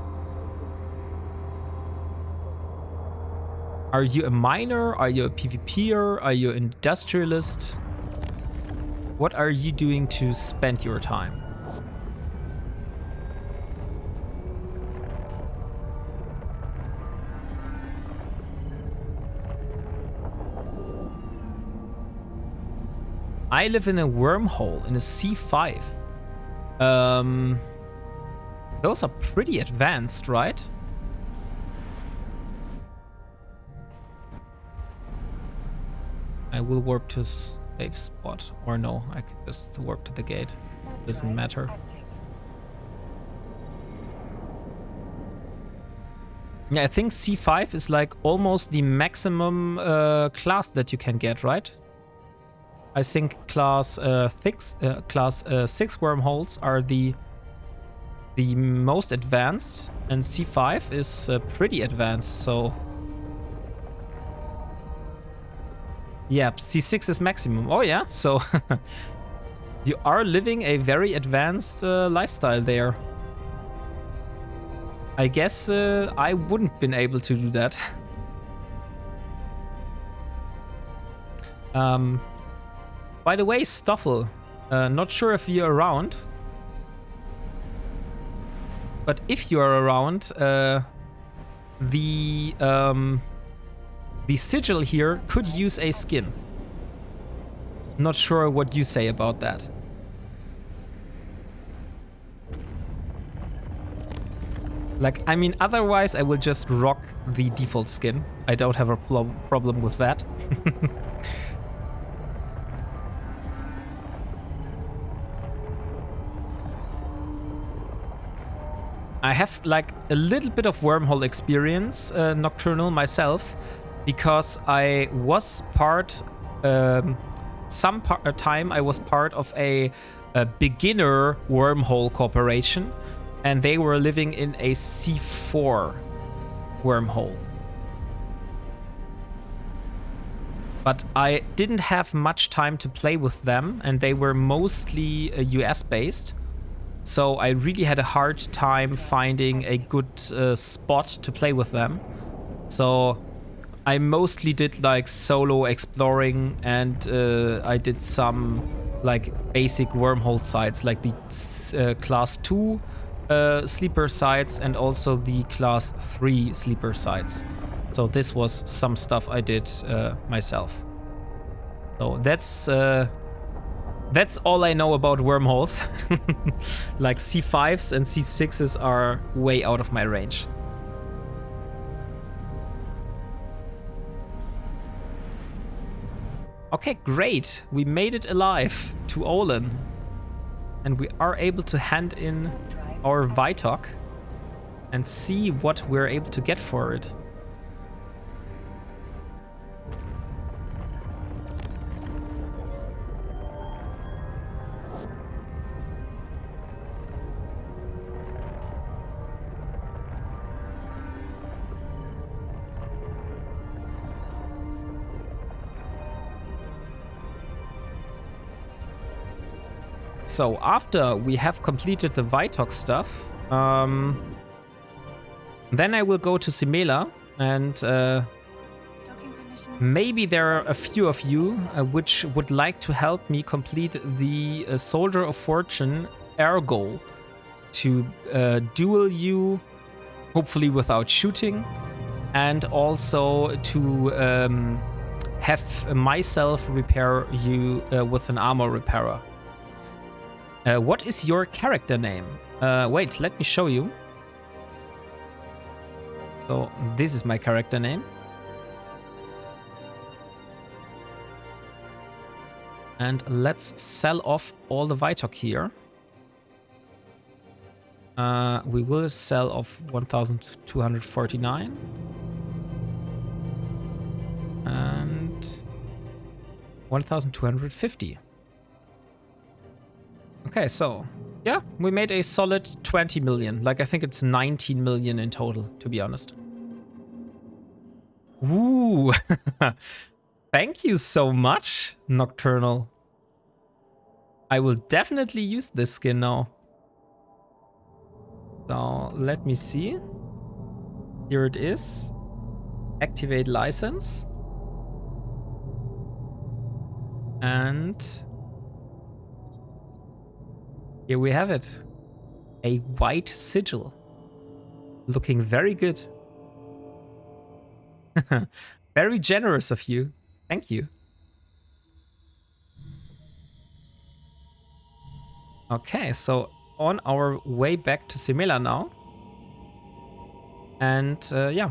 Are you a miner? Are you a PvPer? Are you an industrialist? What are you doing to spend your time? I live in a wormhole in a C5. Those are pretty advanced, right? I will warp to a safe spot. Or no, I can just warp to the gate. Doesn't matter. Yeah, I think C5 is like almost the maximum class that you can get, right? I think class 6 wormholes are the the most advanced, and C5 is pretty advanced, so... Yeah, C6 is maximum. Oh yeah, so you are living a very advanced lifestyle there. I guess I wouldn't been able to do that. By the way, Stoffel, not sure if you're around, but if you are around, the sigil here could use a skin. Not sure what you say about that. Like, I mean, otherwise I will just rock the default skin. I don't have a problem with that. I have like a little bit of wormhole experience, Nocturnal, myself, because I was part, time I was part of a beginner wormhole corporation, and they were living in a C4 wormhole. But I didn't have much time to play with them, and they were mostly US based. So I really had a hard time finding a good spot to play with them. So I mostly did like solo exploring, and I did some like basic wormhole sites, like the class 2 sleeper sites and also the class 3 sleeper sites. So this was some stuff I did myself. So that's all I know about wormholes. Like C5s and C6s are way out of my range. Okay, great. We made it alive to Olin. And we are able to hand in our Vitok and see what we're able to get for it. So after we have completed the Vitok stuff, then I will go to Simela, and maybe there are a few of you which would like to help me complete the Soldier of Fortune air goal to duel you, hopefully without shooting, and also to have myself repair you with an armor repairer. What is your character name? Wait, let me show you. So this is my character name. And let's sell off all the Vitok here. We will sell off 1,249. And 1,250. Okay, so yeah, we made a solid 20 million. Like, I think it's 19 million in total, to be honest. Ooh, thank you so much, Nocturnal. I will definitely use this skin now. So let me see. Here it is. Activate license. And here we have it. A white sigil. Looking very good. Very generous of you. Thank you. Okay, so on our way back to Simela now. And yeah.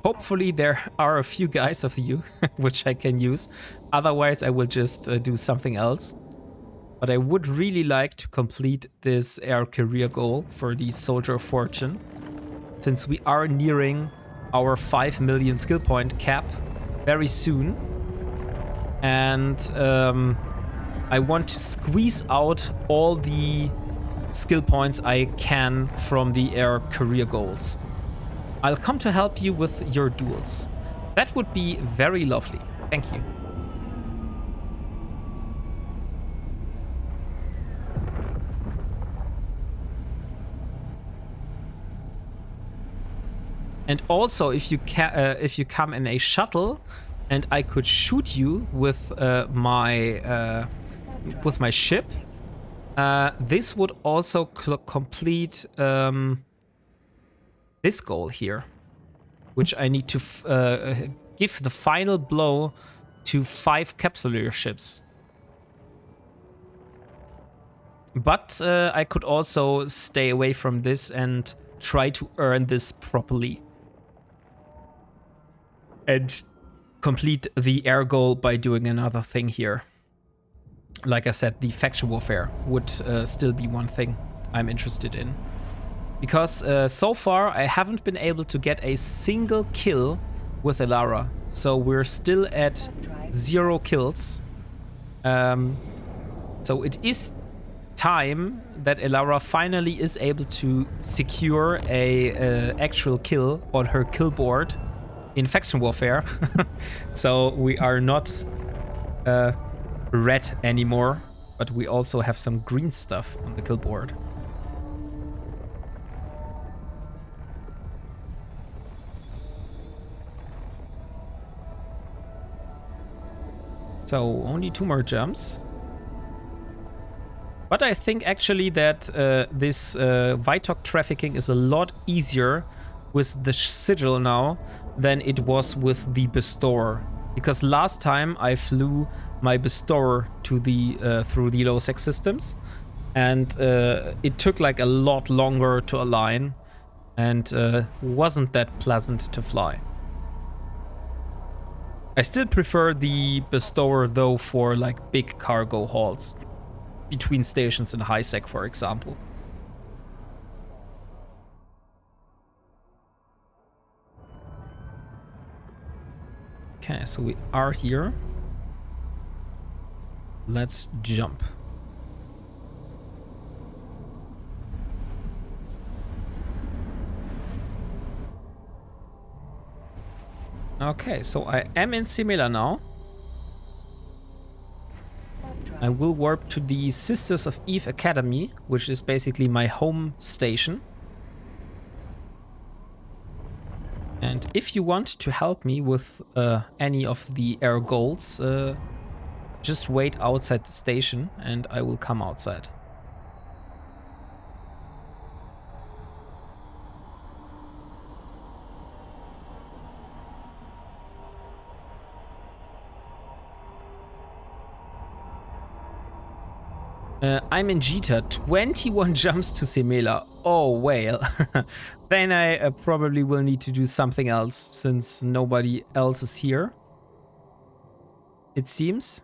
Hopefully there are a few guys of you which I can use. Otherwise I will just do something else. But I would really like to complete this air career goal for the Soldier of Fortune, since we are nearing our 5 million skill point cap very soon. And I want to squeeze out all the skill points I can from the air career goals. I'll come to help you with your duels. That would be very lovely. Thank you. And also, if you come in a shuttle, and I could shoot you with my ship, this would also complete this goal here, which I need to give the final blow to 5 capsuleer ships. But I could also stay away from this and try to earn this properly. And complete the air goal by doing another thing here. Like I said, the faction warfare would still be one thing I'm interested in. Because so far I haven't been able to get a single kill with Elara. So we're still at 0 kills. So it is time that Elara finally is able to secure a actual kill on her kill board in faction warfare. So we are not red anymore, but we also have some green stuff on the kill board. So only 2 more jumps. But I think actually that this Vitok trafficking is a lot easier with the sigil now than it was with the bestower. Because last time I flew my bestower to the through the low sec systems, and it took like a lot longer to align, and wasn't that pleasant to fly. I still prefer the bestower though for like big cargo hauls between stations in high sec, for example. Okay, so we are here. Let's jump. Okay, so I am in Simila now. I will warp to the Sisters of Eve Academy, which is basically my home station. And if you want to help me with any of the air goals, just wait outside the station and I will come outside. I'm in Jita, 21 jumps to Semela. Oh, well. Then I probably will need to do something else, since nobody else is here. It seems.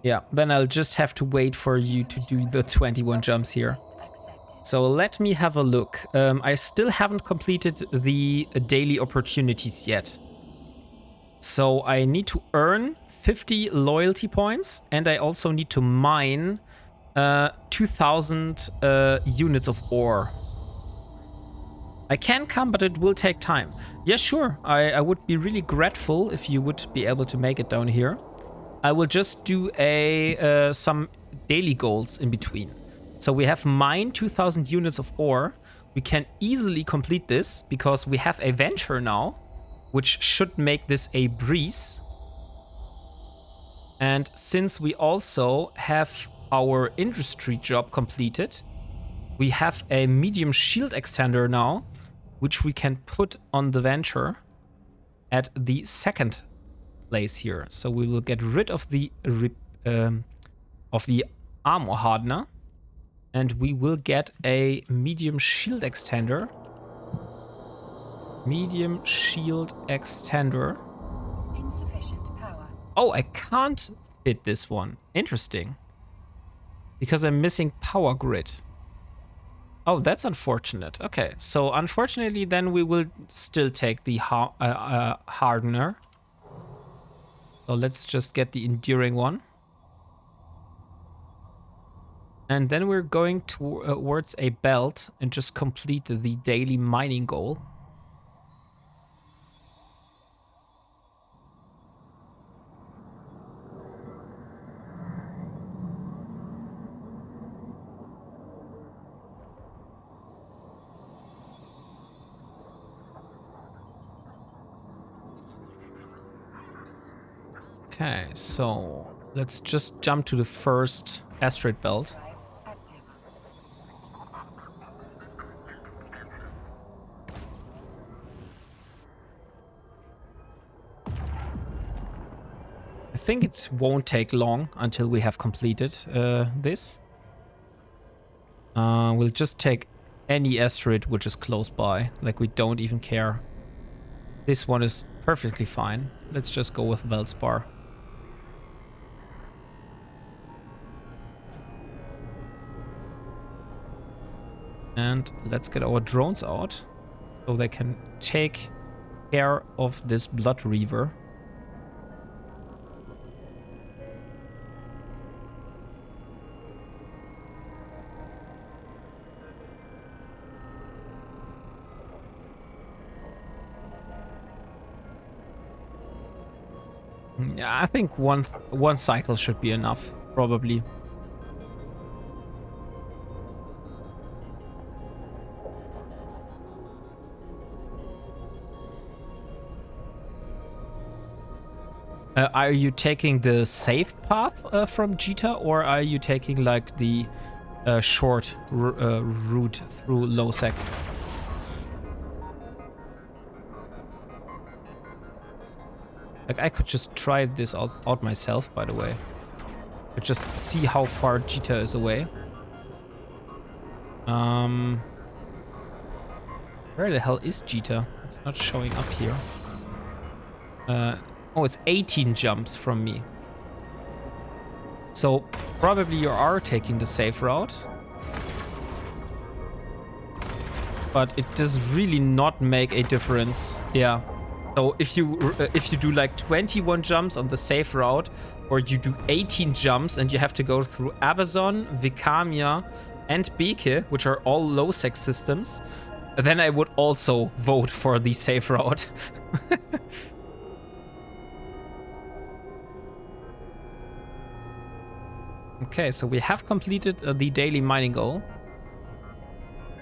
Yeah, then I'll just have to wait for you to do the 21 jumps here. So let me have a look. I still haven't completed the daily opportunities yet. So I need to earn 50 loyalty points, and I also need to mine 2,000 units of ore. I can come, but it will take time. Yeah, sure. I would be really grateful if you would be able to make it down here. I will just do some daily goals in between. So we have mine 2,000 units of ore. We can easily complete this because we have a venture now, which should make this a breeze. And since we also have our industry job completed, we have a medium shield extender now, which we can put on the venture at the second place here. So we will get rid of the armor hardener, and we will get a medium shield extender. Medium shield extender. Insufficient power. Oh, I can't fit this one. Interesting. Because I'm missing power grid. Oh, that's unfortunate. Okay, so unfortunately then we will still take the hardener. So let's just get the enduring one. And then we're going towards a belt and just complete the daily mining goal. Okay, so let's just jump to the first asteroid belt. Active. I think it won't take long until we have completed this. We'll just take any asteroid which is close by, like we don't even care. This one is perfectly fine. Let's just go with Velspar. And let's get our drones out so they can take care of this Blood Reaver. Yeah, I think one cycle should be enough, probably. Are you taking the safe path from Jita, or are you taking like the short route through Losec? Like, I could just try this out myself, by the way. Could just see how far Jita is away. Where the hell is Jita? It's not showing up here. Oh, it's 18 jumps from me. So probably you are taking the safe route. But it does really not make a difference. Yeah. So if you do like 21 jumps on the safe route, or you do 18 jumps and you have to go through Abazon, Vikamia, and Beke, which are all low-sec systems, then I would also vote for the safe route. Okay, so we have completed the daily mining goal.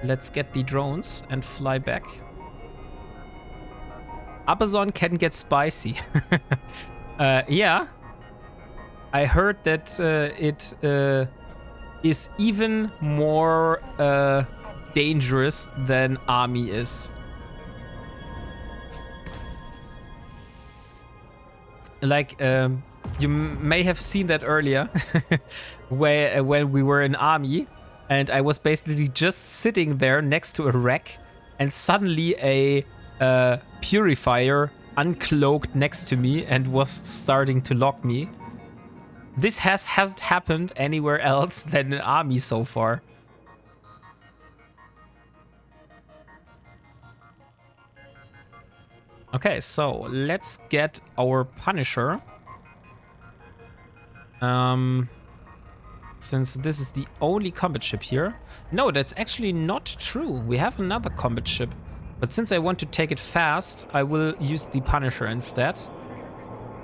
Let's get the drones and fly back. Abazon can get spicy. Yeah. I heard that it is even more dangerous than Army is. Like, you may have seen that earlier, where when we were in Army, and I was basically just sitting there next to a wreck, and suddenly a purifier uncloaked next to me and was starting to lock me. This hasn't happened anywhere else than in Army so far. Okay, so let's get our Punisher. Since this is the only combat ship here. No, that's actually not true. We have another combat ship. But since I want to take it fast, I will use the Punisher instead.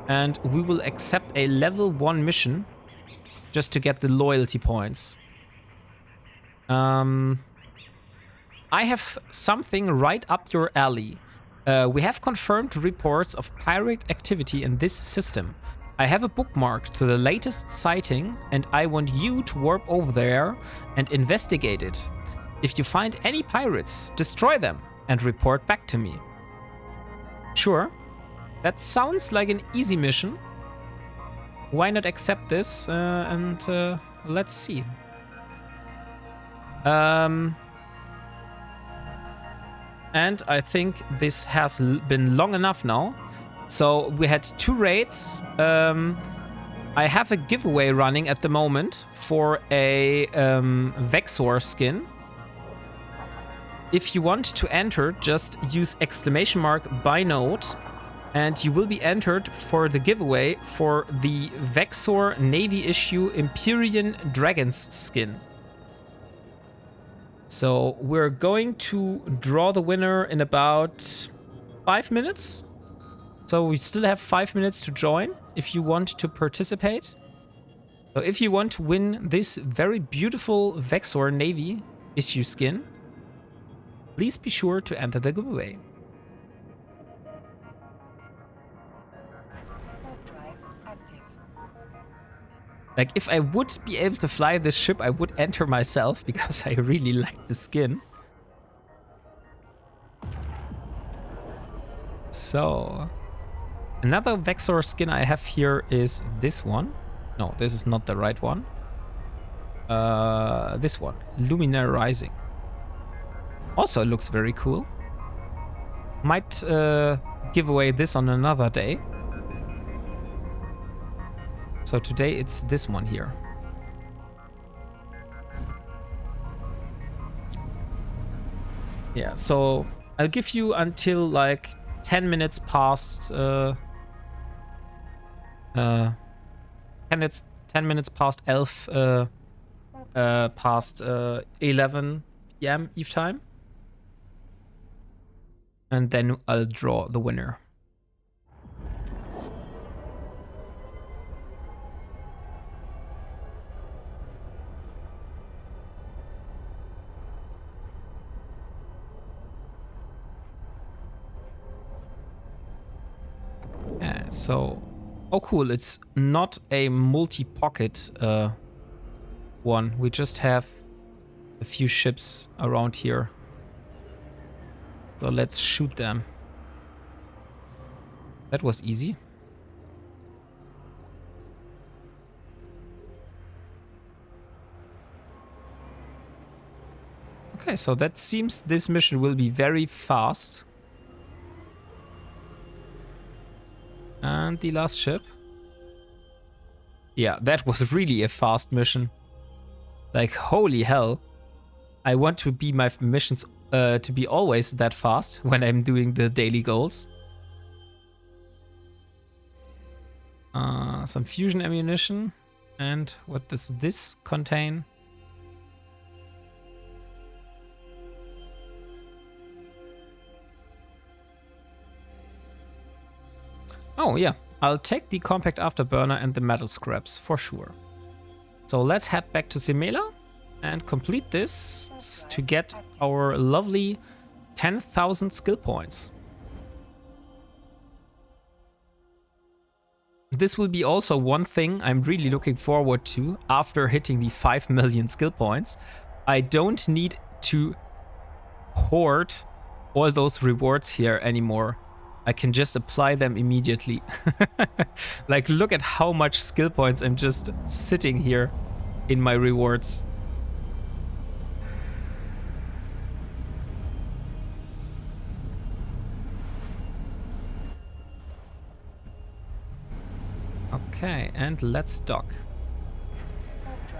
And we will accept a level 1 mission just to get the loyalty points. I have something right up your alley. We have confirmed reports of pirate activity in this system. I have a bookmark to the latest sighting, and I want you to warp over there and investigate it. If you find any pirates, destroy them and report back to me. Sure, that sounds like an easy mission. Why not accept this and let's see. And I think this has been long enough now. So we had 2 raids. I have a giveaway running at the moment for a Vexor skin. If you want to enter, just use !BuyNote And you will be entered for the giveaway for the Vexor Navy issue Empyrean Dragon's skin. So we're going to draw the winner in about 5 minutes. So we still have 5 minutes to join if you want to participate. So if you want to win this very beautiful Vexor Navy issue skin, please be sure to enter the giveaway. Warp drive active. Like, if I would be able to fly this ship, I would enter myself because I really like the skin. So, another Vexor skin I have here is this one. No, this is not the right one. This one, Luminaire Rising. Also looks very cool. Might give away this on another day. So today it's this one here. Yeah, so I'll give you until like 10 minutes past 10 minutes past 11 past 11 p.m. Eve time. And then I'll draw the winner. So, oh cool, it's not a multi-pocket one. We just have a few ships around here. So let's shoot them. That was easy. Okay, so that seems this mission will be very fast. And the last ship. Yeah, that was really a fast mission. Like, holy hell. I want to be my missions to be always that fast when I'm doing the daily goals. Some fusion ammunition. And what does this contain? Oh yeah, I'll take the compact afterburner and the metal scraps for sure. So let's head back to Semela and complete this to get our lovely 10,000 skill points. This will be also one thing I'm really looking forward to after hitting the 5 million skill points. I don't need to hoard all those rewards here anymore. I can just apply them immediately. Like, look at how much skill points I'm just sitting here in my rewards. Okay, and let's dock.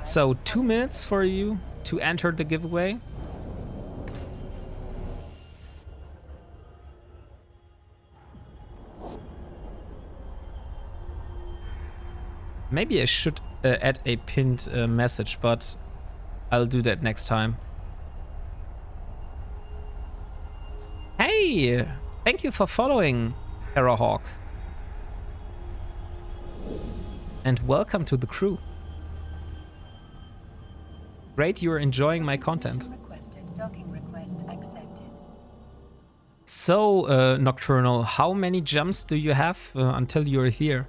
So 2 minutes for you to enter the giveaway. Maybe I should add a pinned message, but I'll do that next time. Hey, thank you for following, Terrahawk. And welcome to the crew. Great, you're enjoying my content. Docking request accepted. So, Nocturnal, how many jumps do you have until you're here?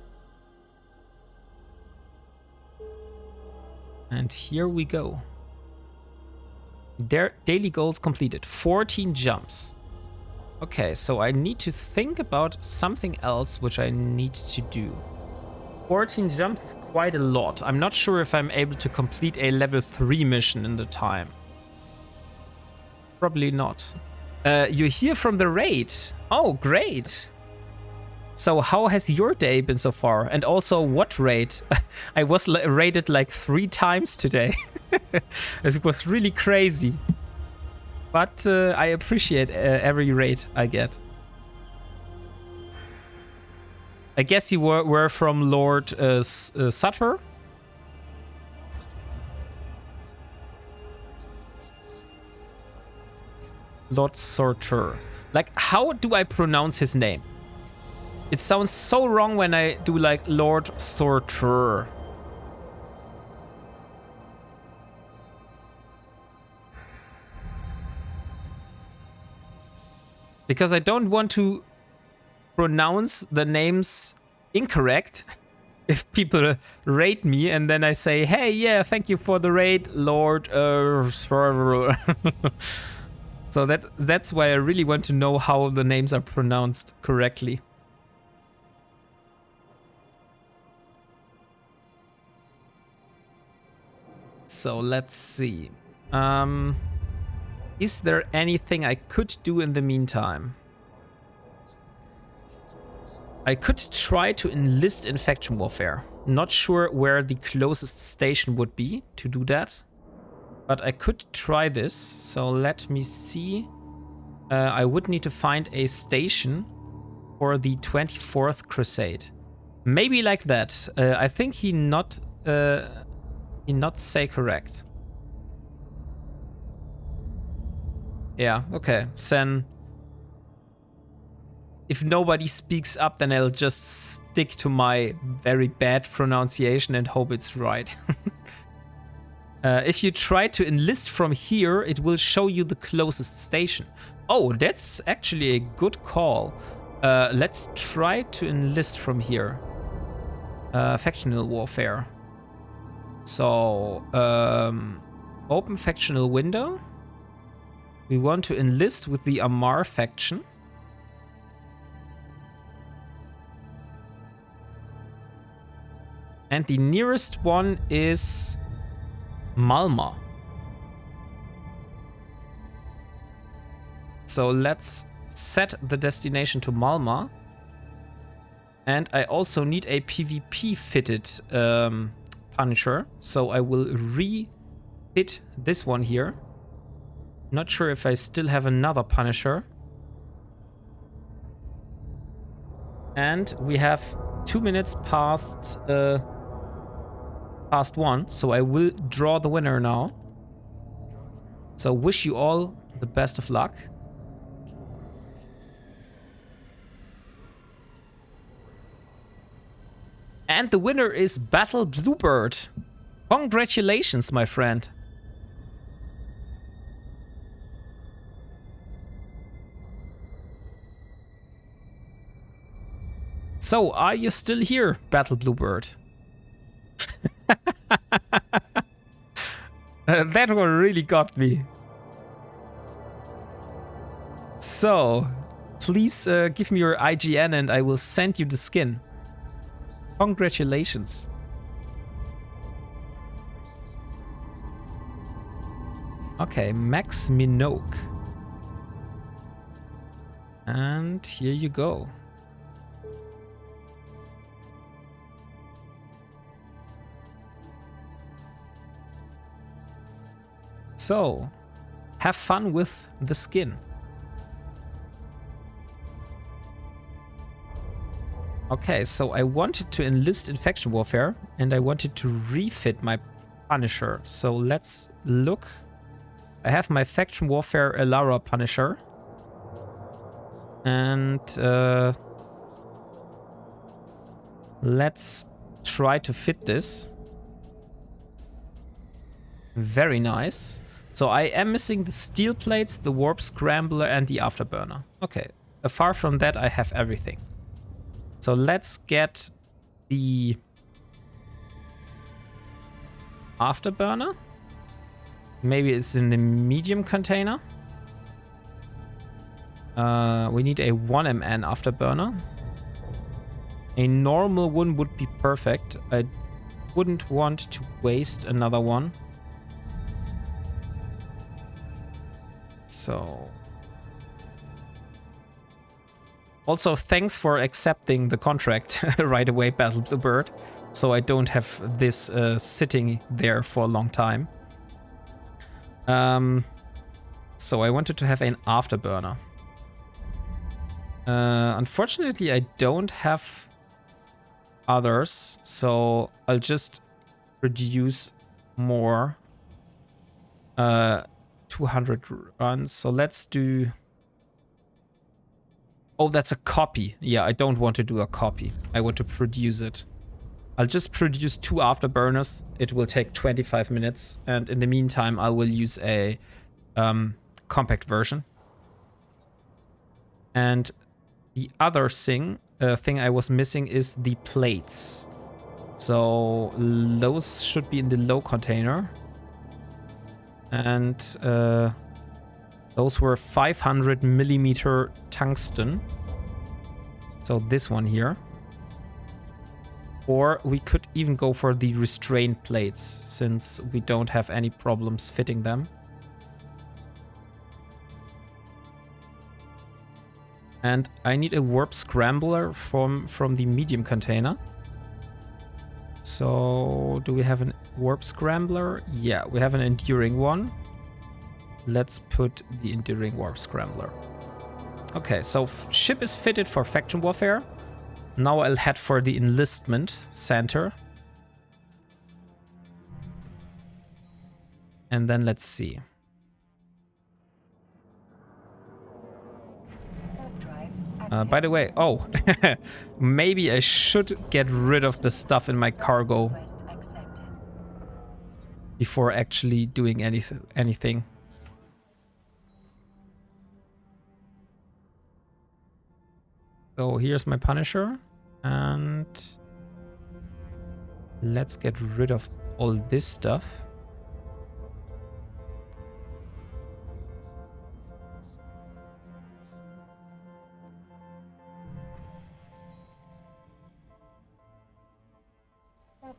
And here we go. Daily goals completed. 14 jumps. Okay, so I need to think about something else which I need to do. 14 jumps is quite a lot. I'm not sure if I'm able to complete a level 3 mission in the time. Probably not. You're here from the raid. Oh, great. So how has your day been so far? And also, what raid? I was raided like 3 times today. It was really crazy. But I appreciate every raid I get. I guess you were from Lord Sutter. Lord Sorter. Like, how do I pronounce his name? It sounds so wrong when I do like Lord Sorter. Because I don't want to pronounce the names incorrect if people raid me and then I say, hey, yeah, thank you for the raid, Lord. So that's why I really want to know how the names are pronounced correctly. So let's see. Is there anything I could do in the meantime? I could try to enlist in faction warfare. Not sure where the closest station would be to do that. But I could try this. So let me see. I would need to find a station for the 24th Crusade. Maybe like that. I think he not say correct. Yeah, okay. Then if nobody speaks up, then I'll just stick to my very bad pronunciation and hope it's right. If you try to enlist from here, it will show you the closest station. Oh, that's actually a good call. Let's try to enlist from here. Factional warfare. So, open factional window. We want to enlist with the Amar faction. And the nearest one is Malma. So let's set the destination to Malma. And I also need a PvP fitted Punisher. So I will re-hit this one here. Not sure if I still have another Punisher. And we have 2 minutes past 1, so I will draw the winner now. So wish you all the best of luck. And the winner is Battle Bluebird. Congratulations, my friend. So, are you still here, Battle Bluebird? That one really got me. So, please give me your IGN and I will send you the skin. Congratulations. Okay, Max Minogue. And here you go. So, have fun with the skin. Okay, so I wanted to enlist in faction warfare and I wanted to refit my Punisher. So let's look. I have my faction warfare Elara Punisher. And let's try to fit this. Very nice. So I am missing the steel plates, the warp scrambler, and the afterburner. Okay, apart from that, I have everything. So let's get the afterburner. Maybe it's in the medium container. We need a 1MN afterburner. A normal one would be perfect. I wouldn't want to waste another one. So, also thanks for accepting the contract right away, Battle Bluebird, so I don't have this sitting there for a long time. So I wanted to have an afterburner. Unfortunately, I don't have others. So I'll just produce more 200 runs. So let's do... Oh, that's a copy. Yeah, I don't want to do a copy. I want to produce it. I'll just produce 2 afterburners. It will take 25 minutes. And in the meantime, I will use a compact version. And the other thing I was missing is the plates. So those should be in the low container. And those were 500 millimeter tungsten. So this one here. Or we could even go for the restraint plates, since we don't have any problems fitting them. And I need a warp scrambler from the medium container. So do we have a warp scrambler? Yeah, we have an enduring one. Let's put the enduring warp scrambler. Okay, so ship is fitted for faction warfare. Now I'll head for the enlistment center. And then let's see. By the way, oh, maybe I should get rid of the stuff in my cargo before actually doing anything. So here's my Punisher, and let's get rid of all this stuff.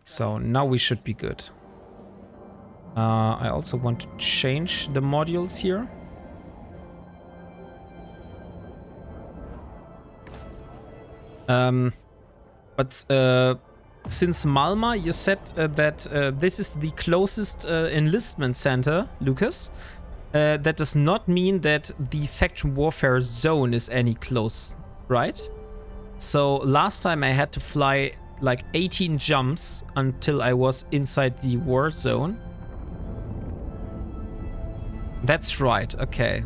So now we should be good. I also want to change the modules here. But since Malma, you said that this is the closest enlistment center, Lucas. That does not mean that the faction warfare zone is any close, right? So last time I had to fly like 18 jumps until I was inside the war zone. That's right, okay.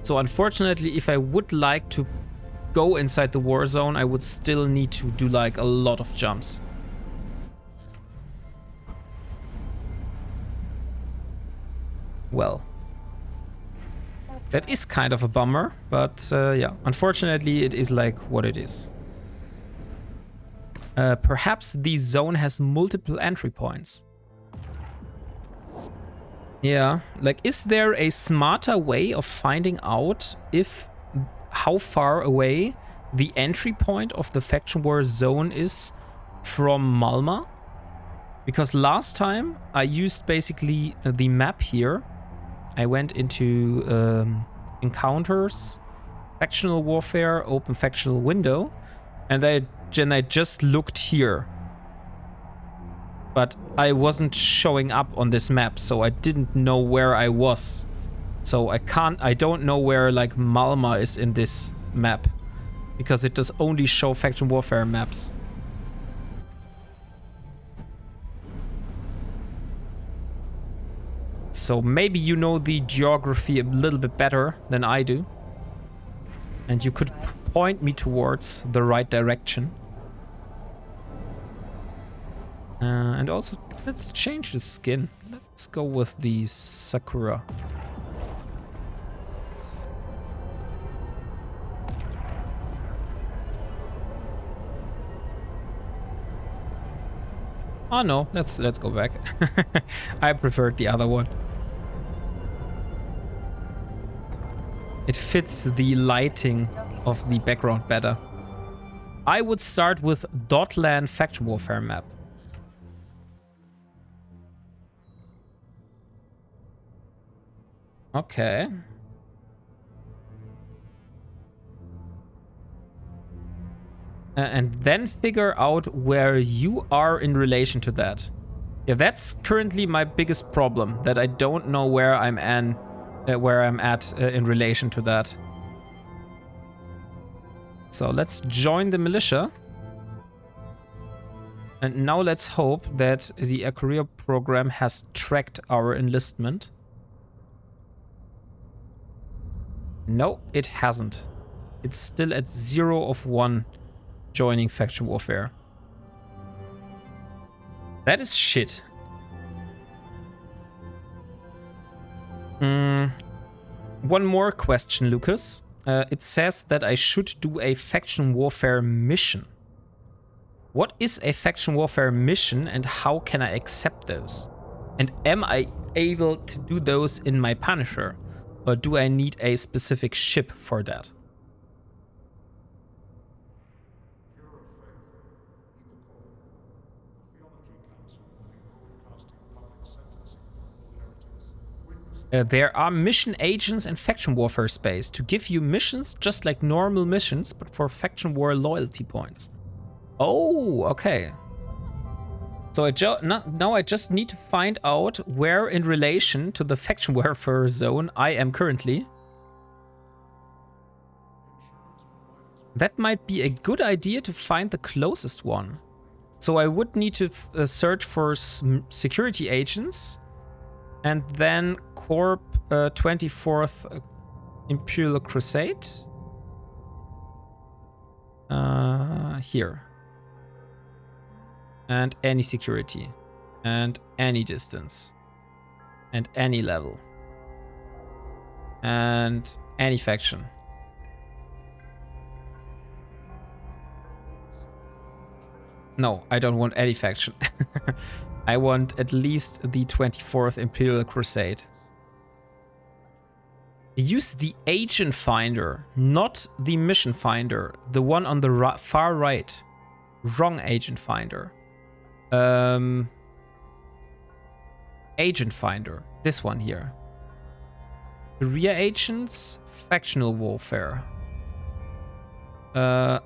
So unfortunately, if I would like to go inside the war zone, I would still need to do like a lot of jumps. Well, that is kind of a bummer, but yeah, unfortunately it is like what it is. Perhaps the zone has multiple entry points. Yeah, like, is there a smarter way of finding out how far away the entry point of the faction war zone is from Malma? Because last time I used basically the map here. I went into encounters, factional warfare, open factional window, and I just looked here. But I wasn't showing up on this map, so I didn't know where I was. So I don't know where like Malma is in this map, because it does only show faction warfare maps. So maybe you know the geography a little bit better than I do. And you could point me towards the right direction. And also, let's change the skin. Let's go with the Sakura. Oh no, let's go back. I preferred the other one. It fits the lighting of the background better. I would start with Dotland Faction Warfare map. Okay. And then figure out where you are in relation to that. Yeah, that's currently my biggest problem, that I don't know where I'm at in relation to that. So let's join the militia. And now let's hope that the career program has tracked our enlistment. No, it hasn't. It's still at 0 of 1 joining faction warfare. That is shit. One more question, Lucas. It says that I should do a faction warfare mission. What is a faction warfare mission and how can I accept those? And am I able to do those in my Punisher? Or do I need a specific ship for that? There are mission agents in faction warfare space to give you missions just like normal missions, but for faction war loyalty points. Oh, okay. So now I just need to find out where in relation to the faction warfare zone I am currently. That might be a good idea to find the closest one. So I would need to search for security agents. And then Corp 24th Imperial Crusade. Here. And any security. And any distance. And any level. And any faction. No, I don't want any faction. I want at least the 24th Imperial Crusade. Use the agent finder, not the mission finder. The one on the far right. Wrong agent finder. Agent finder. This one here. Career agents, factional warfare. I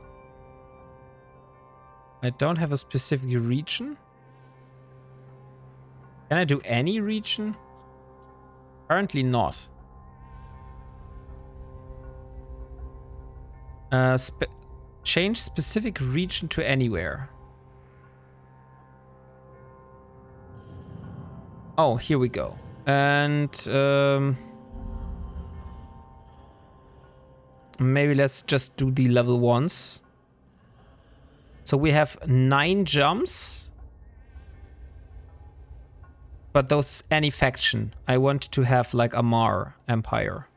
don't have a specific region. Can I do any region? Apparently not. Change specific region to anywhere. Oh, here we go. And maybe let's just do the level 1s. So we have 9 jumps. But those any faction. I want to have like Amar Empire.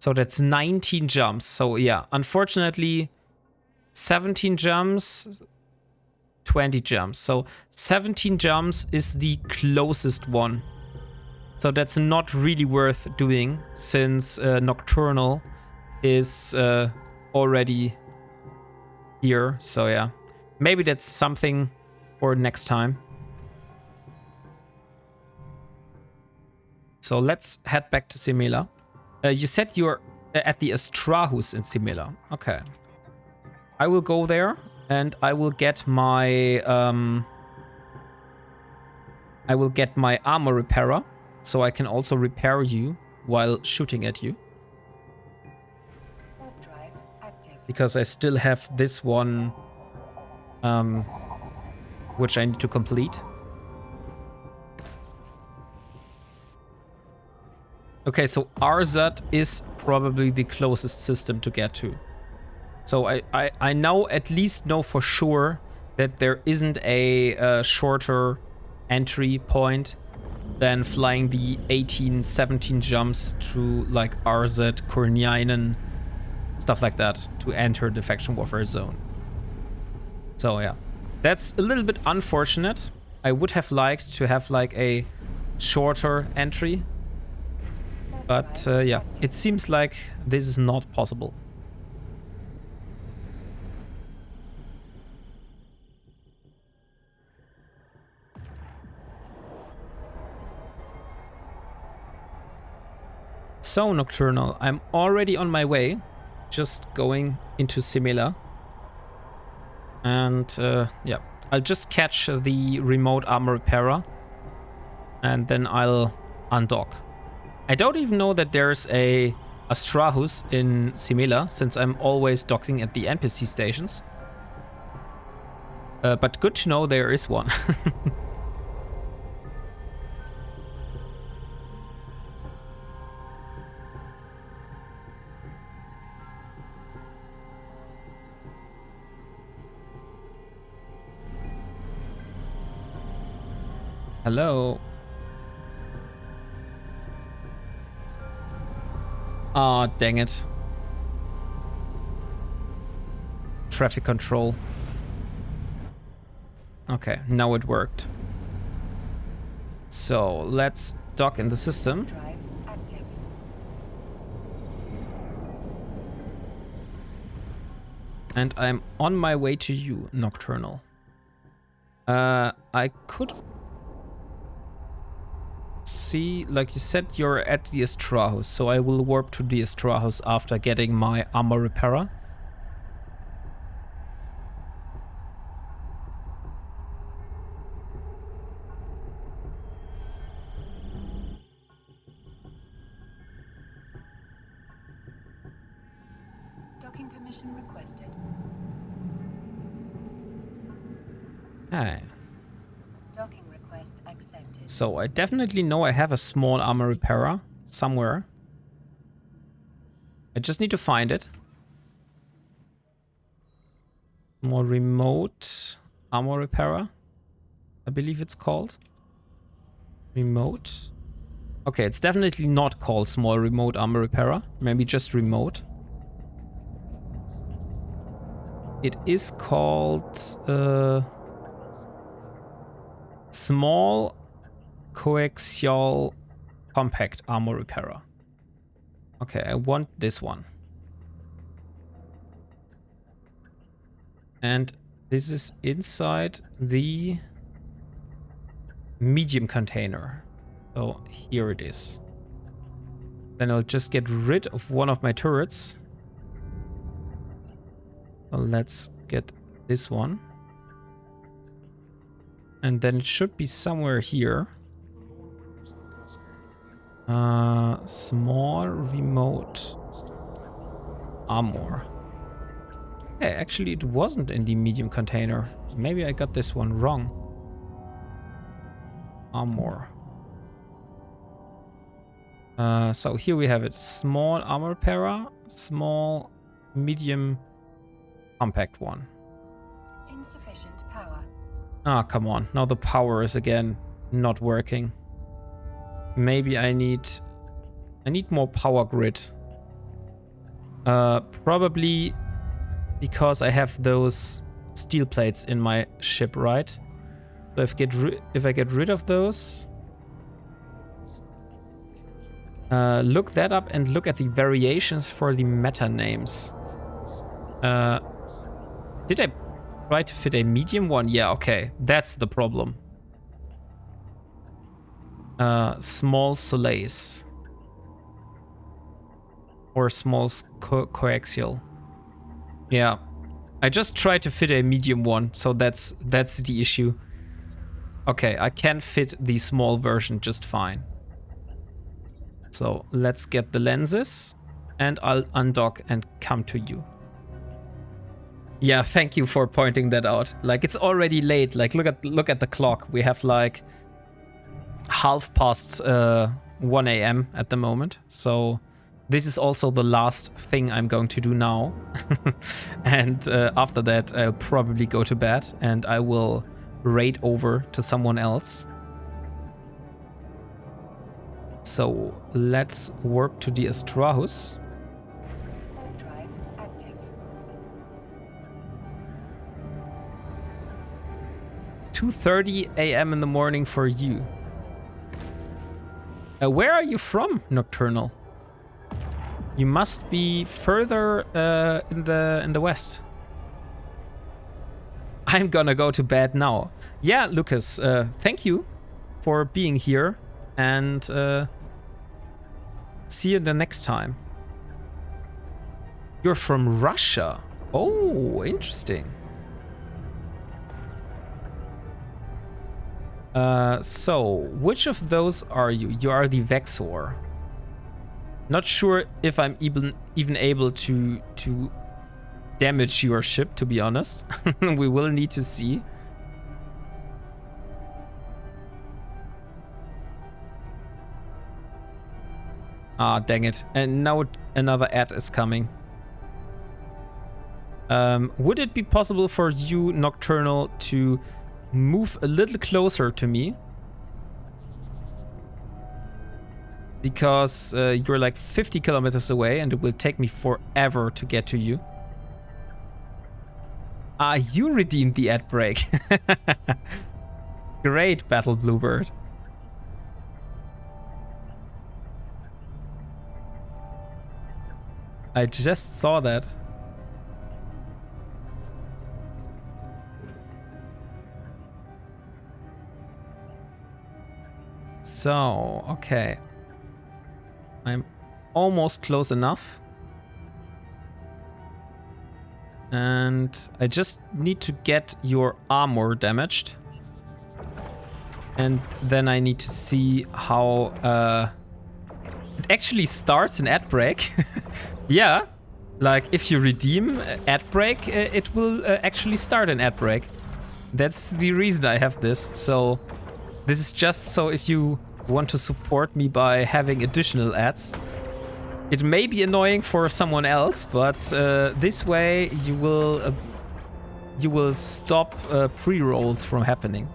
So that's 19 jumps. So yeah, unfortunately 17 jumps, 20 jumps. So 17 jumps is the closest one. So that's not really worth doing since Nocturnal is already here. So yeah, maybe that's something for next time. So let's head back to Simila. You said you're at the Astrahus in Simila. Okay. I will go there and I will get my armor repairer, so I can also repair you while shooting at you. Warp drive active. Because I still have this one which I need to complete. Okay, so Arzat is probably the closest system to get to. So I now at least know for sure that there isn't a shorter entry point than flying the 18, 17 jumps to like Arzat, Korniainen, stuff like that to enter the faction warfare zone. So yeah, that's a little bit unfortunate. I would have liked to have like a shorter entry. But yeah, it seems like this is not possible. So, Nocturnal, I'm already on my way. Just going into Simila. And yeah, I'll just catch the remote armor repairer. And then I'll undock. I don't even know that there's a Astrahus in Simila, since I'm always docking at the NPC stations. But good to know there is one. Hello. Aw, dang it. Traffic control. Okay, now it worked. So let's dock in the system. Drive active. And I'm on my way to you, Nocturnal. I could see, like you said, you're at the Astrahus, so I will warp to the Astrahus after getting my armor repairer. Docking permission requested. Okay. Docking request accepted. So I definitely know I have a small armor repairer somewhere. I just need to find it. More remote armor repairer, I believe it's called. Remote. Okay, it's definitely not called small remote armor repairer. Maybe just remote. It is called small coaxial compact armor repairer. Okay, I want this one. And this is inside the medium container. So here it is. Then I'll just get rid of one of my turrets. So let's get this one. And then it should be somewhere here. Small remote armor. Okay, actually it wasn't in the medium container. Maybe I got this one wrong. Armor. So here we have it. Small armor repairer, small, medium, compact one. Insufficient power. Ah, come on. Now the power is again not working. Maybe I need more power grid. Probably because I have those steel plates in my ship, right? So if I get rid of those, look that up and look at the variations for the meta names. Did I try to fit a medium one? Yeah, okay, that's the problem. Small Soleils or small coaxial. Yeah, I just tried to fit a medium one, so that's the issue. Okay, I can fit the small version just fine. So let's get the lenses and I'll undock and come to you. Yeah, thank you for pointing that out. Like, it's already late. Like, look at the clock. We have like 1:30 a.m. at the moment. So this is also the last thing I'm going to do now. And after that, I'll probably go to bed and I will raid over to someone else. So let's warp to the Astrahus. Warp drive active. 2:30 a.m. in the morning for you. Where are you from, Nocturnal? You must be further in the west. I'm gonna go to bed now. Yeah, Lucas, thank you for being here, and see you the next time. You're from Russia. Oh, interesting. So, which of those are you? You are the Vexor. Not sure if I'm even able to damage your ship, to be honest. We will need to see. Ah, dang it. And now another ad is coming. Would it be possible for you, Nocturnal, to move a little closer to me? Because you're like 50 kilometers away and it will take me forever to get to you. Ah, you redeemed the ad break. Great, Battle Bluebird. I just saw that. So, okay. I'm almost close enough. And I just need to get your armor damaged. And then I need to see how it actually starts an ad break. Yeah, like if you redeem ad break, it will actually start an ad break. That's the reason I have this. So this is just so if you want to support me by having additional ads. It may be annoying for someone else, but this way you will stop pre-rolls from happening.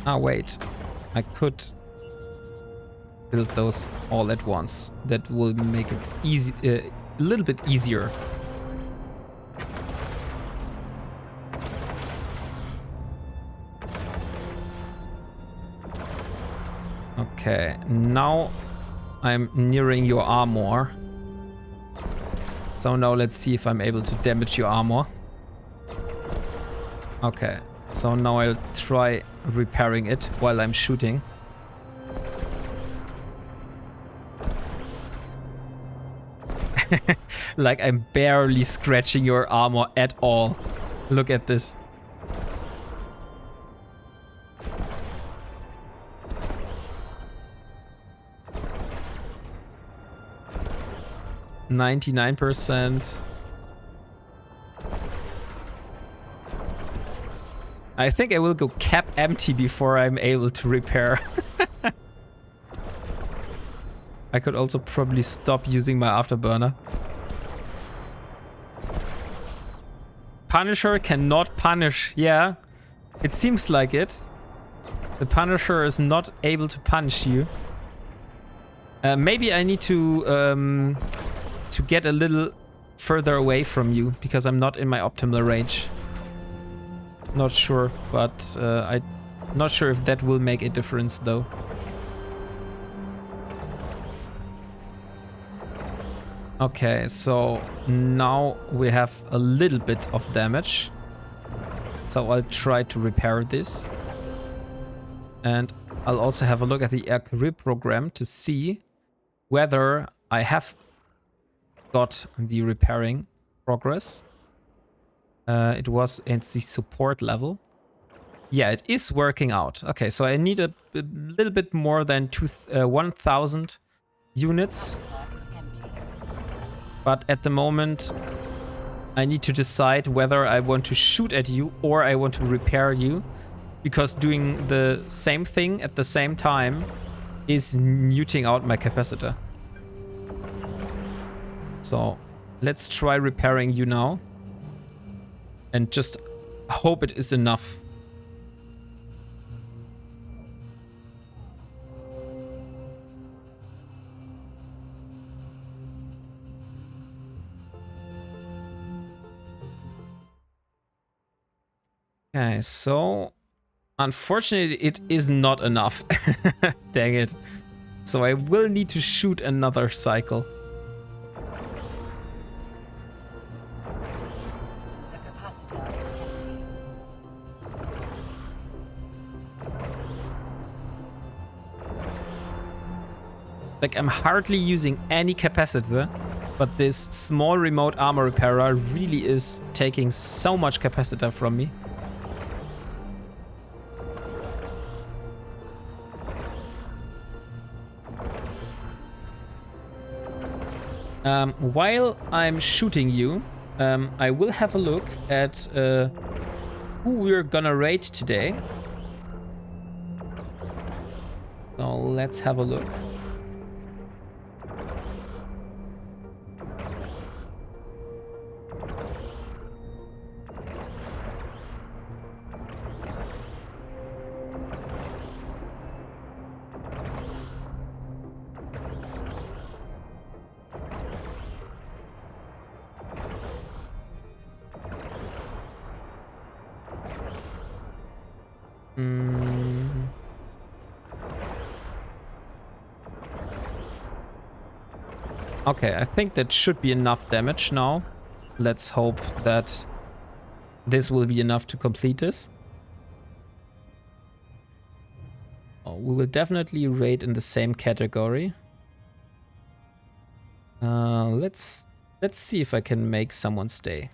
Ah, wait. I could build those all at once. That will make it easy, a little bit easier. Okay, now I'm nearing your armor. So now let's see if I'm able to damage your armor. Okay, so now I'll try repairing it while I'm shooting. Like I'm barely scratching your armor at all. Look at this. %. I think I will go cap empty before I'm able to repair. I could also probably stop using my afterburner. Punisher cannot punish. Yeah, it seems like it. The Punisher is not able to punish you. Maybe I need to get a little further away from you because I'm not in my optimal range. Not sure, but I'm not sure if that will make a difference though. Okay, so now we have a little bit of damage. So I'll try to repair this. And I'll also have a look at the air career program to see whether I have got the repairing progress. It was at the support level. Yeah, it is working out. Okay, so I need a little bit more than 1,000 units. But at the moment, I need to decide whether I want to shoot at you or I want to repair you. Because doing the same thing at the same time is muting out my capacitor. So let's try repairing you now. And just hope it is enough. Okay, so unfortunately it is not enough. Dang it. So I will need to shoot another cycle. Like, I'm hardly using any capacitor, but this small remote armor repairer really is taking so much capacitor from me. While I'm shooting you, I will have a look at who we're gonna raid today. So let's have a look. Okay, I think that should be enough damage now. Let's hope that this will be enough to complete this. Oh, we will definitely raid in the same category. Let's see if I can make someone stay.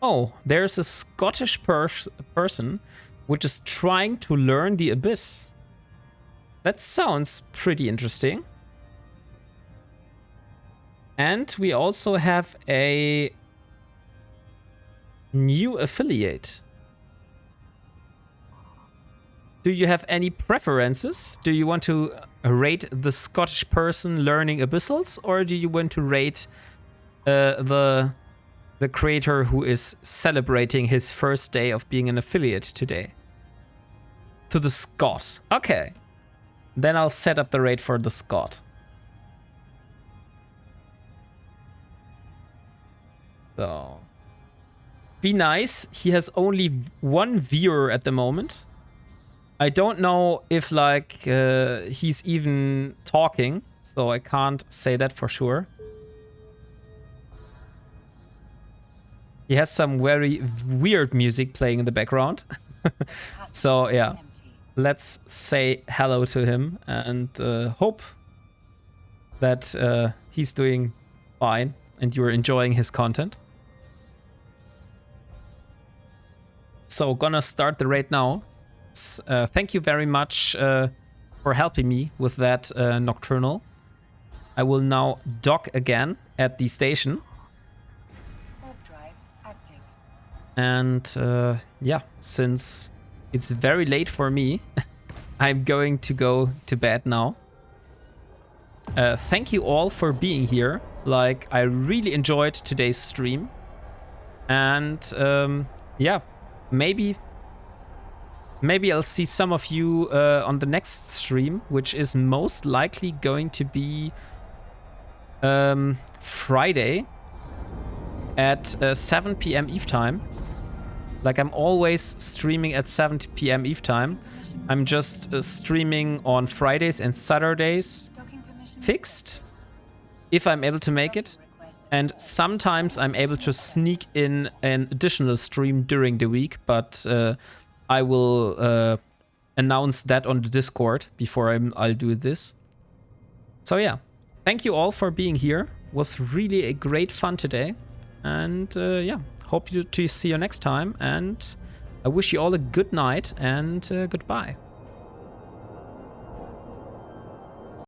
Oh, there's a Scottish person which is trying to learn the Abyss. That sounds pretty interesting. And we also have a new affiliate. Do you have any preferences? Do you want to rate the Scottish person learning Abyssals, or do you want to rate the creator who is celebrating his first day of being an affiliate today? To the Scot. Okay. Then I'll set up the raid for the Scot. So. Be nice. He has only one viewer at the moment. I don't know if like he's even talking, so I can't say that for sure. He has some very weird music playing in the background. So yeah, let's say hello to him and hope that he's doing fine and you're enjoying his content. So gonna start the raid now. Thank you very much for helping me with that Nocturnal. I will now dock again at the station. And yeah, since it's very late for me, I'm going to go to bed now. Thank you all for being here. Like, I really enjoyed today's stream. And yeah, maybe I'll see some of you on the next stream, which is most likely going to be Friday at 7 p.m. Eve time. Like, I'm always streaming at 7 p.m. Eve time. I'm just streaming on Fridays and Saturdays fixed, if I'm able to make it. And sometimes I'm able to sneak in an additional stream during the week, but I will announce that on the Discord before I'll do this. So yeah, thank you all for being here. Was really a great fun today. And yeah, hope to see you next time. And I wish you all a good night and goodbye.